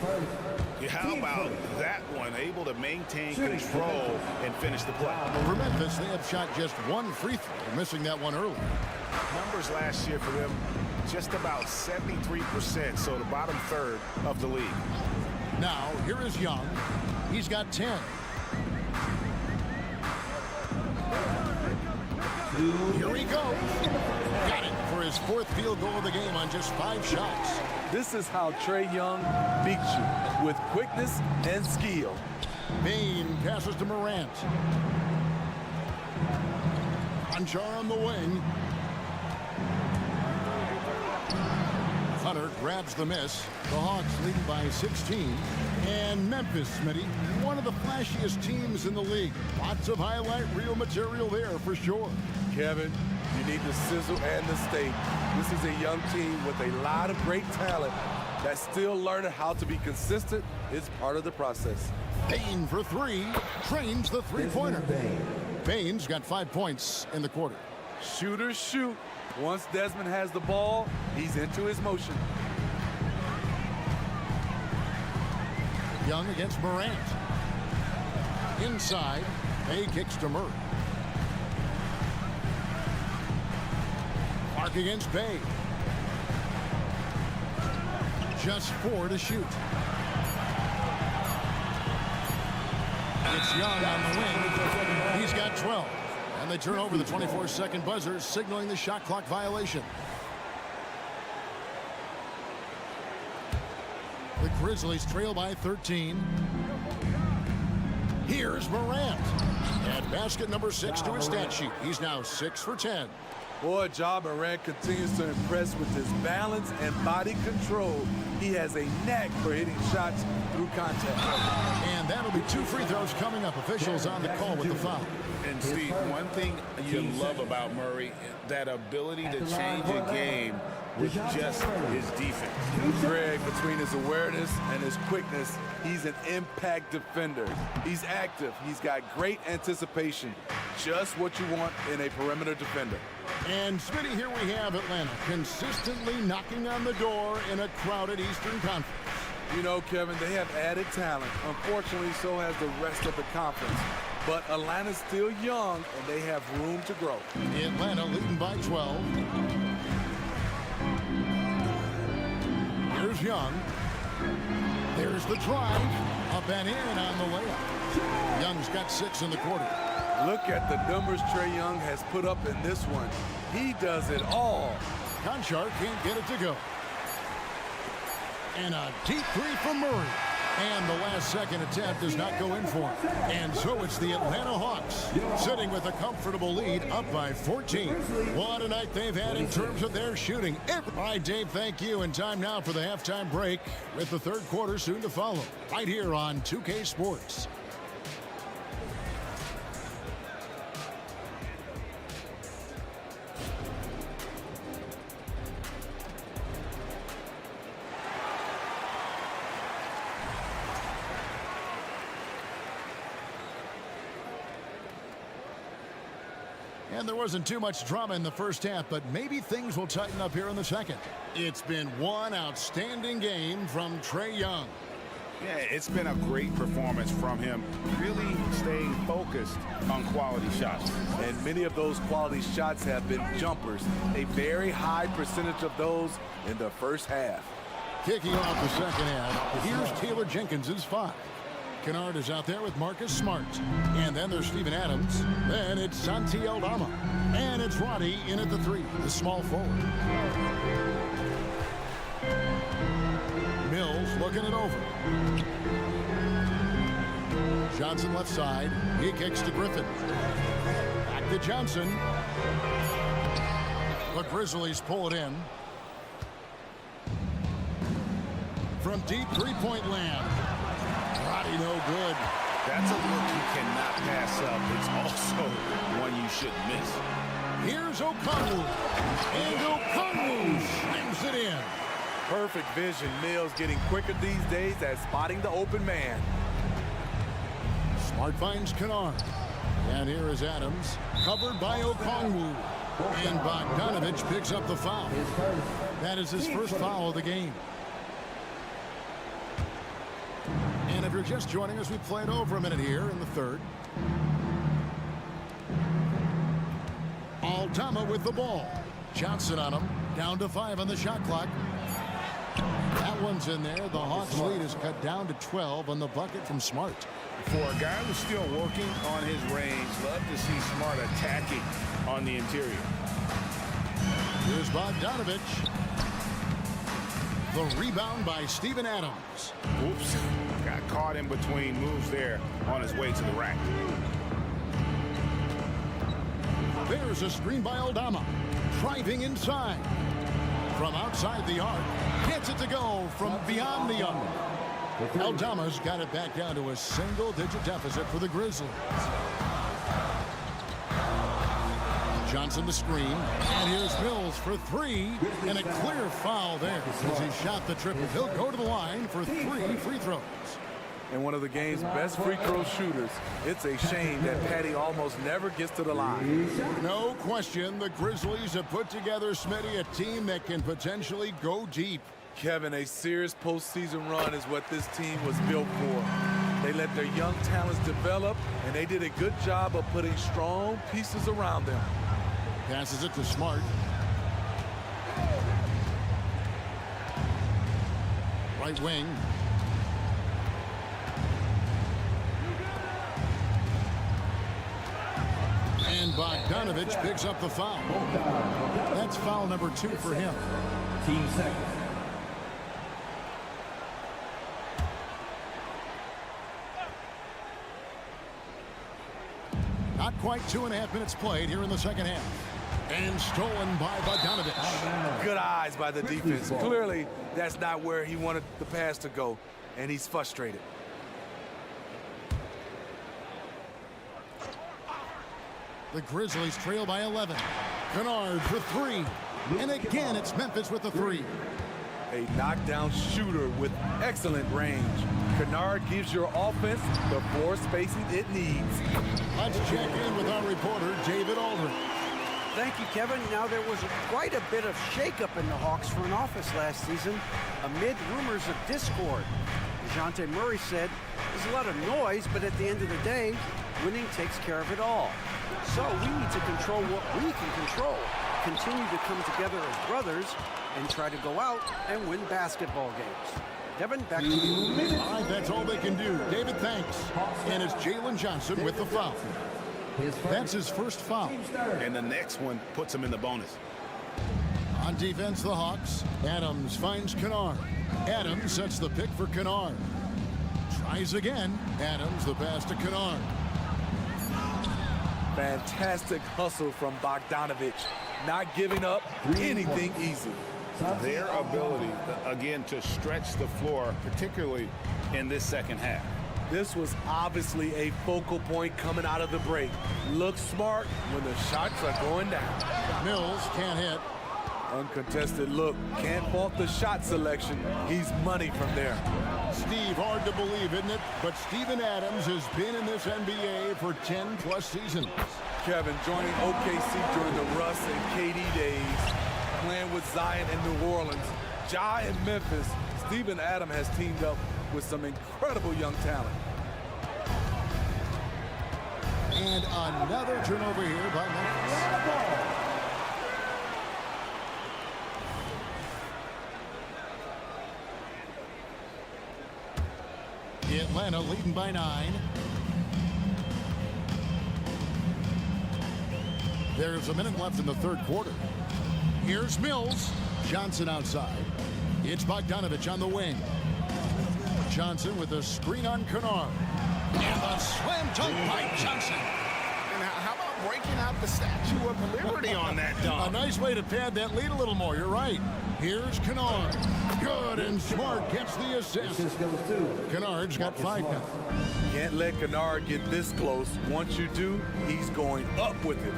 How about that one? Able to maintain control and finish the play. For Memphis, they have shot just one free throw, missing that one early. Numbers last year for them, just about 73%, so the bottom third of the league. Now, here is Young. He's got 10. Here he goes. Got it for his fourth field goal of the game on just 5 shots. This is how Trae Young beats you, with quickness and skill. Payne passes to Morant. Conchar on the wing. Hunter grabs the miss. The Hawks leading by 16. And Memphis, Smitty, one of the flashiest teams in the league. Lots of highlight reel material there for sure. Kevin, you need the sizzle and the steak. This is a young team with a lot of great talent that's still learning how to be consistent. It's part of the process. Payne for 3. Trains the three-pointer. Payne's got 5 points in the quarter. Shooters shoot. Once Desmond has the ball, he's into his motion. Young against Morant. Inside, Bay kicks to Murray. Clark against Bay. Just 4 to shoot. It's Young on the wing. He's got 12. And they turn over the 24-second buzzer, signaling the shot clock violation. The Grizzlies trail by 13. Here's Morant. And basket number 6 to his stat sheet. He's now 6 for 10. Boy, Ja Morant continues to impress with his balance and body control. He has a knack for hitting shots through contact. And that'll be 2 free throws coming up. Officials on the call with the foul. And Steve, one thing you love about Murray, that ability to change a game with just his defense. Greg, between his awareness and his quickness, he's an impact defender. He's active. He's got great anticipation. Just what you want in a perimeter defender. And Smitty, here we have Atlanta consistently knocking on the door in a crowded Eastern Conference. You know, Kevin, they have added talent. Unfortunately, so has the rest of the conference. But Atlanta's still young, and they have room to grow. Atlanta leading by 12. Here's Young. There's the drive. Up and in on the layup. Young's got 6 in the quarter. Look at the numbers Trae Young has put up in this one. He does it all. Conchar can't get it to go. And a deep 3 from Murray. And the last second attempt does not go in for him. And so it's the Atlanta Hawks sitting with a comfortable lead up by 14. What a night they've had in terms of their shooting. All right, Dave, thank you. And time now for the halftime break with the third quarter soon to follow. Right here on 2K Sports. And there wasn't too much drama in the first half, but maybe things will tighten up here in the second. It's been one outstanding game from Trae Young. Yeah, it's been a great performance from him, really staying focused on quality shots. And many of those quality shots have been jumpers. A very high percentage of those in the first half. Kicking off the second half, here's Taylor Jenkins' 5. Kennard is out there with Marcus Smart. And then there's Steven Adams. Then it's Santi Aldama. And it's Roddy in at the 3, the small forward. Mills looking it over. Johnson left side. He kicks to Griffin. Back to Johnson. The Grizzlies pull it in. From deep three-point land. Roddy no good. That's a look you cannot pass up. It's also one you shouldn't miss. Here's Okongwu. And Okongwu slams it in. Perfect vision. Mills getting quicker these days at spotting the open man. Smart finds Kennard. And here is Adams, covered by Okongwu. And Bogdanovich picks up the foul. That is his first foul of the game. And if you're just joining us, we played over a minute here in the third. Aldama with the ball. Johnson on him. Down to 5 on the shot clock. That one's in there. The Hawks lead is cut down to 12 on the bucket from Smart. For a guy who's still working on his range, love to see Smart attacking on the interior. Here's Bogdanovich. The rebound by Steven Adams. Oops. Got caught in between moves there on his way to the rack. There's a screen by Aldama. Driving inside. From outside the arc. Gets it to go from beyond the arc. Aldama's got it back down to a single-digit deficit for the Grizzlies. Johnson the screen. And here's Mills for 3. And a clear foul there as he shot the triple. He'll go to the line for 3 free throws. And one of the game's best free throw shooters. It's a shame that Patty almost never gets to the line. No question, the Grizzlies have put together, Smitty, a team that can potentially go deep. Kevin, a serious postseason run is what this team was built for. They let their young talents develop, and they did a good job of putting strong pieces around them. Passes it to Smart. Right wing. And Bogdanovich picks up the foul. That's foul number 2 for him. Team second. Not quite 2.5 minutes played here in the second half. And stolen by Bogdanovich. Good eyes by the defense. Clearly, that's not where he wanted the pass to go, and he's frustrated. The Grizzlies trail by 11. Kennard for 3. And again, it's Memphis with the 3. A knockdown shooter with excellent range. Kennard gives your offense the floor spacing it needs. Let's check in with our reporter, David Aldridge. Thank you, Kevin. Now, there was quite a bit of shakeup in the Hawks front office last season amid rumors of discord. DeJounte Murray said, there's a lot of noise, but at the end of the day, winning takes care of it all. So we need to control what we can control, continue to come together as brothers, and try to go out and win basketball games. Kevin, back to you. All right, that's all they can do. David, thanks. And it's Jalen Johnson with the foul. That's his first foul. And the next one puts him in the bonus. On defense, the Hawks. Adams finds Kennard. Adams sets the pick for Kennard. Tries again. Adams, the pass to Kennard. Fantastic hustle from Bogdanovich. Not giving up anything easy. Their ability, again, to stretch the floor, particularly in this second half. This was obviously a focal point coming out of the break. Look smart when the shots are going down. Mills can't hit. Uncontested look. Can't fault the shot selection. He's money from there. Steve, hard to believe, isn't it? But Steven Adams has been in this NBA for 10+ seasons. Kevin joining OKC during the Russ and KD days, playing with Zion in New Orleans, Ja in Memphis. Steven Adams has teamed up with some incredible young talent. And another turnover here by Memphis. Atlanta leading by 9. There's a minute left in the third quarter. Here's Mills. Johnson outside. It's Bogdanovich on the wing. Johnson with a screen on Kennard. And a slam dunk by Johnson. And how about breaking out the Statue of Liberty on that dunk? A nice way to pad that lead a little more. You're right. Here's Kennard. Good, and Smart gets the assist. Kennard's got 5 now. Can't let Kennard get this close. Once you do, he's going up with it.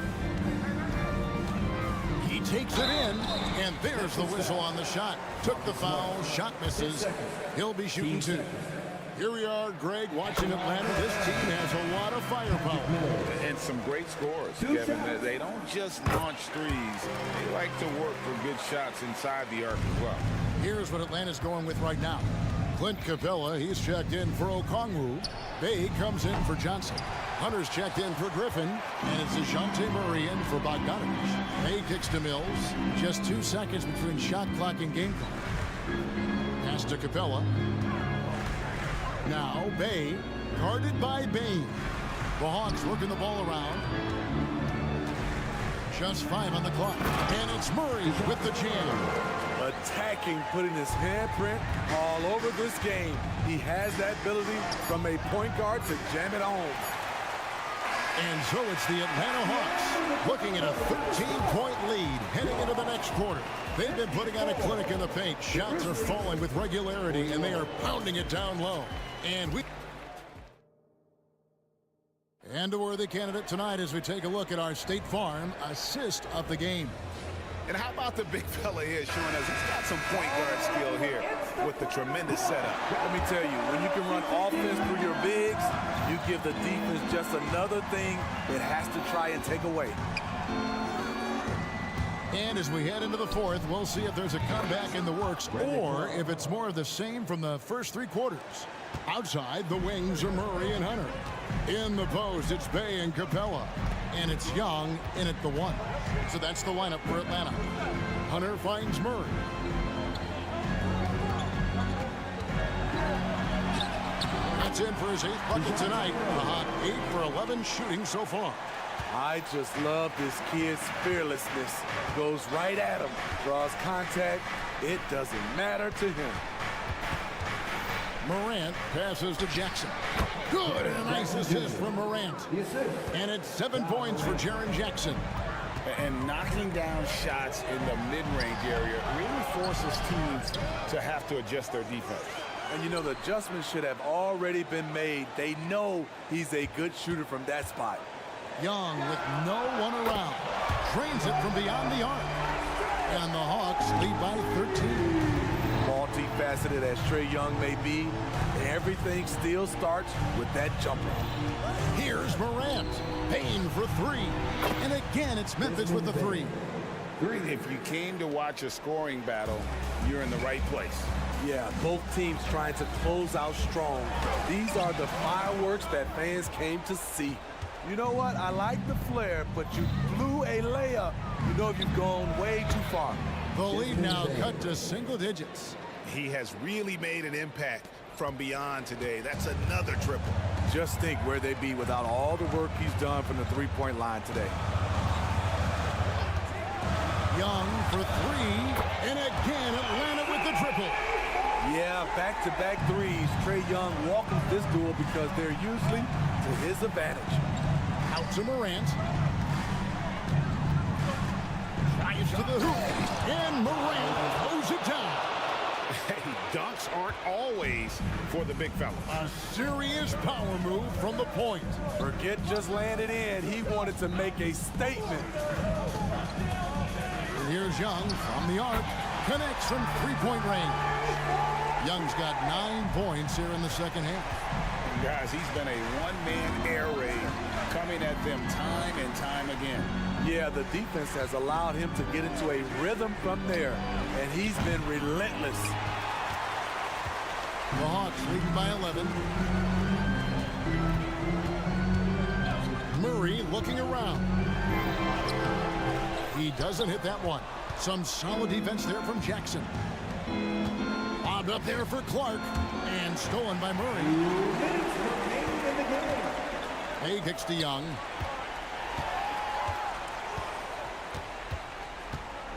He takes it in, and there's the whistle on the shot. Took the foul, shot misses. He'll be shooting 2. Here we are, Greg, watching Atlanta. This team has a lot of firepower. And some great scores, Kevin. They don't just launch threes. They like to work for good shots inside the arc as well. Here's what Atlanta's going with right now. Clint Capella, he's checked in for Okongwu. Bay comes in for Johnson. Hunter's checked in for Griffin. And it's DeJounte Murray in for Bogdanovich. Bay kicks to Mills. Just 2 seconds between shot clock and game clock. Pass to Capella. Now Bay, guarded by Bain. The Hawks working the ball around. Just 5 on the clock. And it's Murray with the jam. Attacking, putting his handprint all over this game. He has that ability from a point guard to jam it home. And so it's the Atlanta Hawks looking at a 13-point lead heading into the next quarter. They've been putting on a clinic in the paint. Shots are falling with regularity, and they are pounding it down low. And a worthy candidate tonight as we take a look at our State Farm assist of the game. And how about the big fella here showing us he's got some point guard skill here with the tremendous setup. Let me tell you, when you can run offense through your bigs, you give the defense just another thing it has to try and take away. And as we head into the fourth, we'll see if there's a comeback in the works or if it's more of the same from the first 3 quarters. Outside, the wings are Murray and Hunter. In the post, it's Bay and Capella. And it's Young in at the 1. So that's the lineup for Atlanta. Hunter finds Murray. That's in for his 8th bucket tonight. A hot 8 for 11 shooting so far. I just love this kid's fearlessness. Goes right at him, draws contact. It doesn't matter to him. Morant passes to Jackson. Good, and a nice assist from Morant. And it's 7 points for Jaren Jackson. And knocking down shots in the mid-range area really forces teams to have to adjust their defense. And you know, the adjustments should have already been made. They know he's a good shooter from that spot. Young with no one around. Drains it from beyond the arc. And the Hawks lead by 13. Multifaceted as Trae Young may be, everything still starts with that jumper. Here's Morant. Payne for 3. And again, it's Memphis with the 3. If you came to watch a scoring battle, you're in the right place. Yeah, both teams trying to close out strong. These are the fireworks that fans came to see. You know what? I like the flair, but you blew a layup. You know you've gone way too far. The lead now cut to single digits. He has really made an impact from beyond today. That's another triple. Just think where they'd be without all the work he's done from the three-point line today. Young for 3. And again, Atlanta with the triple. Yeah, back-to-back threes. Trae Young welcomes this duel because they're usually to his advantage. Out to Morant. Drives to the hoop. And Morant throws it down. Hey, dunks aren't always for the big fella. A serious power move from the point. Forget just landed in. He wanted to make a statement. here's Young from the arc. Connects from three-point range. Young's got 9 points here in the second half. Guys, he's been a one-man air raid coming at them time and time again. Yeah, the defense has allowed him to get into a rhythm from there, and he's been relentless. The Hawks leading by 11. Murray looking around. He doesn't hit that one. Some solid defense there from Jackson. Bobbed up there for Clark, and stolen by Murray. He kicks to Young.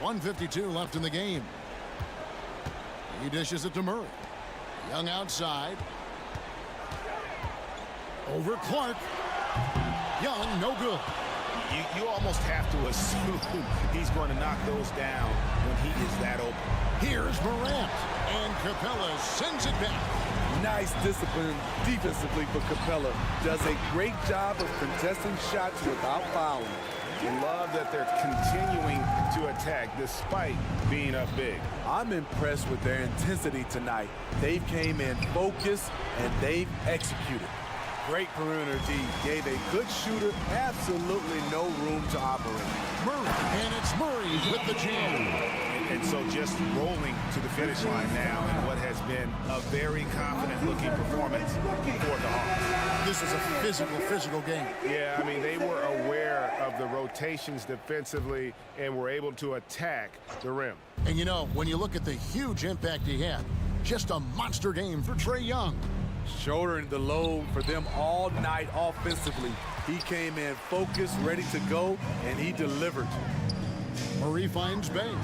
1:52 left in the game. He dishes it to Murray. Young outside. Over Clark. Young, no good. You almost have to assume he's going to knock those down when he is that open. Here's Morant, and Capella sends it back. Nice discipline defensively for Capella. Does a great job of contesting shots without fouling. Love that they're continuing to attack despite being up big. I'm impressed with their intensity tonight. They came in focused and they've executed. Great perimeter D. Gave a good shooter absolutely no room to operate. Murray, and it's Murray with the jam. And so just rolling to the finish line now in what has been a very confident-looking performance for the Hawks. This is a physical game. Yeah, I mean, they were aware of the rotations defensively and were able to attack the rim. And you know, when you look at the huge impact he had, just a monster game for Trae Young. Shouldering the load for them all night offensively. He came in focused, ready to go, and he delivered. Murray finds Bain.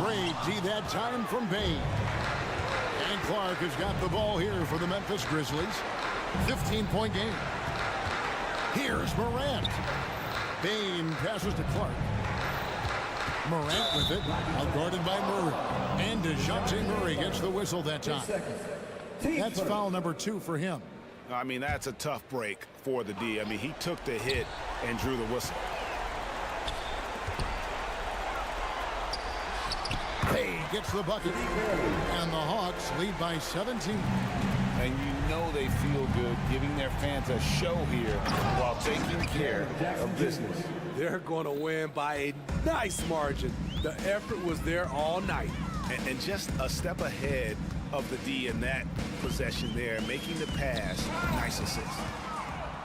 Great D that time from Bain. And Clark has got the ball here for the Memphis Grizzlies. 15-point game. Here's Morant. Bain passes to Clark. Morant with it, outguarded by Murray. And DeJounte Murray gets the whistle that time. That's foul number 2 for him. I mean, that's a tough break for the D. I mean, he took the hit and drew the whistle. Hey, gets the bucket. And the Hawks lead by 17. And you know they feel good giving their fans a show here while taking care of business. They're going to win by a nice margin. The effort was there all night. And just a step ahead of the D in that possession there, making the pass. Nice assist.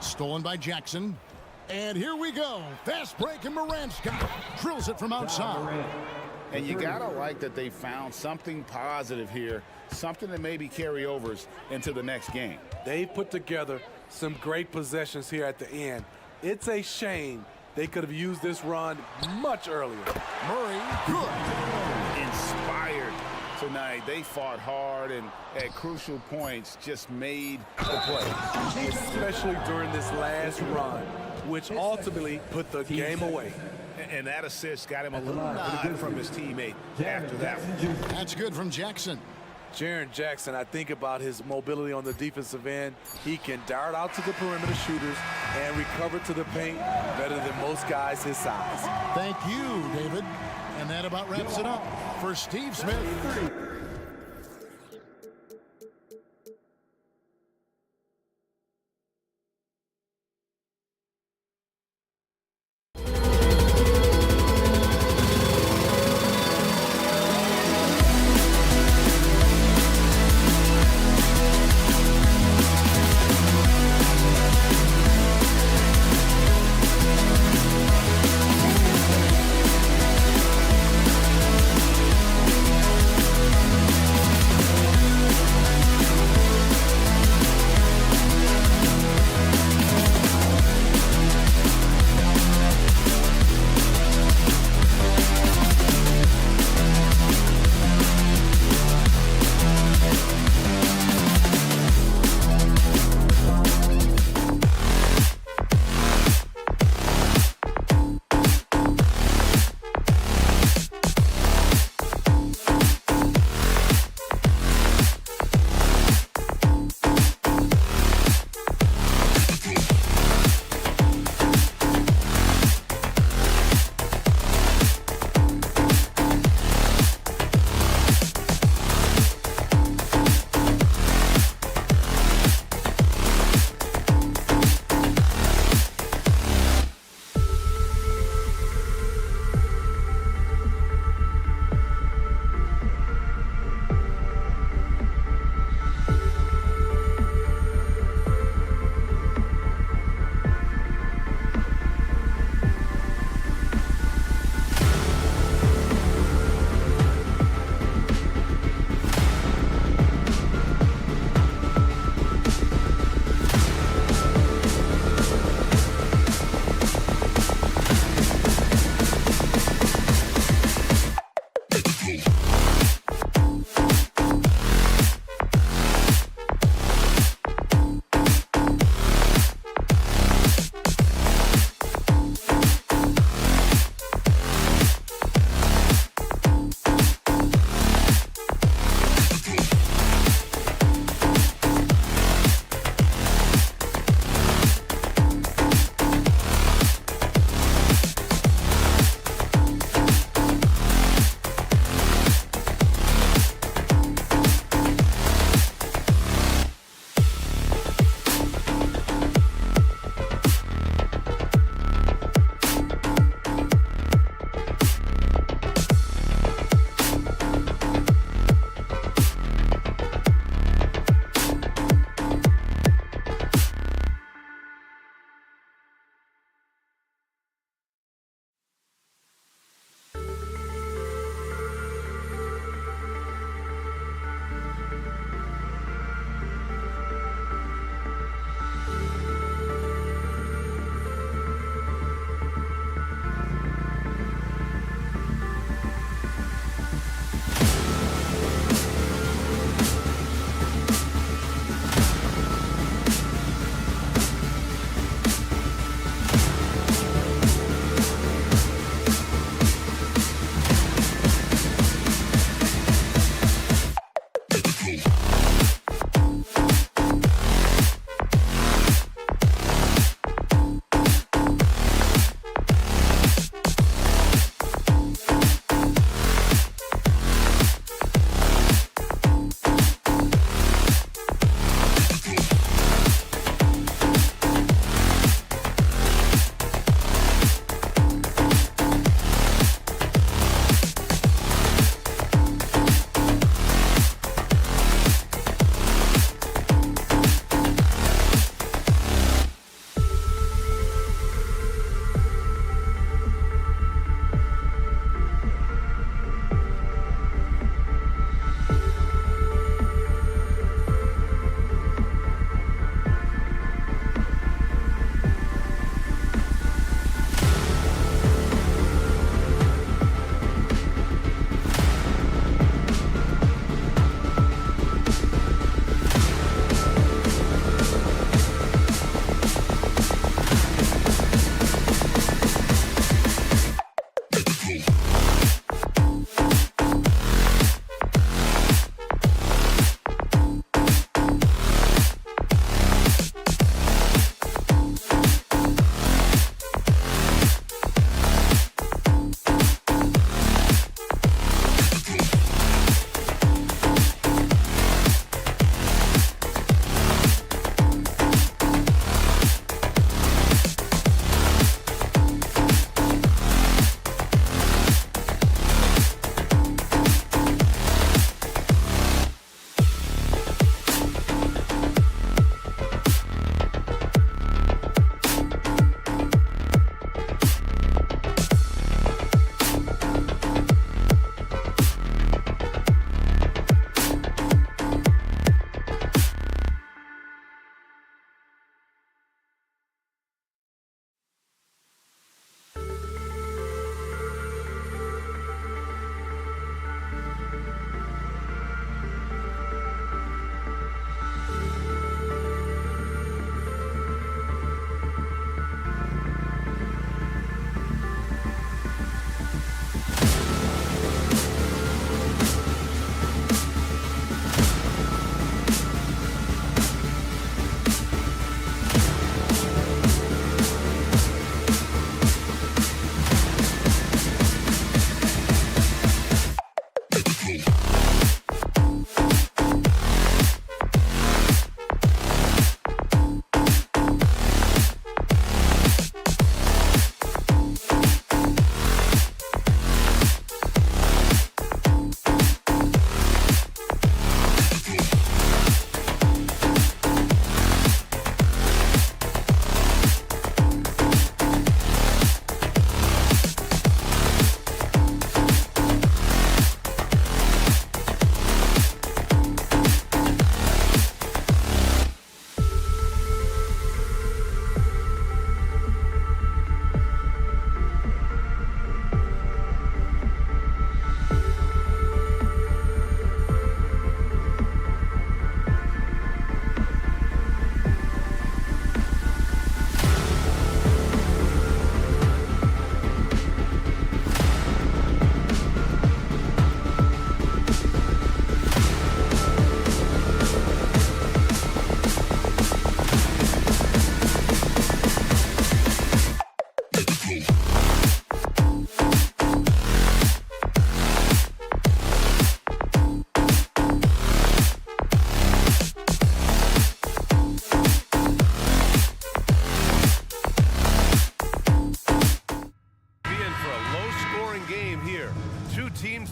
Stolen by Jackson. And here we go. Fast break, and Morant's got it. Drills it from outside. And you gotta like that they found something positive here, something that maybe carryovers into the next game. They put together some great possessions here at the end. It's a shame they could have used this run much earlier. Murray, good. Inspired tonight. They fought hard and at crucial points just made the play. Especially during this last run, which ultimately put the game away. And that assist got him a little nod from his teammate after that one. That's good from Jackson. Jaren Jackson, I think about his mobility on the defensive end. He can dart out to the perimeter shooters and recover to the paint better than most guys his size. Thank you, David. And that about wraps it up for Steve Smith.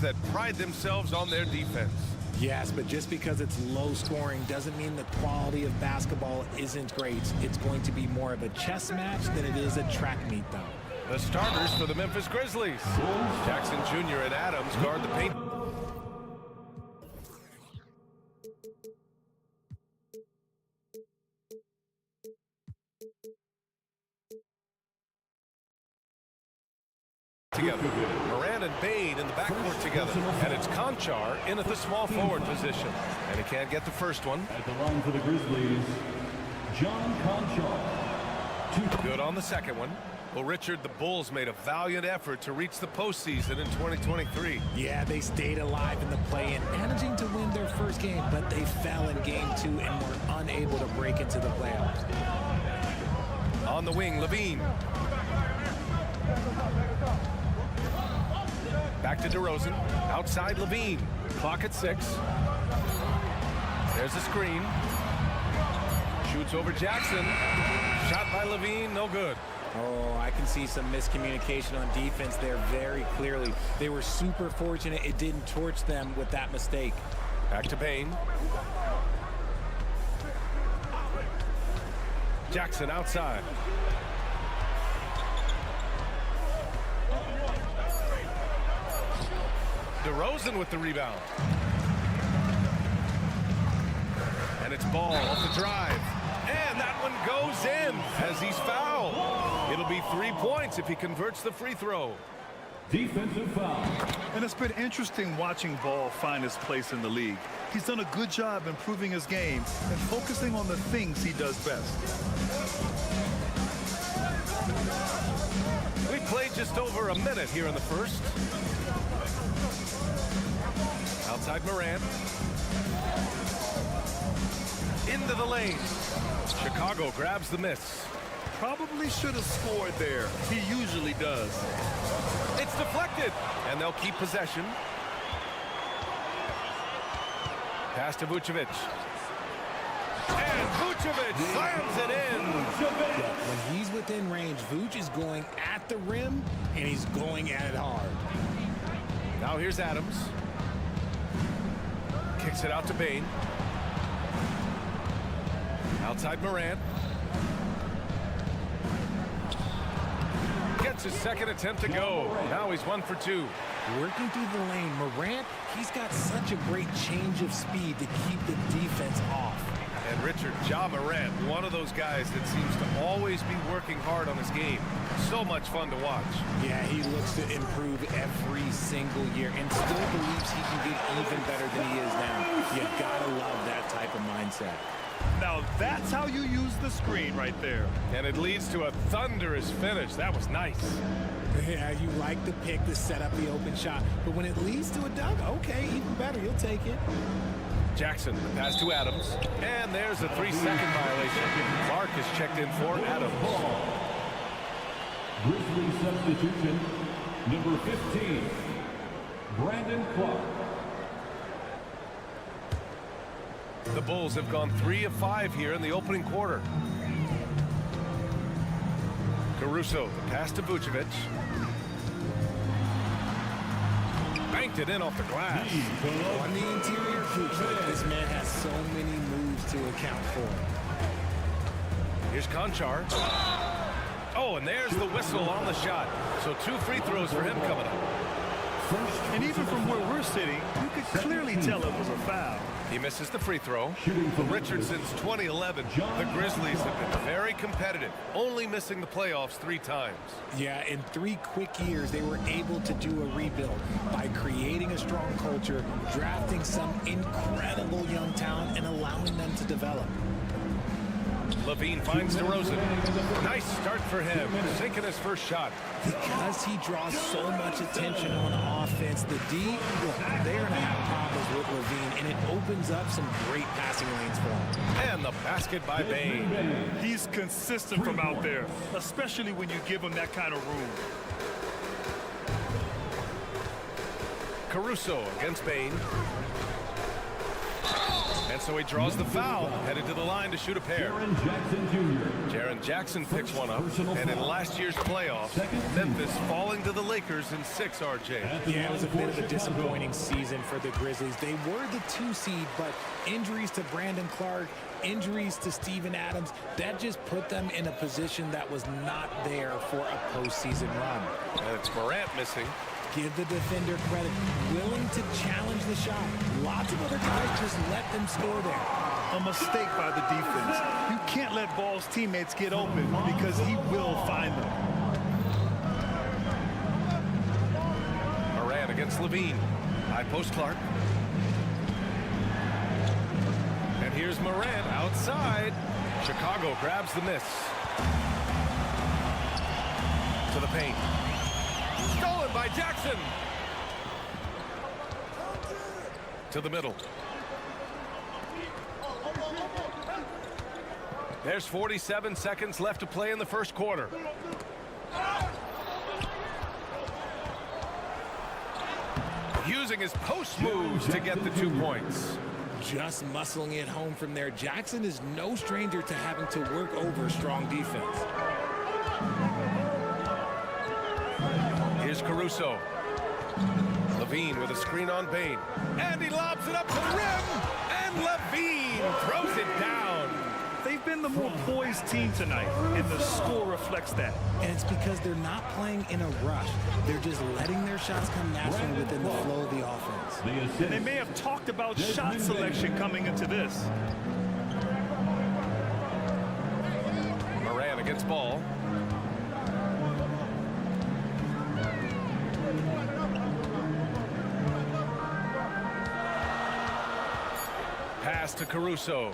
that pride themselves on their defense. Yes, but just because it's low scoring doesn't mean the quality of basketball isn't great. It's going to be more of a chess match than it is a track meet, though. The starters for the Memphis Grizzlies. Jackson Jr. and Adams guard the paint. Together. Moran and Bain in the backcourt together. And it's Conchar in at the small forward position. And he can't get the first one. At the line for the Grizzlies, John Conchar. Good on the second one. Well, Richard, the Bulls made a valiant effort to reach the postseason in 2023. Yeah, they stayed alive in the play-in, managing to win their first game, but they fell in game 2 and were unable to break into the playoffs. On the wing, Levine. Back to DeRozan. Outside Levine. Clock at 6. There's a screen. Shoots over Jackson. Shot by Levine, no good. Oh, I can see some miscommunication on defense there very clearly. They were super fortunate it didn't torch them with that mistake. Back to Bain. Jackson outside. DeRozan with the rebound. And it's Ball off the drive. And that one goes in as he's fouled. It'll be 3 points if he converts the free throw. Defensive foul. And it's been interesting watching Ball find his place in the league. He's done a good job improving his game and focusing on the things he does best. We played just over a minute here in the first. Outside Moran. Into the lane. Chicago grabs the miss. Probably should have scored there. He usually does. It's deflected, and they'll keep possession. Pass to Vucevic. And Vucevic slams it in. When he's within range, Vuce is going at the rim, and he's going at it hard. Now here's Adams. Kicks it out to Bain. Outside Moran. Gets his second attempt to go. Now he's 1 for 2. Working through the lane, Morant, he's got such a great change of speed to keep the defense off. And Richard, Ja Morant, one of those guys that seems to always be working hard on his game. So much fun to watch. Yeah, he looks to improve every single year and still believes he can get even better than he is now. You gotta love that type of mindset. Now that's how you use the screen right there. And it leads to a thunderous finish. That was nice. Yeah, you like the pick to set up the open shot, but when it leads to a dunk, okay, even better, you'll take it. Jackson, the pass to Adams. And there's a 3-second violation. Clark is checked in for Adams. Grizzlies substitution, number 15, Brandon Clark. The Bulls have gone 3 of 5 here in the opening quarter. Caruso, the pass to Vucevic. Banked it in off the glass. On the interior, Vucevic, this man has so many moves to account for. Here's Conchar. Oh, and there's the whistle on the shot. So 2 free throws for him coming up. And even from where we're sitting, you could clearly tell it was a foul. He misses the free throw. For Richard, since 2011, the Grizzlies have been very competitive, only missing the playoffs 3 times. Yeah, in 3 quick years, they were able to do a rebuild by creating a strong culture, drafting some incredible young talent, and allowing them to develop. Levine finds DeRozan. Nice start for him, sinking his first shot. Because he draws so much attention on offense, the D, they're going to have problems with Levine, and it opens up some great passing lanes for him. And the basket by Bain. He's consistent from out there, especially when you give him that kind of room. Caruso against Bain. And so he draws the foul, headed to the line to shoot a pair. Jaren Jackson picks one up, and in last year's playoffs, Memphis falling to the Lakers in 6, RJ. Yeah, it was a bit of a disappointing season for the Grizzlies. They were the 2 seed, but injuries to Brandon Clark, injuries to Steven Adams, that just put them in a position that was not there for a postseason run. And it's Morant missing. Give the defender credit, willing to challenge the shot. Lots of other guys just let them score there. A mistake by the defense. You can't let Ball's teammates get open because he will find them. Morant against Levine. High post Clark. And here's Morant outside. Chicago grabs the miss. To the paint. Stolen by Jackson. To the middle. There's 47 seconds left to play in the first quarter. Using his post moves to get the 2 points. Just muscling it home from there. Jackson is no stranger to having to work over strong defense. Here's Caruso. Levine with a screen on Bain. And he lobs it up to the rim. And Levine throws it down. They've been the more poised team tonight, and the score reflects that. And it's because they're not playing in a rush. They're just letting their shots come naturally within the flow of the offense. And they may have talked about shot selection coming into this. Morant against Ball. Pass to Caruso.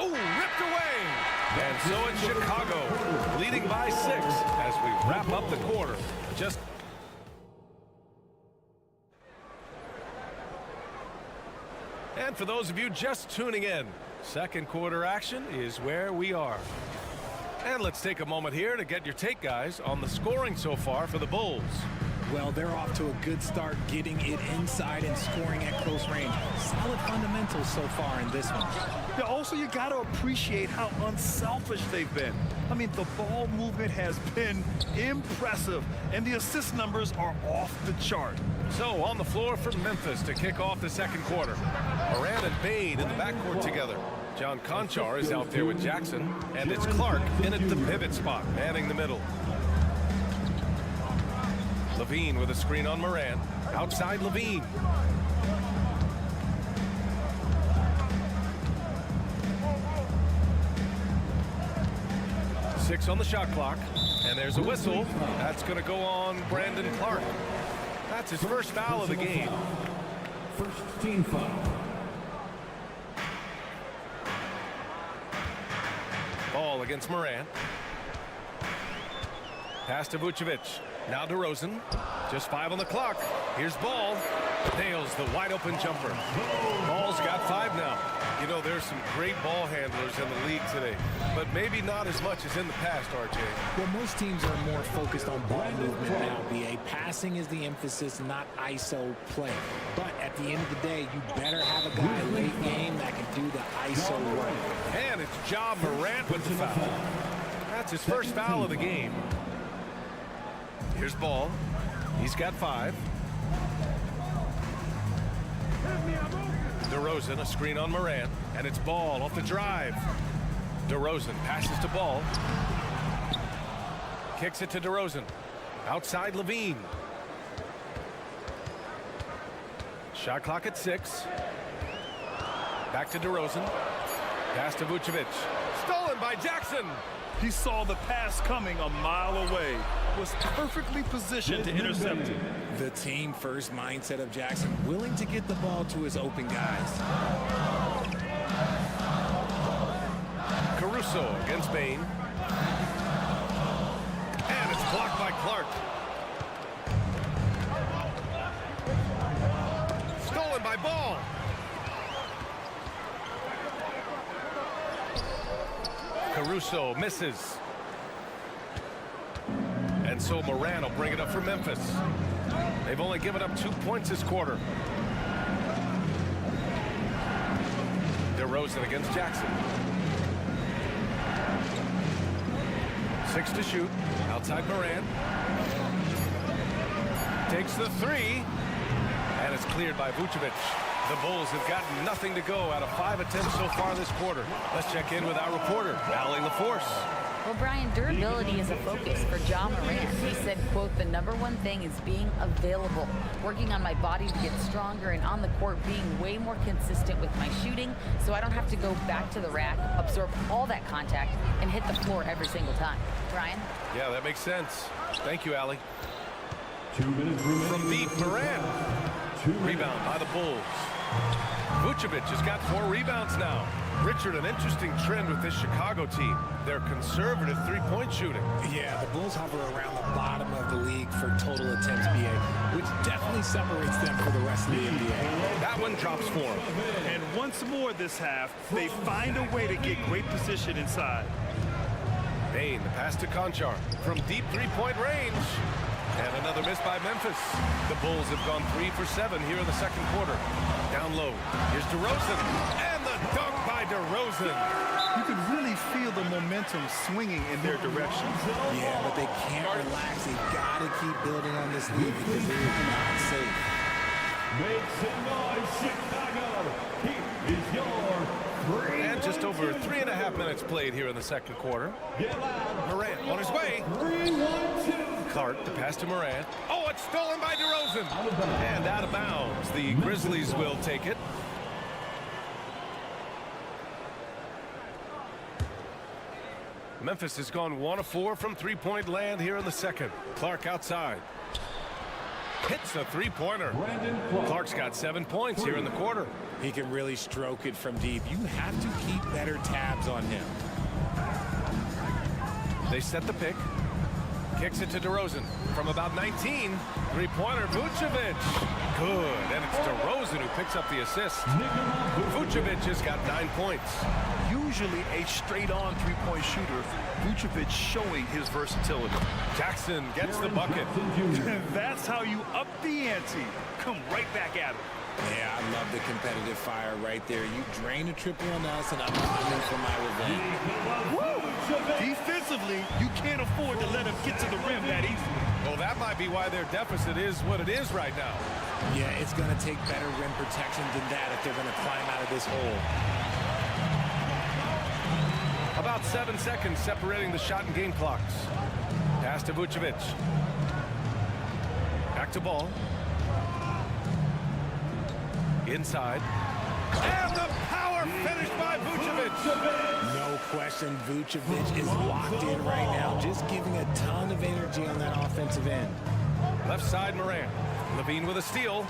Oh, ripped away. And so it's Chicago, leading by 6 as we wrap up the quarter. And for those of you just tuning in, second quarter action is where we are. And let's take a moment here to get your take, guys, on the scoring so far for the Bulls. Well, they're off to a good start getting it inside and scoring at close range. Solid fundamentals so far in this one. Yeah, also, you got to appreciate how unselfish they've been. I mean, the ball movement has been impressive, and the assist numbers are off the chart. So, on the floor for Memphis to kick off the second quarter. Morant and Bain in the backcourt together. John Conchar is out there with Jackson, and it's Clark in at the pivot spot, manning the middle. Levine with a screen on Morant. Outside Levine. Six on the shot clock. And there's a whistle. That's going to go on Brandon Clark. That's his first foul of the game. First team foul. Ball against Morant. Pass to Vucevic. Now DeRozan. Just 5 on the clock. Here's Ball. Nails the wide open jumper. Ball's got 5 now. You know, there's some great ball handlers in the league today, but maybe not as much as in the past, RJ. Well, most teams are more focused on ball movement now, B.A. Passing is the emphasis, not ISO play. But at the end of the day, you better have a guy late game that can do the ISO work. And it's Ja Morant with the foul. That's his first foul of the game. Here's Ball. He's got 5. DeRozan, a screen on Morant, and it's Ball off the drive. DeRozan passes to Ball. Kicks it to DeRozan. Outside Levine. Shot clock at 6. Back to DeRozan. Pass to Vucevic. Stolen by Jackson. He saw the pass coming a mile away. Was perfectly positioned to intercept it. The team first mindset of Jackson, willing to get the ball to his open guys. Caruso against Bain. And it's blocked by Clark. Stolen by Ball. Caruso misses. And so Morant will bring it up for Memphis. They've only given up 2 points this quarter. DeRozan against Jackson. 6 to shoot. Outside Moran. Takes the three. And it's cleared by Vucevic. The Bulls have gotten nothing to go out of 5 attempts so far this quarter. Let's check in with our reporter, Allie LaForce. Well, Brian, durability is a focus for Ja Morant. He said, quote, "The #1 thing is being available, working on my body to get stronger, and on the court being way more consistent with my shooting so I don't have to go back to the rack, absorb all that contact, and hit the floor every single time." Brian? Yeah, that makes sense. Thank you, Allie. 2 minutes remaining. From deep, Morant. Rebound by the Bulls. Vucevic has got 4 rebounds now. Richard, an interesting trend with this Chicago team. They're conservative three-point shooting. Yeah, the Bulls hover around the bottom of the league for total attempts, B.A., which definitely separates them for the rest of the NBA. That one drops for them. And once more this half, they find a way to get great position inside. Bain, the pass to Conchar from deep three-point range. And another miss by Memphis. The Bulls have gone 3 for 7 here in the second quarter. Down low. Here's DeRozan. And the dunk by DeRozan. You can really feel the momentum swinging in their direction. Yeah, but they can't relax. They've got to keep building on this lead because it is not safe. Make some noise, Chicago. Here is your And just over 3.5 minutes played here in the second quarter. Morant on his way. 3-1-2. Cart, the pass to Morant. Oh, it's stolen by DeRozan. And out of bounds. The Grizzlies will take it. Memphis has gone 1 of 4 from three-point land here in the second. Clark outside. Hits a three-pointer. Clark's got 7 points here in the quarter. He can really stroke it from deep. You have to keep better tabs on him. They set the pick. Kicks it to DeRozan from about 19. Three-pointer, Vucevic. Good, and it's DeRozan who picks up the assist. Vucevic has got 9 points. Usually a straight-on three-point shooter, Vucevic showing his versatility. Jackson gets the bucket. That's how you up the ante. Come right back at him. Yeah, I love the competitive fire right there. You drain a triple on us, and I'm coming for my revenge. Woo! Defensively, you can't afford to let him get to the rim that easy. Well, that might be why their deficit is what it is right now. Yeah, it's going to take better rim protection than that if they're going to climb out of this hole. About 7 seconds separating the shot and game clocks. Pass to Vucevic. Back to ball. Inside. And the power finish by Vucevic. No question, Vucevic is locked in right now, just giving a ton of energy on that offensive end. Left side, Morant. Levine with a steal.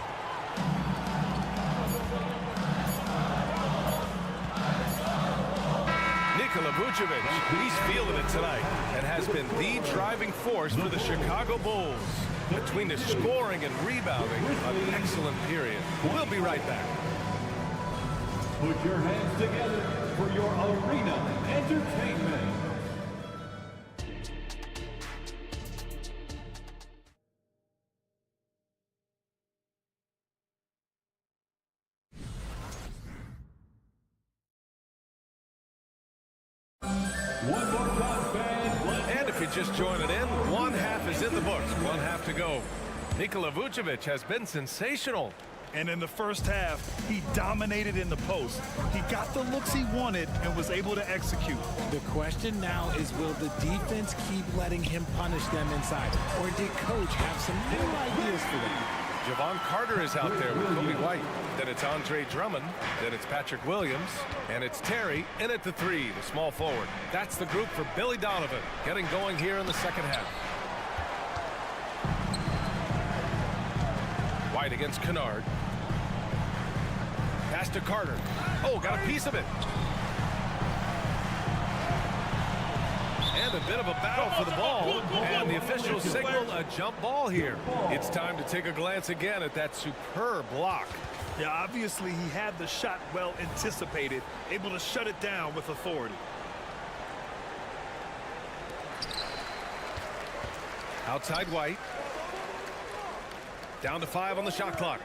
Nikola Vucevic, he's feeling it tonight and has been the driving force for the Chicago Bulls. Between the scoring and rebounding, an excellent period. We'll be right back. Put your hands together for your arena entertainment. One more time, fans. And if you're just joining in, one half is in the books, one half to go. Nikola Vucevic has been sensational. And in the first half, he dominated in the post. He got the looks he wanted and was able to execute. The question now is, will the defense keep letting him punish them inside? Or did coach have some new ideas for them? Javon Carter is out there with Kobe White. Then it's Andre Drummond. Then it's Patrick Williams. And it's Terry in at the 3, the small forward. That's the group for Billy Donovan, getting going here in the second half. White against Kennard. Pass to Carter. Oh, got a piece of it. And a bit of a battle for the ball. And the officials signal a jump ball here. It's time to take a glance again at that superb block. Yeah, obviously he had the shot well anticipated, able to shut it down with authority. Outside White. Down to 5 on the shot clock.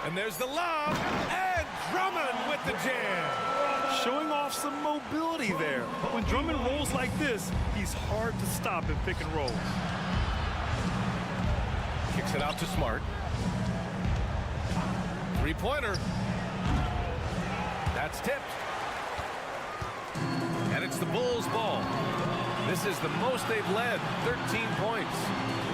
And there's the lob. And Drummond with the jam. Showing off some mobility there. But when Drummond rolls like this, he's hard to stop in pick and roll. Kicks it out to Smart. Three-pointer. That's tipped. And it's the Bulls' ball. This is the most they've led, 13 points.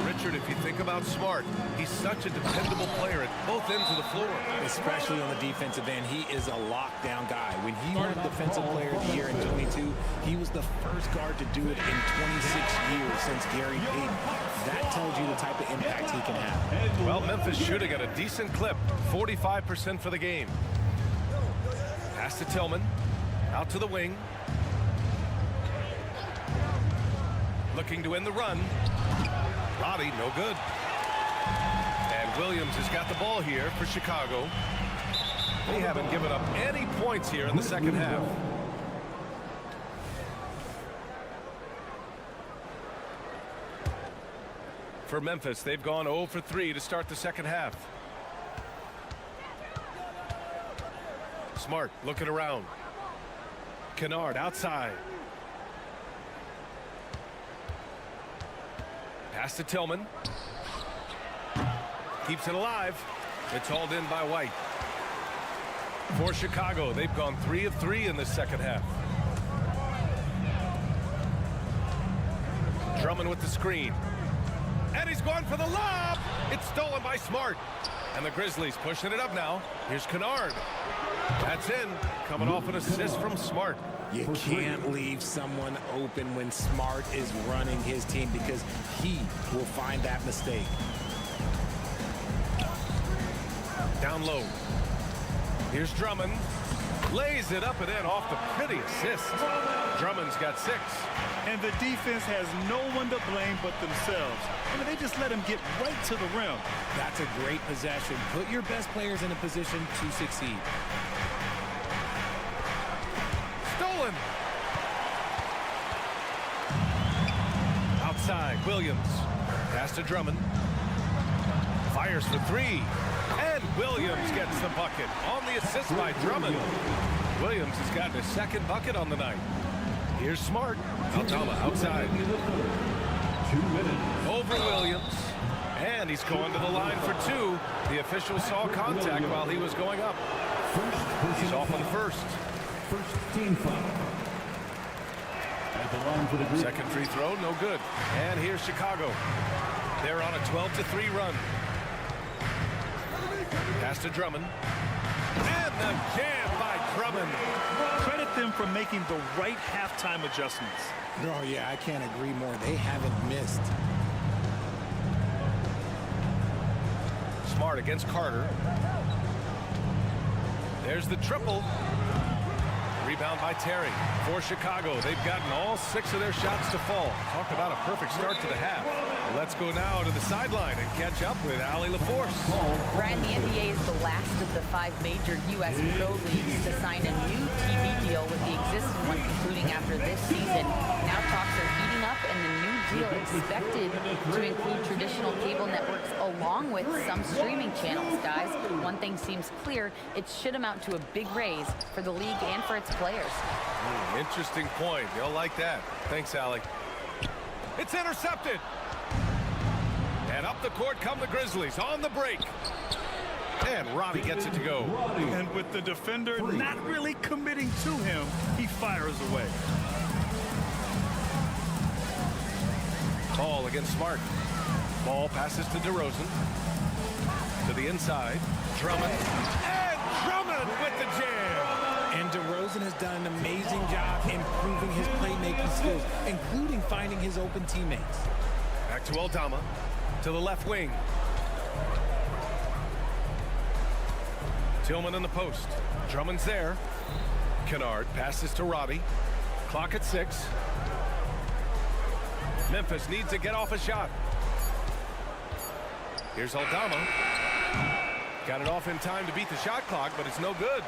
Richard, if you think about Smart, he's such a dependable player at both ends of the floor. Especially on the defensive end, he is a lockdown guy. When he won Defensive Player of the Year in 22, he was the first guard to do it in 26 years since Gary Payton. That tells you the type of impact he can have. Well, Memphis shooting at a decent clip, 45% for the game. Pass to Tillman, out to the wing. Looking to end the run. Roddy, no good. And Williams has got the ball here for Chicago. They haven't given up any points here in the second half. For Memphis, they've gone 0 for 3 to start the second half. Smart looking around. Kennard outside. Pass to Tillman. Keeps it alive. It's hauled in by White. For Chicago, they've gone 3 of 3 in the second half. Drummond with the screen. And he's going for the lob. It's stolen by Smart. And the Grizzlies pushing it up now. Here's Kennard. That's in. Coming off an assist from Smart. You can't leave someone open when Smart is running his team because he will find that mistake. Down low. Here's Drummond. Lays it up and in off the pretty assist. Drummond's got 6. And the defense has no one to blame but themselves. I mean, they just let him get right to the rim. That's a great possession. Put your best players in a position to succeed. Stolen. Outside, Williams. Pass to Drummond. Fires for 3. And Williams gets the bucket on the assist by Drummond. Williams has gotten his second bucket on the night. Here's Smart. Aldama outside. 2 minutes. Over Williams. And he's going to the line for 2. The official saw contact while he was going up. He's off on the first. First team foul. At the line for the group. Second free throw, no good. And here's Chicago. They're on a 12-3 run. Pass to Drummond. And the jam by Drummond. Credit them for making the right halftime adjustments. Oh, yeah, I can't agree more. They haven't missed. Smart against Carter. There's the triple. Rebound by Terry. For Chicago, they've gotten all 6 of their shots to fall. Talk about a perfect start to the half. Let's go now to the sideline and catch up with Allie LaForce. Brian, the NBA is the last of the 5 major U.S. pro leagues to sign a new TV deal with the existing one concluding after this season. Now talks are heating up, and the new deal expected to include traditional cable networks along with some streaming channels, guys. One thing seems clear, it should amount to a big raise for the league and for its players. Interesting point. You'll like that. Thanks, Allie. It's intercepted. And up the court come the Grizzlies on the break. And Roddy gets it to go. And with the defender not really committing to him, he fires away. Ball against Smart. Ball passes to DeRozan. To the inside. Drummond. And Drummond with the jam. And DeRozan has done an amazing job improving his playmaking skills, including finding his open teammates. Back to Aldama. To the left wing. Tillman in the post. Drummond's there. Kennard passes to Roddy. Clock at 6. Memphis needs to get off a shot. Here's Aldama. Got it off in time to beat the shot clock, but it's no good.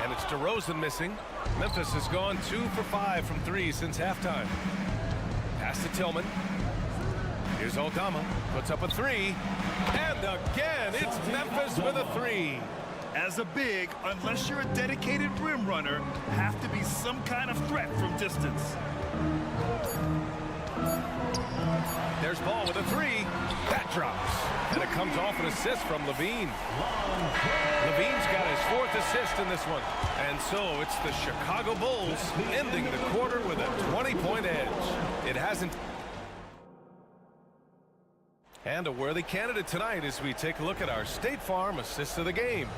And it's DeRozan missing. Memphis has gone 2 for 5 from 3 since halftime. Pass to Tillman. Here's Aldama, puts up a three. And again, it's Memphis with a three. As a big, unless you're a dedicated rim runner, have to be some kind of threat from distance. There's Ball with a three. That drops. And it comes off an assist from Levine. Levine's got his 4th assist in this one. And so it's the Chicago Bulls ending the quarter with a 20-point edge. It hasn't. And a worthy candidate tonight as we take a look at our State Farm assist of the game.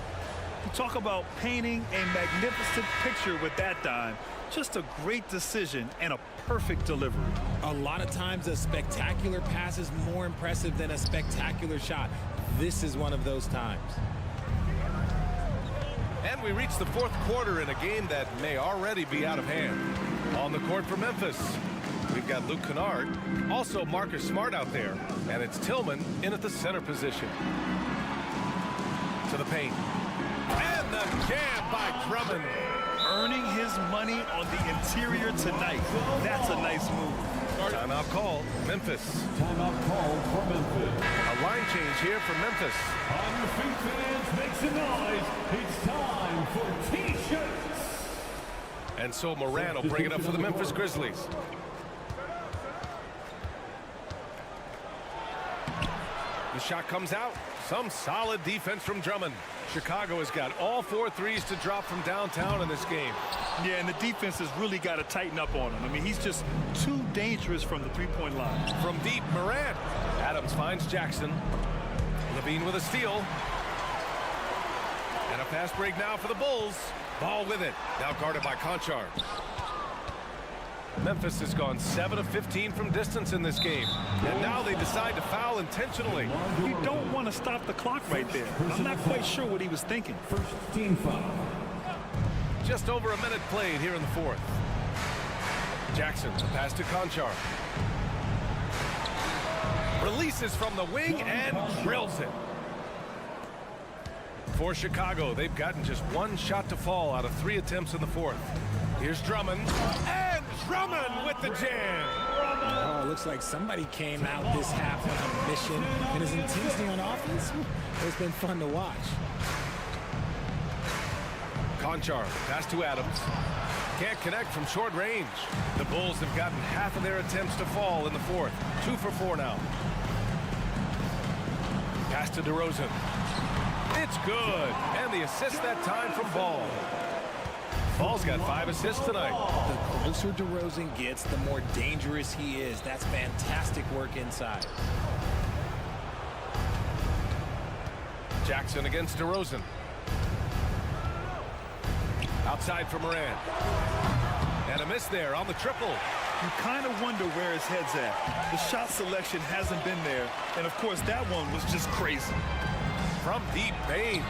You talk about painting a magnificent picture with that dime. Just a great decision and a perfect delivery. A lot of times a spectacular pass is more impressive than a spectacular shot. This is one of those times. And we reach the 4th quarter in a game that may already be out of hand. On the court for Memphis, we've got Luke Kennard, also Marcus Smart out there, and it's Tillman in at the center position. To the paint. And the jam by Drummond. Earning his money on the interior tonight. That's a nice move. Timeout call, Memphis. Timeout call for Memphis. A line change here for Memphis. On your feet, fans, make some noise. It's time for T-shirts. And so Moran will bring it up for the Memphis Grizzlies. The shot comes out. Some solid defense from Drummond. Chicago has got all 4 threes to drop from downtown in this game. Yeah, and the defense has really got to tighten up on him. I mean, he's just too dangerous from the three-point line. From deep, Moran. Adams finds Jackson. Levine with a steal. And a fast break now for the Bulls. Ball with it. Now guarded by Conchar. Memphis has gone 7 of 15 from distance in this game. And now they decide to foul intentionally. You don't want to stop the clock right there. I'm not quite sure what he was thinking. First team foul. Just over a minute played here in the 4th. Jackson, the pass to Conchar. Releases from the wing and drills it. For Chicago, they've gotten just 1 shot to fall out of 3 attempts in the 4th. Here's Drummond. And Drummond with the jam. Oh, looks like somebody came out this half on a mission. And his intensity on offense has been fun to watch. Conchar, pass to Adams. Can't connect from short range. The Bulls have gotten half of their attempts to fall in the 4th. 2 for 4 now. Pass to DeRozan. It's good. And the assist that time from Ball. Ball's got 5 assists tonight. The closer DeRozan gets, the more dangerous he is. That's fantastic work inside. Jackson against DeRozan. Outside for Moran. And a miss there on the triple. You kind of wonder where his head's at. The shot selection hasn't been there. And, of course, that one was just crazy. From deep, Bain.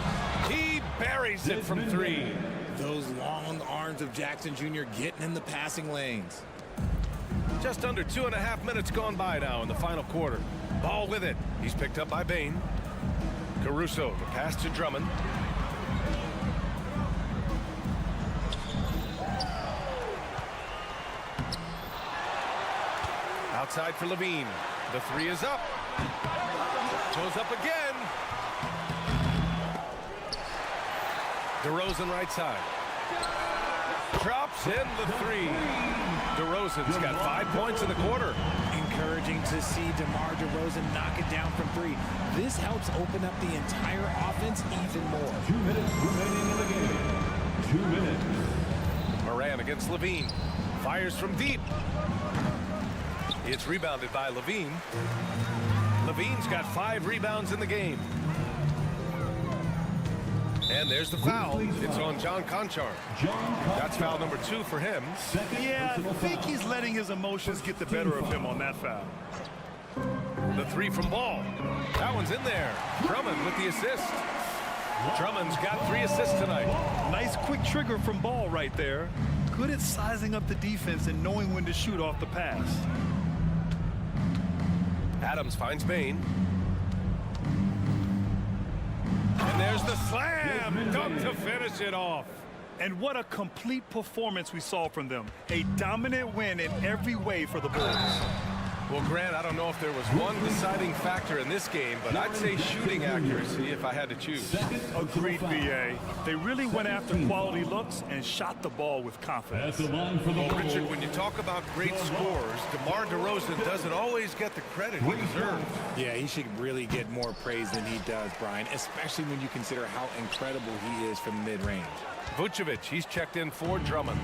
He buries it from 3. Those long arms of Jackson Jr. getting in the passing lanes. Just under 2.5 minutes gone by now in the final quarter. Ball with it. He's picked up by Bain. Caruso, the pass to Drummond. Outside for Levine. The 3 is up. Goes up again. DeRozan right side. Drops in the 3. DeRozan's got 5 points in the quarter. Encouraging to see DeMar DeRozan knock it down from 3. This helps open up the entire offense even more. 2 minutes remaining in the game. 2 minutes. Moran against Levine. Fires from deep. It's rebounded by Levine. Levine's got 5 rebounds in the game. And there's the foul. It's on John Conchar. That's foul number 2 for him. Yeah, I think he's letting his emotions get the better of him on that foul. The 3 from Ball. That one's in there. Drummond with the assist. Drummond's got 3 assists tonight. Nice quick trigger from Ball right there. Good at sizing up the defense and knowing when to shoot off the pass. Adams finds Bain. And there's the slam dunk to finish it off. And what a complete performance we saw from them. A dominant win in every way for the Bulls. Well, Grant, I don't know if there was one deciding factor in this game, but I'd say shooting accuracy if I had to choose. Agreed, B.A. They really went after quality looks and shot the ball with confidence. Well, Richard, when you talk about great scorers, DeMar DeRozan doesn't always get the credit he deserves. Yeah, he should really get more praise than he does, Brian, especially when you consider how incredible he is from mid-range. Vucevic, he's checked in for Drummond.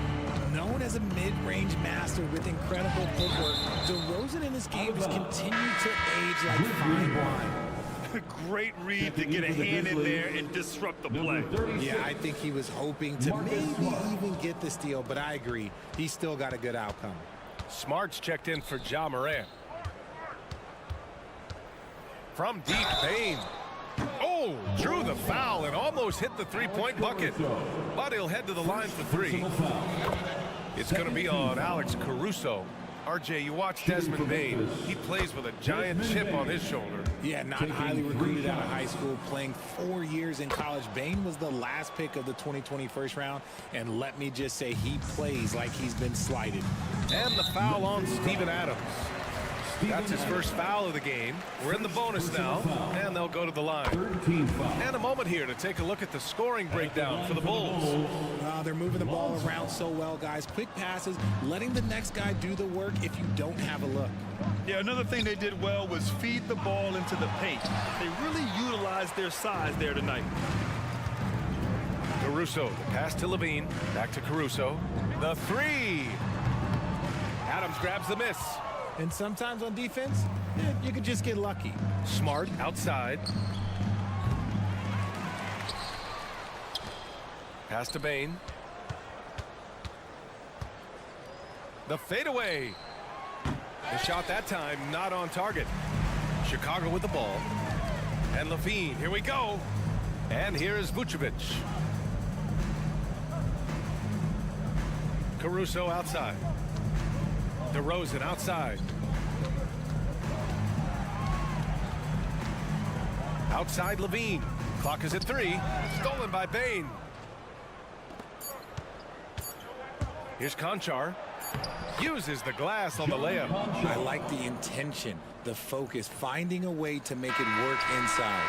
Known as a mid-range master with incredible footwork, DeRozan in his game has continued to age like fine wine. Great read to get a hand in there and disrupt the play. Yeah, I think he was hoping to maybe even get the steal, but I agree. He's still got a good outcome. Smart's checked in for Ja Morant. From deep, Payne. Oh, drew the foul and almost hit the three-point bucket. But he'll head to the line for three. It's going to be on Alex Caruso. RJ, you watch Desmond Bane. He plays with a giant chip on his shoulder. Yeah, not highly recruited out of high school, playing 4 years in college. Bane was the last pick of the 2020 first round, and let me just say he plays like he's been slighted. And the foul on Steven Adams. That's his first foul of the game. We're in the bonus now, and they'll go to the line. And a moment here to take a look at the scoring breakdown for the Bulls. They're moving the ball around so well, guys. Quick passes, letting the next guy do the work if you don't have a look. Yeah, another thing they did well was feed the ball into the paint. They really utilized their size there tonight. Caruso, the pass to Levine. Back to Caruso. The three. Adams grabs the miss. And sometimes on defense, you could just get lucky. Smart outside. Pass to Bane. The fadeaway. The shot that time not on target. Chicago with the ball. And Levine, here we go. And here is Vucevic. Caruso outside. DeRozan outside. Outside Levine. Clock is at 3. Stolen by Bane. Here's Conchar. Uses the glass on the layup. I like the intention, the focus, finding a way to make it work inside.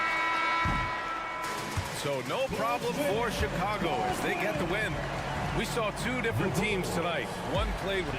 So no problem for Chicago as they get the win. We saw two different teams tonight. One played with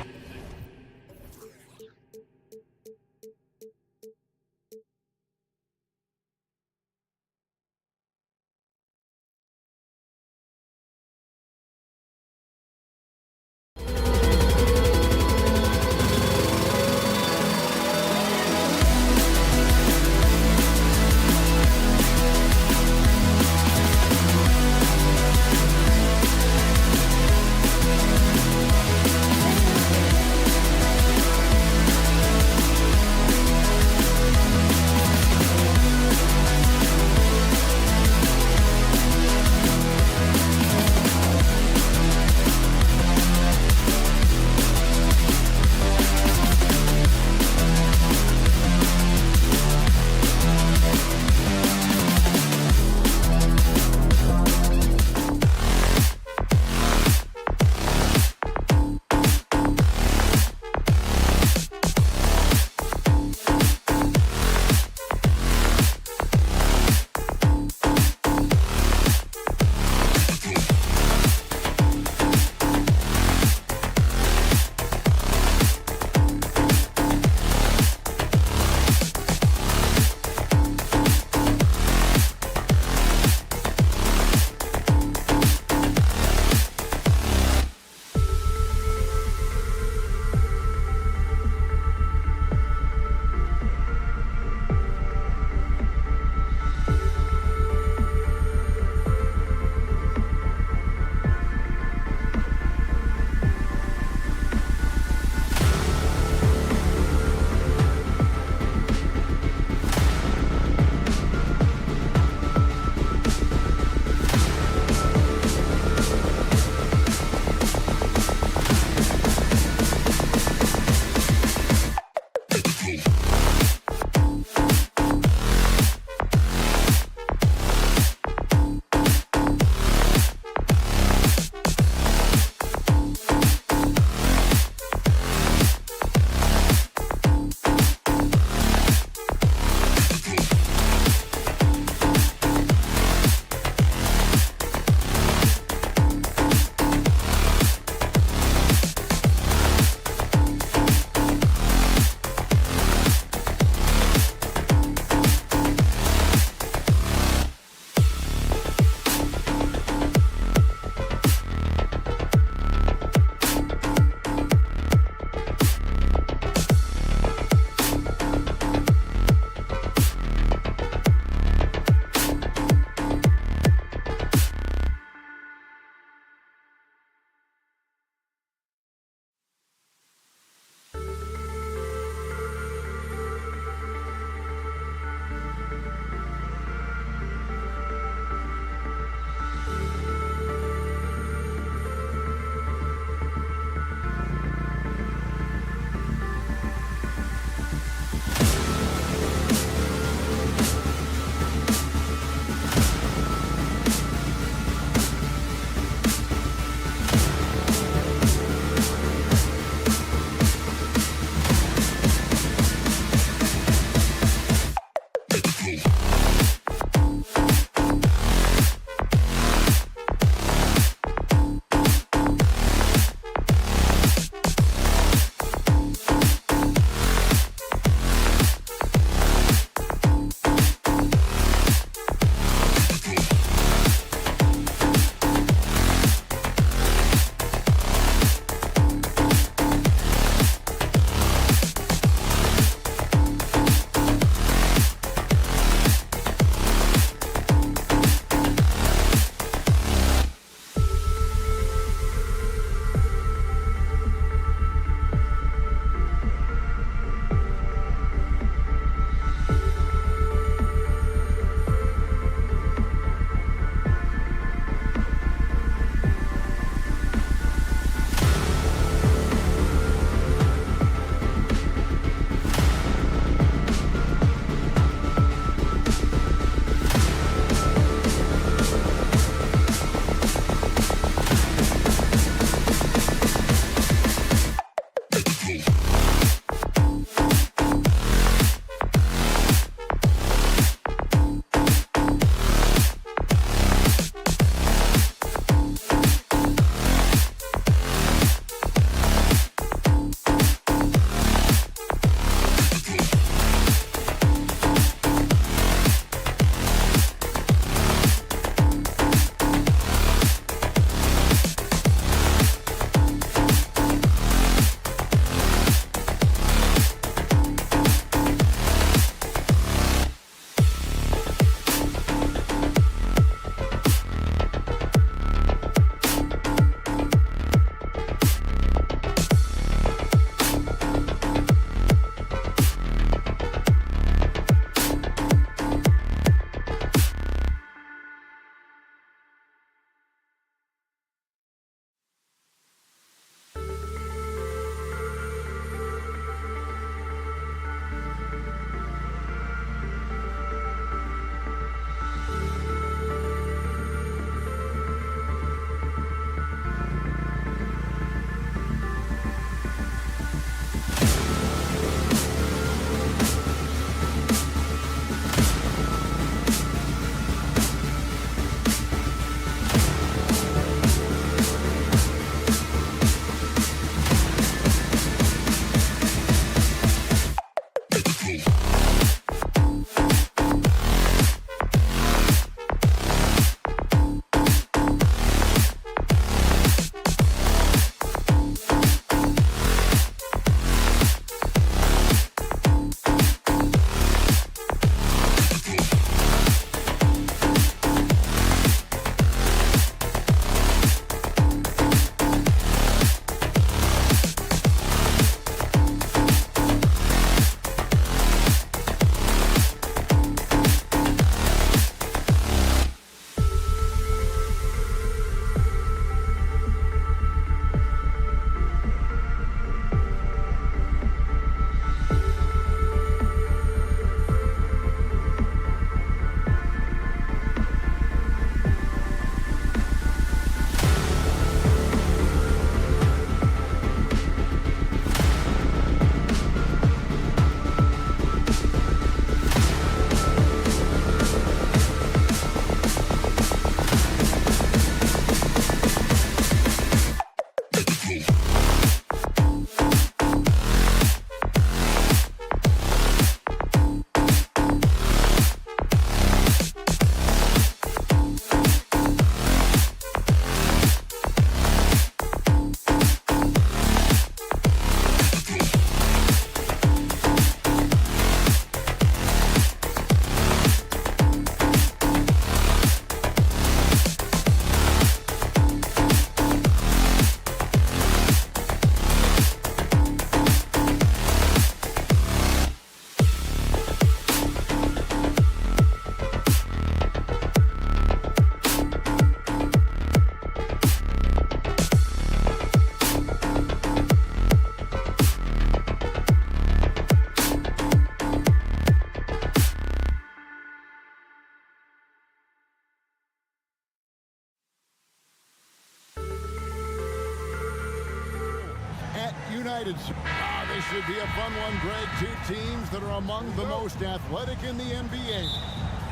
United. This should be a fun one, Greg. Two teams that are among the most athletic in the NBA.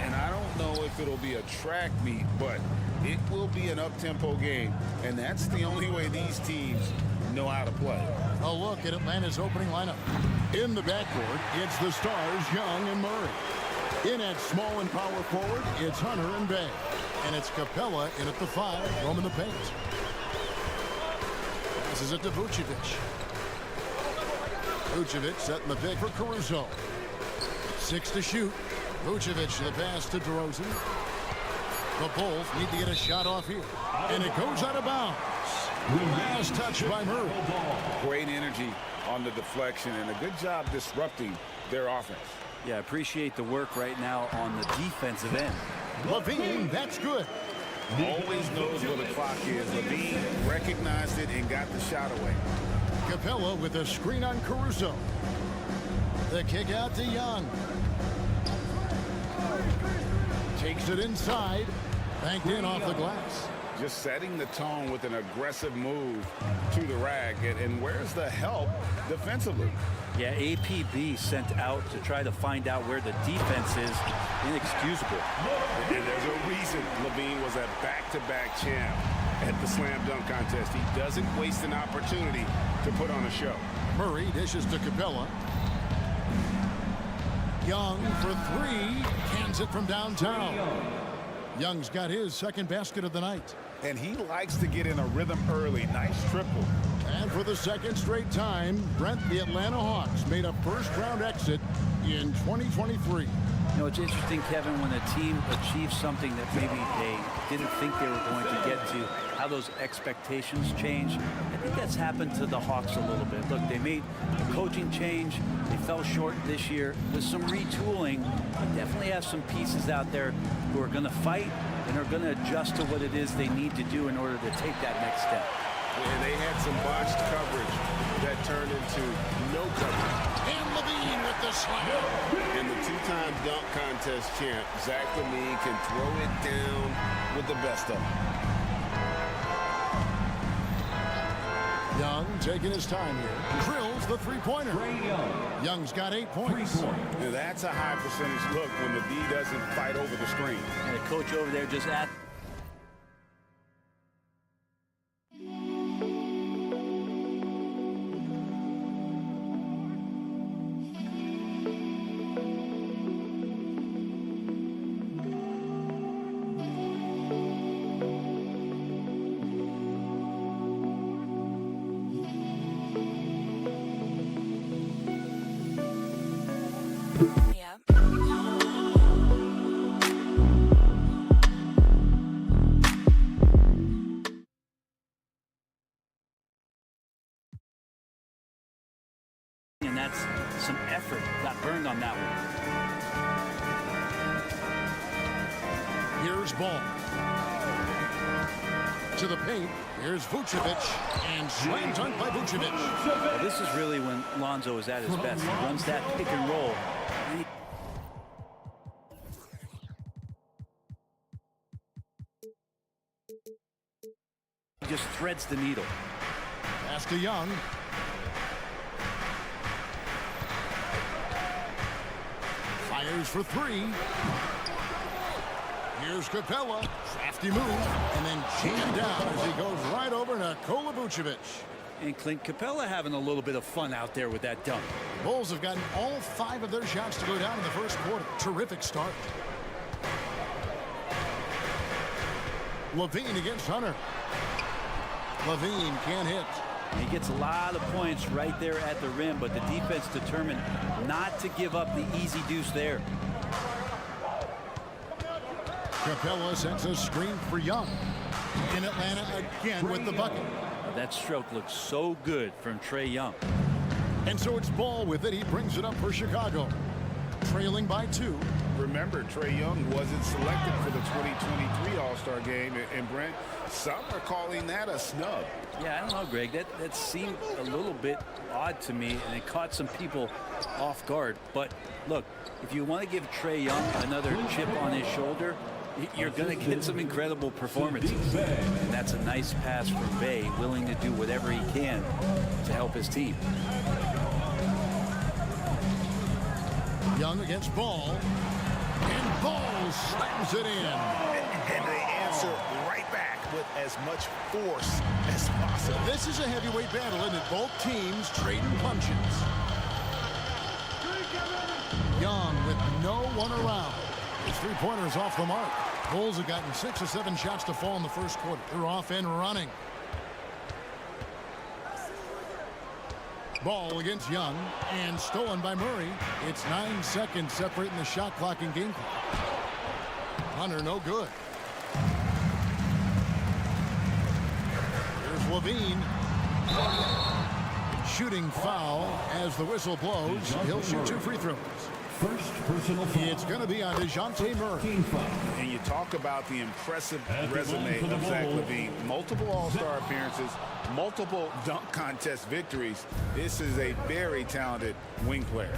And I don't know if it'll be a track meet, but it will be an up-tempo game. And that's the only way these teams know how to play. A look at Atlanta's opening lineup. In the backcourt, it's the stars, Young and Murray. In at small and power forward, it's Hunter and Bay. And it's Capella in at the 5, roaming the paint. Passes it to Vucevic. Vucevic setting the pick for Caruso. 6 to shoot. Vucevic to the pass to DeRozan. The Bulls need to get a shot off here. And it goes out of bounds. Last touch by Murray. Great energy on the deflection and a good job disrupting their offense. Yeah, appreciate the work right now on the defensive end. LaVine, that's good. Always knows where the clock is. LaVine recognized it and got the shot away. Capella with a screen on Caruso. The kick out to Young. Takes it inside. Banked in off the glass. Just setting the tone with an aggressive move to the rack. And where's the help defensively? Yeah, APB sent out to try to find out where the defense is. Inexcusable. And there's a reason LaVine was a back-to-back champ at the slam dunk contest. He doesn't waste an opportunity to put on a show. Murray dishes to Capella. Young for 3. Cans it from downtown. Young's got his second basket of the night. And he likes to get in a rhythm early. Nice triple. And for the second straight time, Brent, the Atlanta Hawks made a first-round exit in 2023. You know, it's interesting, Kevin, when a team achieves something that maybe they didn't think they were going to get to, how those expectations change. I think that's happened to the Hawks a little bit. Look, they made a coaching change. They fell short this year with some retooling. But definitely have some pieces out there who are going to fight and are going to adjust to what it is they need to do in order to take that next step. And they had some botched coverage that turned into no coverage. And LaVine with the slam. And the two-time dunk contest champ, Zach LaVine, can throw it down with the best of them. Young taking his time here. Drills the three-pointer. Young's got 8 points. Now that's a high percentage look when the D doesn't fight over the screen. And the coach over there just at. And that's some effort got burned on that one. Here's Ball. To the paint. Here's Vucevic. And slam dunk by Vucevic. Well, this is really when Lonzo is at his best. He runs that pick and roll. And he just threads the needle. Pass to Young. Fires for 3. Here's Capella. Crafty move. And then jammed down as he goes right over to Nikola Vucevic. And Clint Capella having a little bit of fun out there with that dunk. Bulls have gotten all 5 of their shots to go down in the first quarter. Terrific start. LaVine against Hunter. LaVine can't hit. He gets a lot of points right there at the rim, but the defense determined not to give up the easy deuce there. Capella sets a screen for Young. In Atlanta again with the bucket. That stroke looks so good from Trae Young. And so it's Ball with it. He brings it up for Chicago. Trailing by 2. Remember, Trae Young wasn't selected for the 2023 All-Star game. And Brent, some are calling that a snub. Yeah, I don't know, Greg. That seemed a little bit odd to me, and it caught some people off guard. But look, if you want to give Trae Young another chip on his shoulder, you're going to get some incredible performances. And that's a nice pass from Bay, willing to do whatever he can to help his team. Young against Ball. And Ball slams it in. And they answer right back with as much force as possible. This is a heavyweight battle in that both teams trading punches. Young with no one around. His three-pointer is off the mark. Bulls have gotten 6 or 7 shots to fall in the first quarter. They're off and running. Ball against Young and stolen by Murray. It's 9 seconds separating the shot clock and game clock. Hunter no good. Here's Levine. Shooting foul as the whistle blows. He'll shoot 2 free throws. First personal foul. It's going to be on DeJounte Murray. And you talk about the impressive resume of Zach LaVine. Multiple All-Star appearances, multiple dunk contest victories. This is a very talented wing player.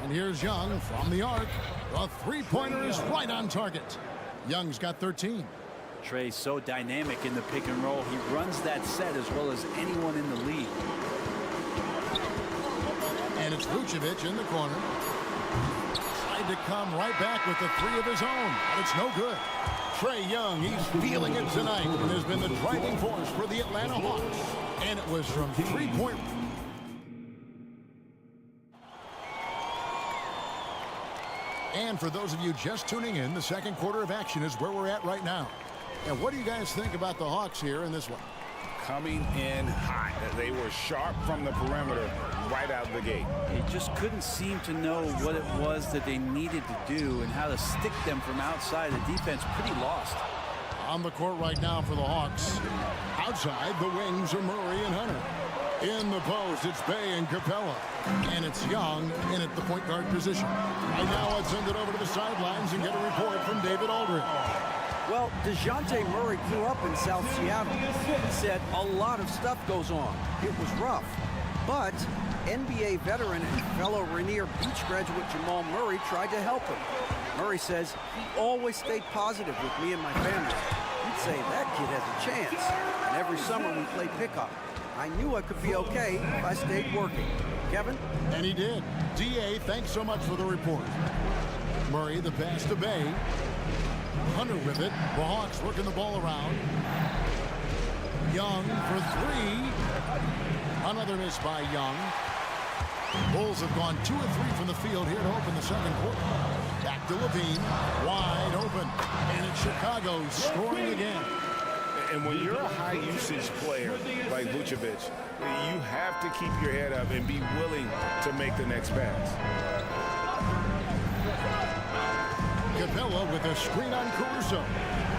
And here's Young from the arc. The three-pointer is right on target. Young's got 13. Trey's so dynamic in the pick and roll. He runs that set as well as anyone in the league. And it's Vucevic in the corner. Tried to come right back with the 3 of his own, but it's no good. Trae Young, he's feeling it tonight and has been the driving force for the Atlanta Hawks. And it was from three-point. And for those of you just tuning in, the second quarter of action is where we're at right now. And what do you guys think about the Hawks here in this one? Coming in hot. They were sharp from the perimeter right out of the gate. They just couldn't seem to know what it was that they needed to do and how to stick them from outside. The defense pretty lost. On the court right now for the Hawks. Outside, the wings are Murray and Hunter. In the post, it's Bay and Capella. And it's Young in at the point guard position. Right now, let's send it over to the sidelines and get a report from David Aldridge. Well, DeJounte Murray grew up in South Seattle. He said a lot of stuff goes on. It was rough. But NBA veteran and fellow Rainier Beach graduate Jamal Murray tried to help him. Murray says he always stayed positive with me and my family. He'd say that kid has a chance. And every summer we play pickup. I knew I could be okay if I stayed working. Kevin? And he did. D.A., thanks so much for the report. Murray, the pass to Bay. Hunter with it. The Hawks working the ball around. Young for 3. Another miss by Young. Bulls have gone 2 of 3 from the field here to open the second quarter. Back to Levine. Wide open. And it's Chicago scoring again. And when you're a high-usage player like Vucevic, you have to keep your head up and be willing to make the next pass. Capella with a screen on Caruso.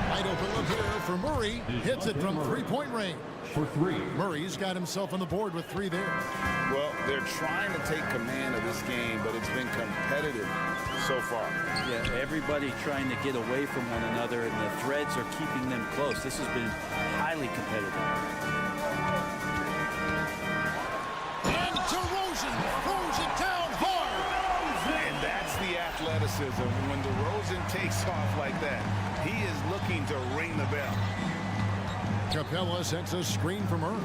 Wide open look here for Murray. Hits it from three-point range. For 3. Murray's got himself on the board with 3 there. Well, they're trying to take command of this game, but it's been competitive so far. Yeah, everybody trying to get away from one another, and the threads are keeping them close. This has been highly competitive. And DeRozan throws it down hard. And that's the athleticism. When DeRozan takes off like that, he is looking to ring the bell. Capella sets a screen for Murray.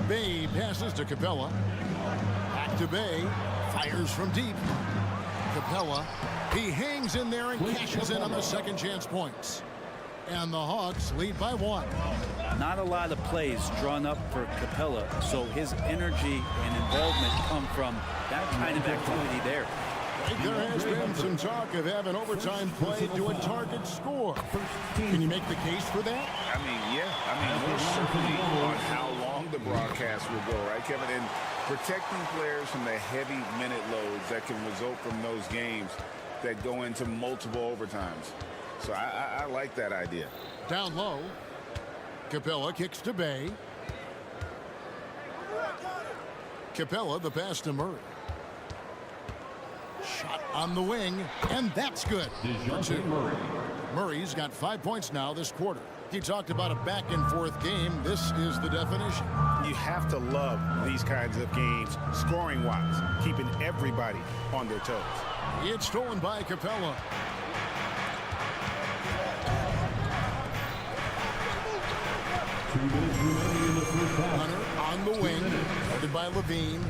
Bay passes to Capella. Back to Bay. Fires from deep. Capella. He hangs in there and cashes in on the second chance points. And the Hawks lead by 1. Not a lot of plays drawn up for Capella, so his energy and involvement come from that kind of activity there. There has been some talk of having overtime play to a target score. Can you make the case for that? I mean, yeah. I mean, we're certainly on how long the broadcast will go, right, Kevin? And protecting players from the heavy minute loads that can result from those games that go into multiple overtimes. So I like that idea. Down low. Capella kicks to Bay. Capella, the pass to Murray. Shot on the wing, and that's good. DeJounte Murray. Murray's got 5 points now this quarter. He talked about a back-and-forth game. This is the definition. You have to love these kinds of games, scoring-wise, keeping everybody on their toes. It's stolen by Capella. Hunter on the wing, guarded by Levine.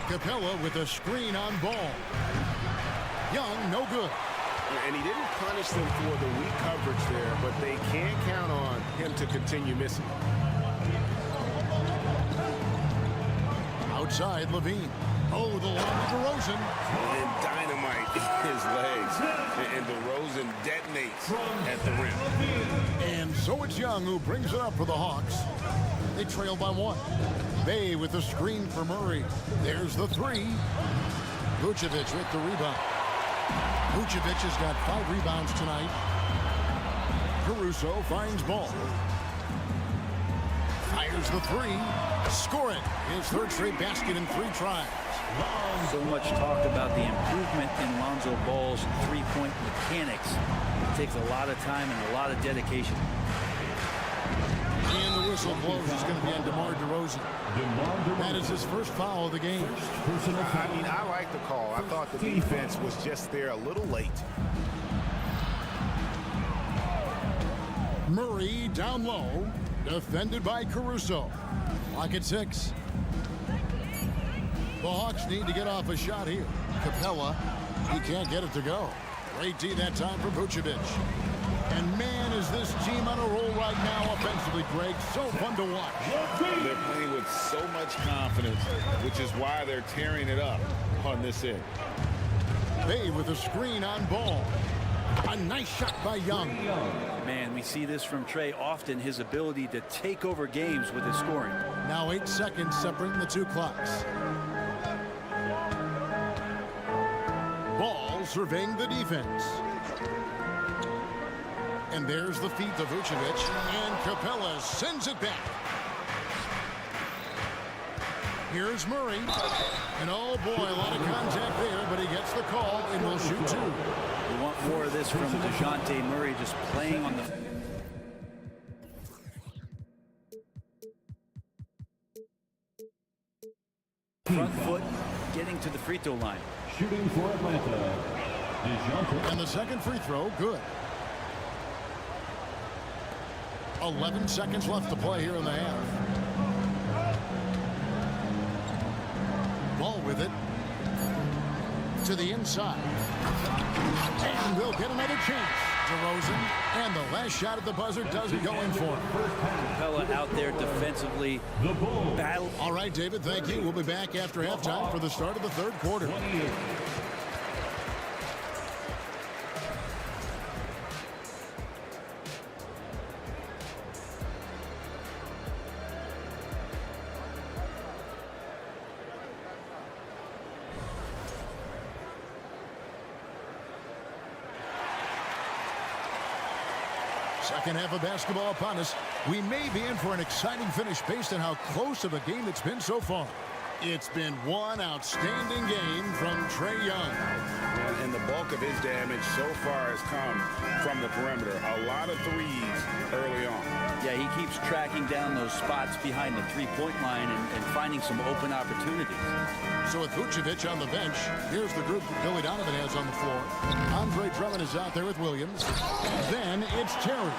Capella with a screen on ball. Young, no good. And he didn't punish them for the weak coverage there, but they can't count on him to continue missing. Outside, Levine. Oh, the long DeRozan. And dynamite his legs. And DeRozan detonates at the rim. And so it's Young who brings it up for the Hawks. They trail by 1. Bay with the screen for Murray. There's the 3. Vucevic with the rebound. Vucevic has got 5 rebounds tonight. Caruso finds ball. Fires the 3. Score it. His 3rd straight basket in 3 tries. So much talk about the improvement in Lonzo Ball's three-point mechanics. It takes a lot of time and a lot of dedication. And the whistle blows. It's going to be on DeMar DeRozan. That is his first foul of the game. I mean, I like the call. I thought the defense was just there a little late. Murray down low, defended by Caruso. Clock at 6. The Hawks need to get off a shot here. Capella, he can't get it to go. Great D that time for Vucevic. And man, is this team on a roll right now offensively, Greg. So fun to watch. They're playing with so much confidence, which is why they're tearing it up on this end. Bay with a screen on ball. A nice shot by Young. Man, we see this from Trey often, his ability to take over games with his scoring. Now 8 seconds separating the 2 clocks. Ball surveying the defense. And there's the feed to Vucevic. And Capella sends it back. Here's Murray. And oh boy, a lot of contact there, but he gets the call and will shoot 2. We want more of this from DeJounte Murray, just playing on the... front foot, getting to the free throw line. Shooting for Atlanta, DeJounte. And the second free throw, good. 11 seconds left to play here in the half. Ball with it. To the inside. And they'll get another chance. DeRozan. And the last shot at the buzzer doesn't go in for him. Capella out there defensively. Battle. All right, David, thank you. We'll be back after halftime for the start of the 3rd quarter. Second half of basketball upon us. We may be in for an exciting finish based on how close of a game it's been so far. It's been one outstanding game from Trae Young. And the bulk of his damage so far has come from the perimeter. A lot of threes early on. Yeah, he keeps tracking down those spots behind the three-point line and finding some open opportunities. So with Vucevic on the bench, here's the group that Billy Donovan has on the floor. Andre Drummond is out there with Williams. Then it's Terry.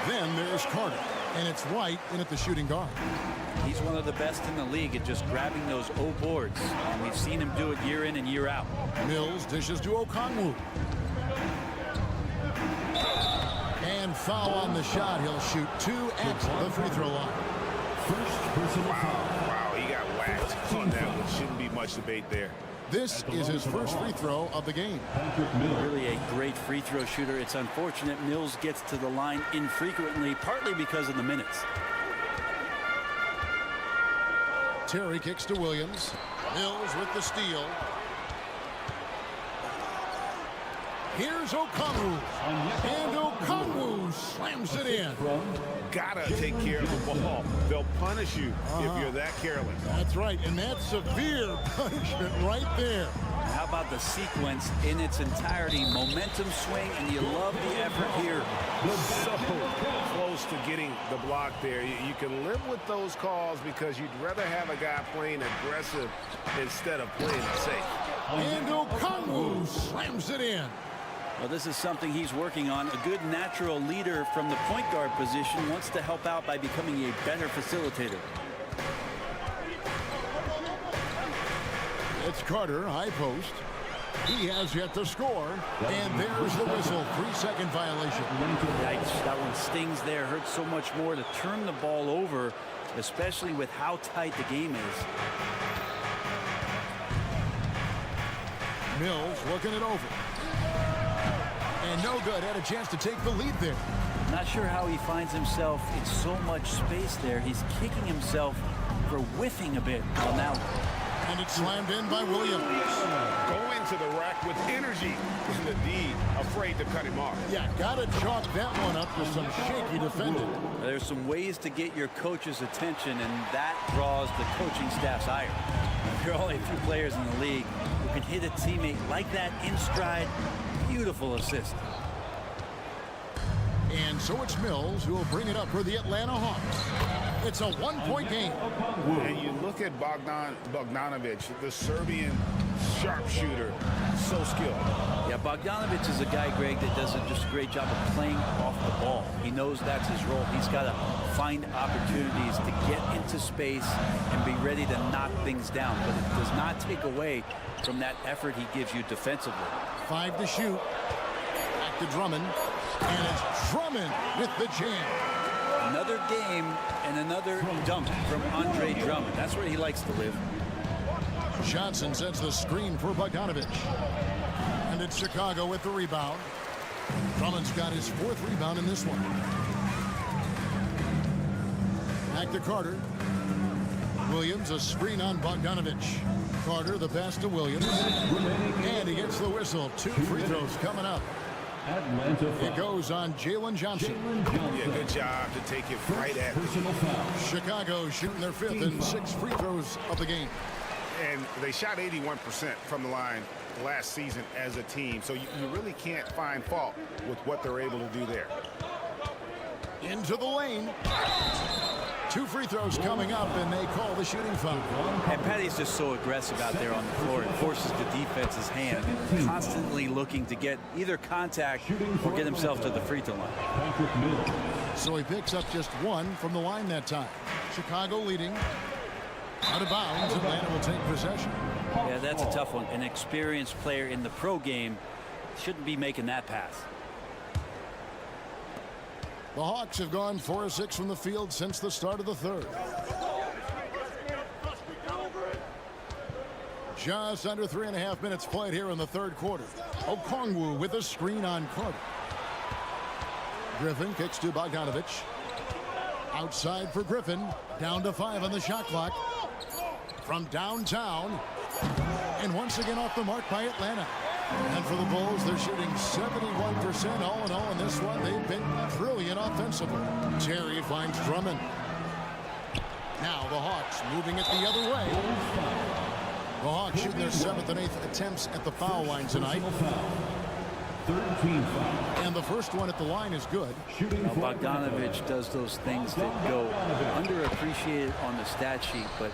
Then there's Carter. And it's White in at the shooting guard. He's one of the best in the league at just grabbing those O boards. And we've seen him do it year in and year out. Mills dishes to Okongwu. And foul on the shot. He'll shoot 2 at the free throw line. First personal foul. Wow, he got whacked on that one. Shouldn't be much debate there. This is his first free throw of the game. Really a great free throw shooter. It's unfortunate Mills gets to the line infrequently, partly because of the minutes. Terry kicks to Williams. Mills with the steal. Here's Okongwu. And Okongwu slams it in. Gotta take care of the ball. They'll punish you if you're that careless. That's right, and that's severe punishment right there. How about the sequence in its entirety? Momentum swing, and you love the effort here. So close to getting the block there. You can live with those calls because you'd rather have a guy playing aggressive instead of playing it safe. And Okongwu slams it in. Well, this is something he's working on. A good natural leader from the point guard position wants to help out by becoming a better facilitator. It's Carter, high post. He has yet to score. And there's the whistle. 3-second violation. Yikes, that one stings there. Hurts so much more to turn the ball over, especially with how tight the game is. Mills looking it over. And no good. Had a chance to take the lead there. Not sure how he finds himself in so much space there. He's kicking himself for whiffing a bit on that one. And it's slammed in by Williams. Go into the rack with energy. And the D afraid to cut him off. Yeah, gotta chalk that one up to some shaky defending. There's some ways to get your coach's attention, and that draws the coaching staff's ire. There are only a few players in the league who can hit a teammate like that in stride. Beautiful assist. And so it's Mills who will bring it up for the Atlanta Hawks. It's a one-point game. And you look at Bogdanovic, the Serbian sharpshooter, so skilled. Yeah, Bogdanovic is a guy, Greg, that does just a great job of playing off the ball. He knows that's his role. He's got to find opportunities to get into space and be ready to knock things down. But it does not take away from that effort he gives you defensively. 5 to shoot. Back to Drummond. And it's Drummond with the jam. Another game and another dunk from Andre Drummond. That's where he likes to live. Johnson sets the screen for Bogdanovic. And it's Chicago with the rebound. Drummond's got his 4th rebound in this one. Back to Carter. Williams, a screen on Bogdanovic. Carter, the pass to Williams. And he gets the whistle. 2 free throws coming up. It goes on Jalen Johnson. Yeah, good job to take it right at him. Chicago shooting their 5th and 6 free throws of the game. And they shot 81% from the line last season as a team. So you really can't find fault with what they're able to do there. Into the lane. 2 free throws coming up, and they call the shooting foul. And Patty's just so aggressive out there on the floor. It forces the defense's hand, constantly looking to get either contact or get himself to the free throw line. So he picks up just 1 from the line that time. Chicago leading. Out of bounds, Atlanta will take possession. Yeah, that's a tough one. An experienced player in the pro game shouldn't be making that pass. The Hawks have gone 4 of 6 from the field since the start of the 3rd. Just under 3.5 minutes played here in the 3rd quarter. Okongwu with a screen on Carter. Griffin kicks to Bogdanovic. Outside for Griffin. Down to 5 on the shot clock. From downtown. And once again off the mark by Atlanta. And for the Bulls, they're shooting 71% all in all in this one. They've been brilliant offensively. Terry finds Drummond. Now the Hawks moving it the other way. The Hawks shooting their 7th and 8th attempts at the foul line tonight. 13 foul. And the first one at the line is good. Now, Bogdanovic does those things that go underappreciated on the stat sheet, but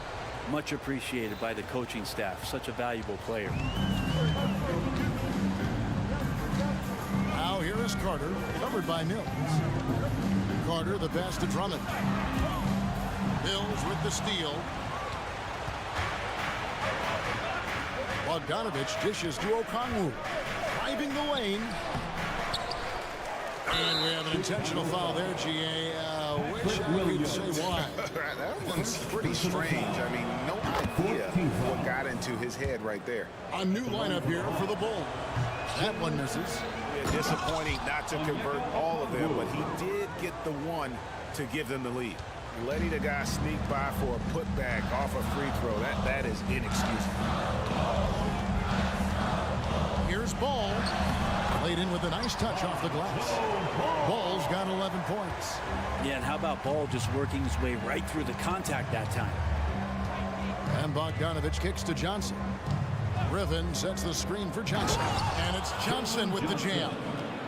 much appreciated by the coaching staff. Such a valuable player. Now here is Carter, covered by Mills. Carter, the pass to Drummond. Mills with the steal. Bogdanovic dishes to Okongwu. Driving the lane. And we have an intentional foul there, G.A. Wish I could say why. That one's pretty strange. I mean, no idea what got into his head right there. A new lineup here for the Bulls. That one misses. Yeah, disappointing not to convert all of them, but he did get the one to give them the lead. Letting a guy sneak by for a putback off a free throw, that is inexcusable. Here's Ball. Played in with a nice touch off the glass. Ball's got 11 points. Yeah, and how about Ball just working his way right through the contact that time? And Bogdanovic kicks to Johnson. Griffin sets the screen for Johnson. And it's Johnson with the jam.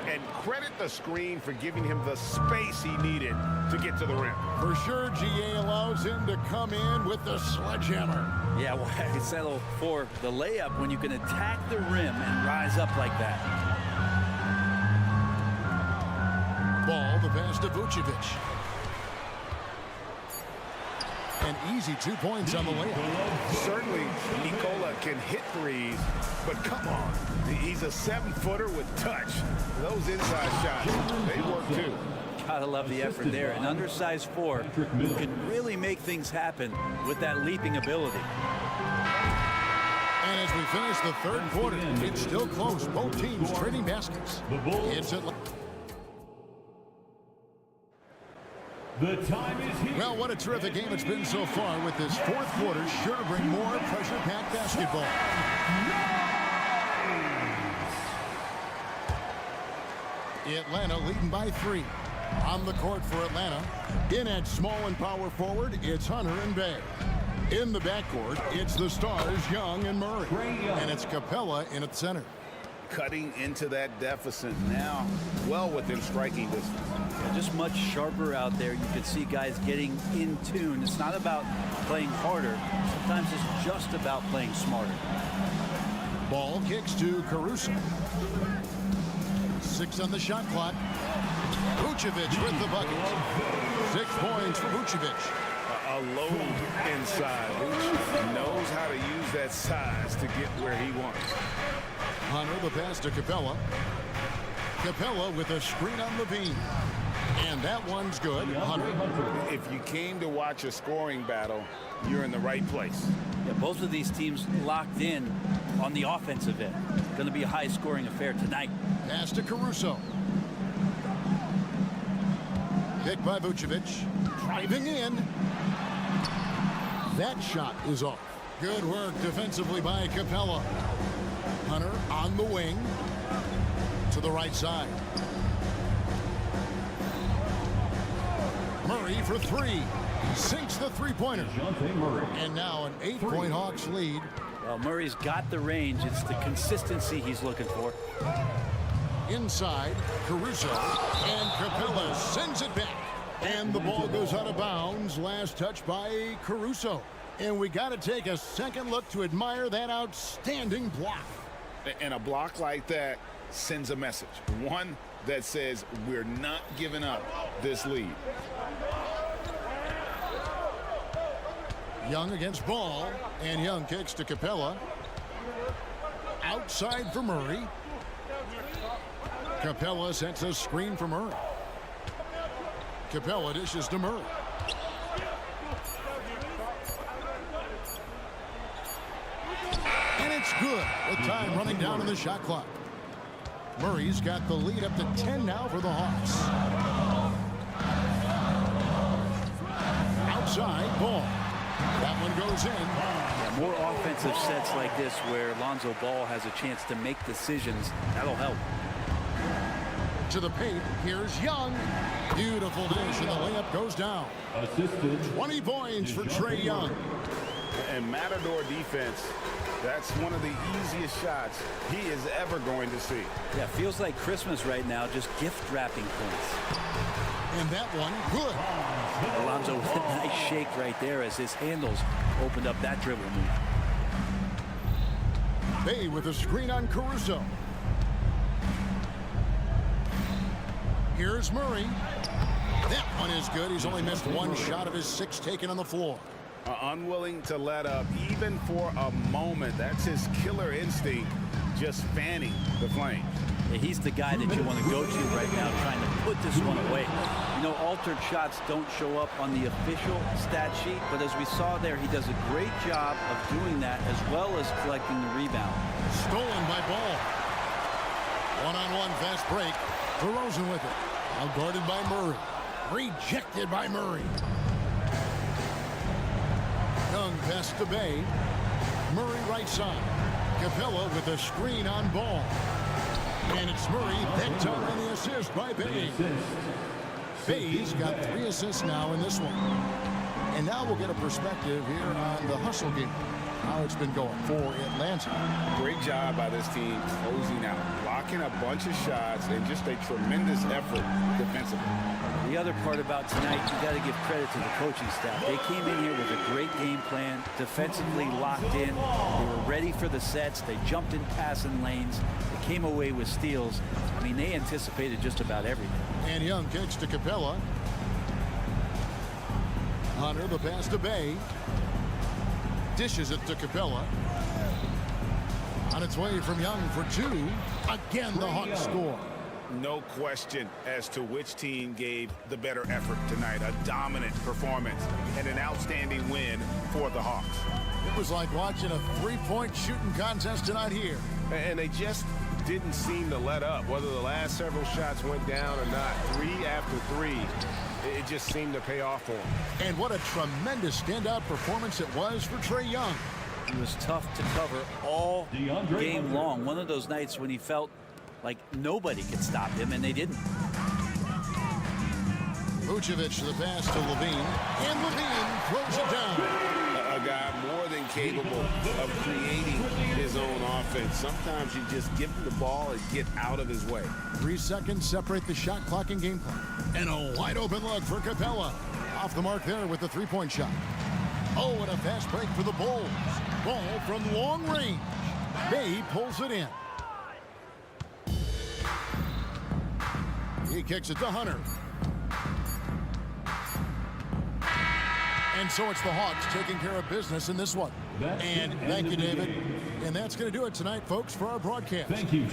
And credit the screen for giving him the space he needed to get to the rim. For sure, GA allows him to come in with the sledgehammer. Yeah, well, I settle for the layup when you can attack the rim and rise up like that. Ball, the pass to Vucevic. An easy 2 points on the layup. Certainly, Nikola can hit threes, but come on. He's a 7-footer with touch. Those inside shots, they work too. Gotta love the effort there. An undersized 4 who can really make things happen with that leaping ability. And as we finish the third quarter, it's still close. Both teams trading baskets. It's Atlanta. The time is here. Well, what a terrific game it's been so far, with this fourth quarter sure to bring more pressure-packed basketball. Atlanta leading by 3. On the court for Atlanta, in at small and power forward, it's Hunter and Bay. In the backcourt, it's the stars Young and Murray. And it's Capella in at the center. Cutting into that deficit now, well within striking distance. Just much sharper out there. You can see guys getting in tune. It's not about playing harder. Sometimes it's just about playing smarter. Ball kicks to Caruso. 6 on the shot clock. Vucevic with the bucket. 6 points for Vucevic. A load inside. Vucevic knows how to use that size to get where he wants. Hunter, the pass to Capella. Capella with a screen on Levine. And that one's good. Hunter. If you came to watch a scoring battle, you're in the right place. Yeah, both of these teams locked in on the offensive end. Going to be a high-scoring affair tonight. Pass to Caruso. Pick by Vucevic. Driving in. That shot is off. Good work defensively by Capella. Hunter on the wing. To the right side. Murray for 3. Sinks the three-pointer. And now an 8-point Hawks lead. Well, Murray's got the range. It's the consistency he's looking for. Inside, Caruso. And Capella sends it back. And the ball goes out of bounds. Last touch by Caruso. And we got to take a second look to admire that outstanding block. And a block like that sends a message. One that says we're not giving up this lead. Young against Ball. And Young kicks to Capella. Outside for Murray. Capella sets a screen for Murray. Capella dishes to Murray. And it's good with time running down on the shot clock. Murray's got the lead up to 10 now for the Hawks. Outside, Ball. That one goes in. Yeah, more offensive sets like this where Lonzo Ball has a chance to make decisions. That'll help. To the paint, here's Young. Beautiful dish, and the layup goes down. 20 points for Trae Young. And Matador defense, that's one of the easiest shots he is ever going to see. Yeah, feels like Christmas right now, just gift wrapping points. And that one, good. Alonzo with a nice shake right there as his handles opened up that dribble move. Bay with a screen on Caruso. Here's Murray. That one is good. He's only missed one shot of his 6 taken on the floor. Unwilling to let up even for a moment. That's his killer instinct, just fanning the flames. Yeah, he's the guy that you want to go to right now, trying to put this one away. You know, altered shots don't show up on the official stat sheet, but as we saw there, he does a great job of doing that as well as collecting the rebound. Stolen by Ball. One-on-one fast break. DeRozan with it. Now guarded by Murray. Rejected by Murray. Young pass to Bay. Murray right side. Capella with a screen on Ball. And it's Murray. That time on the assist by Bay. Bay's got 3 assists now in this one. And now we'll get a perspective here on the hustle game. how it's been going for Atlanta. Great job by this team closing out, blocking a bunch of shots, and just a tremendous effort defensively. The other part about tonight, you got to give credit to the coaching staff. They came in here with a great game plan, defensively locked in. They were ready for the sets. They jumped in passing lanes. They came away with steals. I mean, they anticipated just about everything. And Young kicks to Capella. Hunter, the pass to Bay. Dishes it to Capella. On its way from Young for two. Again, the Hawks score. No question as to which team gave the better effort tonight. A dominant performance and an outstanding win for the Hawks. It was like watching a three-point shooting contest tonight here. And they just didn't seem to let up, whether the last several shots went down or not. 3 after 3, it just seemed to pay off for them. And what a tremendous standout performance it was for Trae Young. He was tough to cover all game long. One of those nights when he felt like nobody could stop him, and they didn't. Vucevic the pass to Levine, and Levine throws it down. A guy more than capable of creating his own offense. Sometimes you just give him the ball and get out of his way. 3 seconds separate the shot clock and game plan. And a wide open look for Capella. Off the mark there with the three-point shot. Oh, and a fast break for the Bulls. Ball from long range. Bay pulls it in. He kicks it to Hunter. And so it's the Hawks taking care of business in this one. And thank you, David. And that's going to do it tonight, folks, for our broadcast. Thank you.